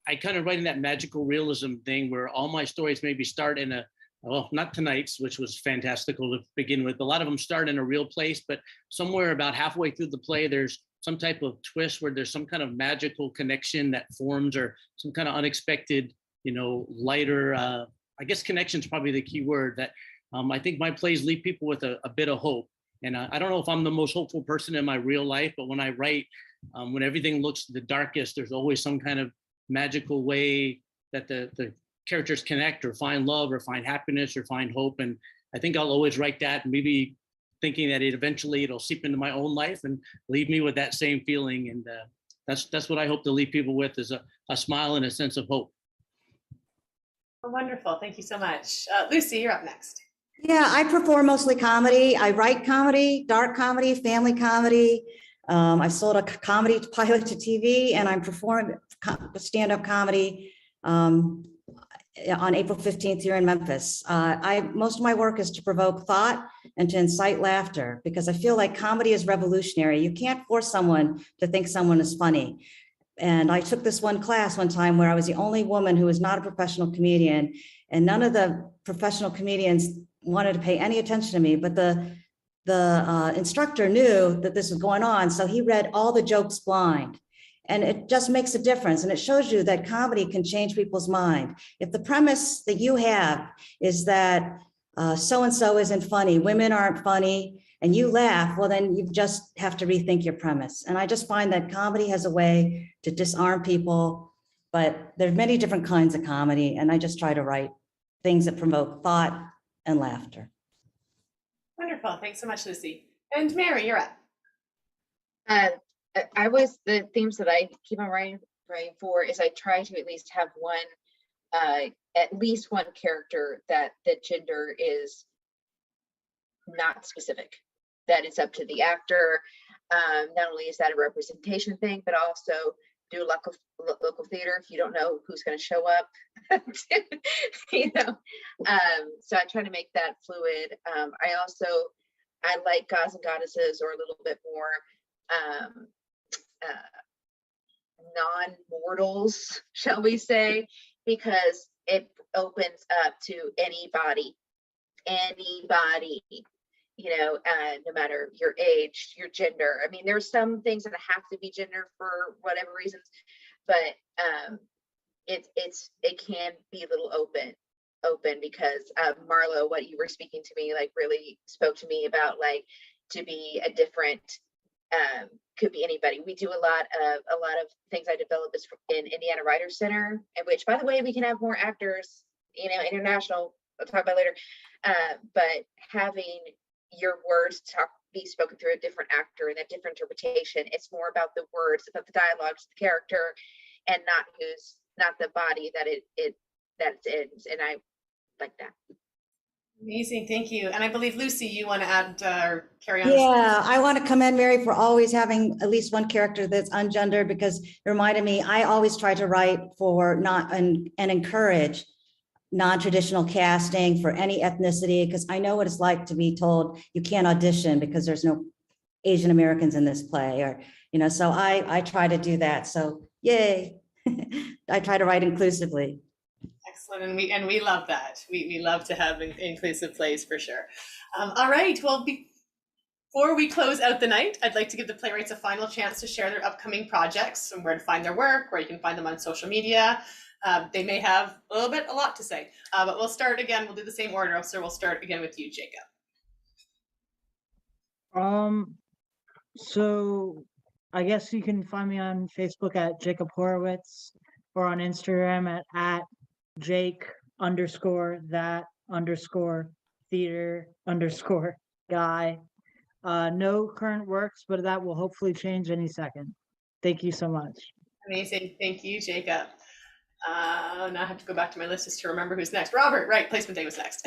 I kind of write in that magical realism thing where all my stories maybe start in a well, not tonight's, which was fantastical to begin with. A lot of them start in a real place, but somewhere about halfway through the play, there's some type of twist where there's some kind of magical connection that forms, or some kind of unexpected, lighter, I guess connection is probably the key word, that I think my plays leave people with a bit of hope. And I don't know if I'm the most hopeful person in my real life, but when I write, when everything looks the darkest, there's always some kind of magical way that the characters connect or find love or find happiness or find hope. And I think I'll always write that, maybe thinking that it'll seep into my own life and leave me with that same feeling. And that's what I hope to leave people with, is a smile and a sense of hope. Oh, wonderful. Thank you so much. Lucy, you're up next. Yeah, I perform mostly comedy. I write comedy, dark comedy, family comedy. I sold a comedy pilot to TV, and I'm performing stand-up comedy on April 15th here in Memphis. Most of my work is to provoke thought and to incite laughter, because I feel like comedy is revolutionary. You can't force someone to think someone is funny. And I took this one class one time where I was the only woman who was not a professional comedian, and none of the professional comedians wanted to pay any attention to me, but the instructor knew that this was going on, so he read all the jokes blind. And it just makes a difference. And it shows you that comedy can change people's mind. If the premise that you have is that so-and-so isn't funny, women aren't funny, and you laugh, well, then you just have to rethink your premise. And I just find that comedy has a way to disarm people, but there's many different kinds of comedy. And I just try to write things that provoke thought and laughter. Wonderful. Thanks so much, Lucy. And Mary, you're up. The themes that I keep on writing for is I try to at least have at least one character that the gender is not specific, that it's up to the actor. Not only is that a representation thing, but also do local theater if you don't know who's going to show up. So I try to make that fluid. I like gods and goddesses, or a little bit more non-mortals, shall we say, because it opens up to anybody, no matter your age, your gender. I mean, there's some things that have to be gender for whatever reasons, but it can be a little open because Marlo, what you were speaking to me, like, really spoke to me about, like, to be a different, could be anybody. We do a lot of things I develop is in Indiana Writers Center, in which, by the way, we can have more actors, international, I'll talk about later, but having your words be spoken through a different actor and a different interpretation. It's more about the words, about the dialogues, the character, and not the body that it's in. And I like that. Amazing, thank you. And I believe, Lucy, you want to add or carry on? Yeah, I want to commend Mary for always having at least one character that's ungendered, because it reminded me, I always try to write for and encourage non-traditional casting for any ethnicity, because I know what it's like to be told you can't audition because there's no Asian Americans in this play, or, so I try to do that. So yay, I try to write inclusively. Excellent, and we love that. We love to have inclusive plays for sure. All right, well, before we close out the night, I'd like to give the playwrights a final chance to share their upcoming projects and where to find their work, where you can find them on social media. They may have a lot to say, but we'll start again. We'll do the same order. So we'll start again with you, Jacob. So I guess you can find me on Facebook at Jacob Horowitz, or on Instagram at Jake_that_theater_guy. No current works, but that will hopefully change any second. Thank you so much. Amazing. Thank you, Jacob. Now I have to go back to my list just to remember who's next. Robert, right, placement day was next.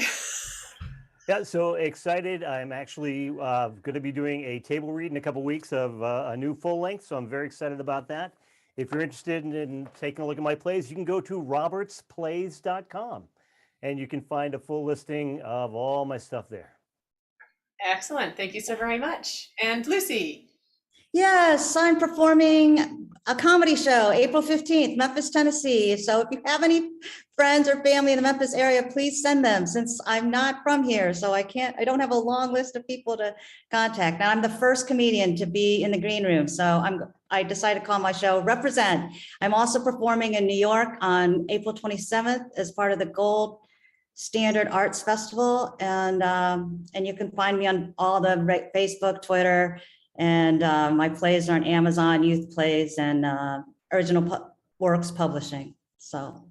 Yeah, so excited. I'm actually going to be doing a table read in a couple weeks of a new full length, so I'm very excited about that. If you're interested in taking a look at my plays, you can go to robertsplays.com, and you can find a full listing of all my stuff there. Excellent. Thank you so very much. And Lucy. Yes, I'm performing a comedy show, April 15th, Memphis, Tennessee. So if you have any friends or family in the Memphis area, please send them, since I'm not from here. So I don't have a long list of people to contact. And I'm the first comedian to be in the green room. So I decided to call my show Represent. I'm also performing in New York on April 27th as part of the Gold Standard Arts Festival. And you can find me on all the Facebook, Twitter, and my plays are on Amazon, Youth Plays, and Original Works Publishing. So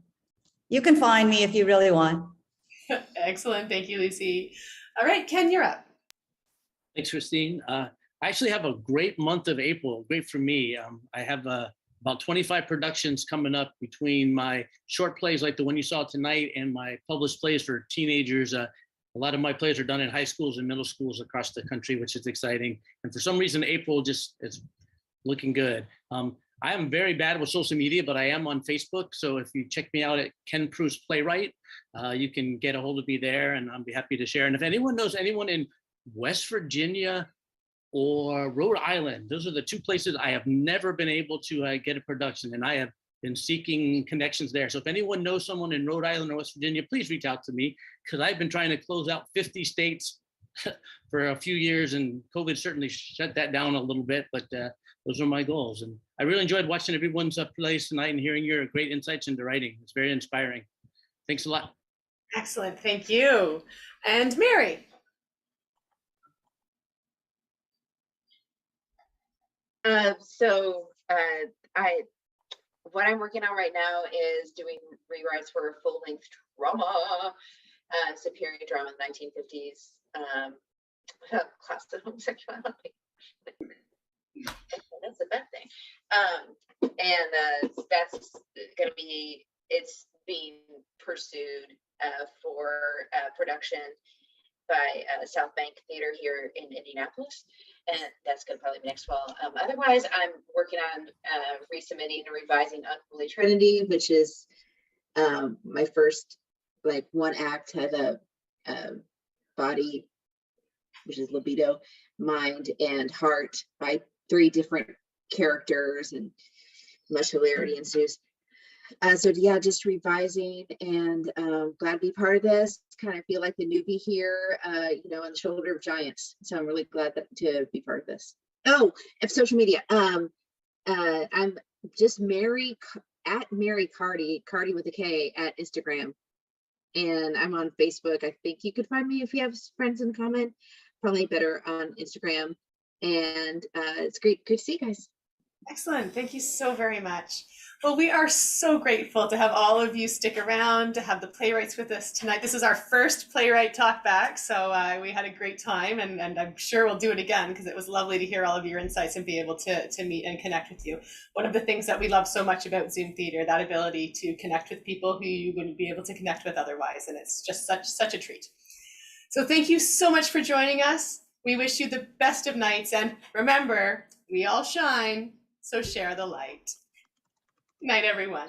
you can find me if you really want. Excellent. Thank you, Lucy. All right, Ken, you're up. Thanks, Christine. I actually have a great month of April, great for me. I have about 25 productions coming up between my short plays like the one you saw tonight and my published plays for teenagers. A lot of my plays are done in high schools and middle schools across the country, which is exciting. And for some reason, April just is looking good. I am very bad with social media, but I am on Facebook. So if you check me out at Ken Preuss Playwright, you can get a hold of me there, and I'll be happy to share. And if anyone knows anyone in West Virginia or Rhode Island, those are the two places I have never been able to get a production, and I have been seeking connections there. So if anyone knows someone in Rhode Island or West Virginia, please reach out to me, because I've been trying to close out 50 states for a few years, and COVID certainly shut that down a little bit, but those are my goals. And I really enjoyed watching everyone's plays tonight and hearing your great insights into writing. It's very inspiring. Thanks a lot. Excellent. Thank you. And Mary. What I'm working on right now is doing rewrites for a full-length drama, superior drama in the 1950s, class of homosexuality. That's a bad thing. That's going to be, it's being pursued for production by South Bank Theater here in Indianapolis, and that's going to probably be next fall. Otherwise, I'm working on resubmitting and revising Unholy Trinity, which is my first one act, has a body, which is libido, mind, and heart by 3 different characters, and much hilarity ensues. So yeah, just revising, and glad to be part of this. Kind of feel like the newbie here, on the shoulder of giants. So I'm really glad to be part of this. Oh, and social media. I'm just Mary Karty with a K at Instagram, and I'm on Facebook. I think you could find me if you have friends in common. Probably better on Instagram. And it's great to see you guys. Excellent. Thank you so very much. Well, we are so grateful to have all of you stick around, to have the playwrights with us tonight. This is our first playwright talkback, so we had a great time, and I'm sure we'll do it again, because it was lovely to hear all of your insights and be able to meet and connect with you. One of the things that we love so much about Zoom Theater, that ability to connect with people who you wouldn't be able to connect with otherwise, and it's just such a treat. So thank you so much for joining us. We wish you the best of nights, and remember, we all shine, so share the light. Night, everyone.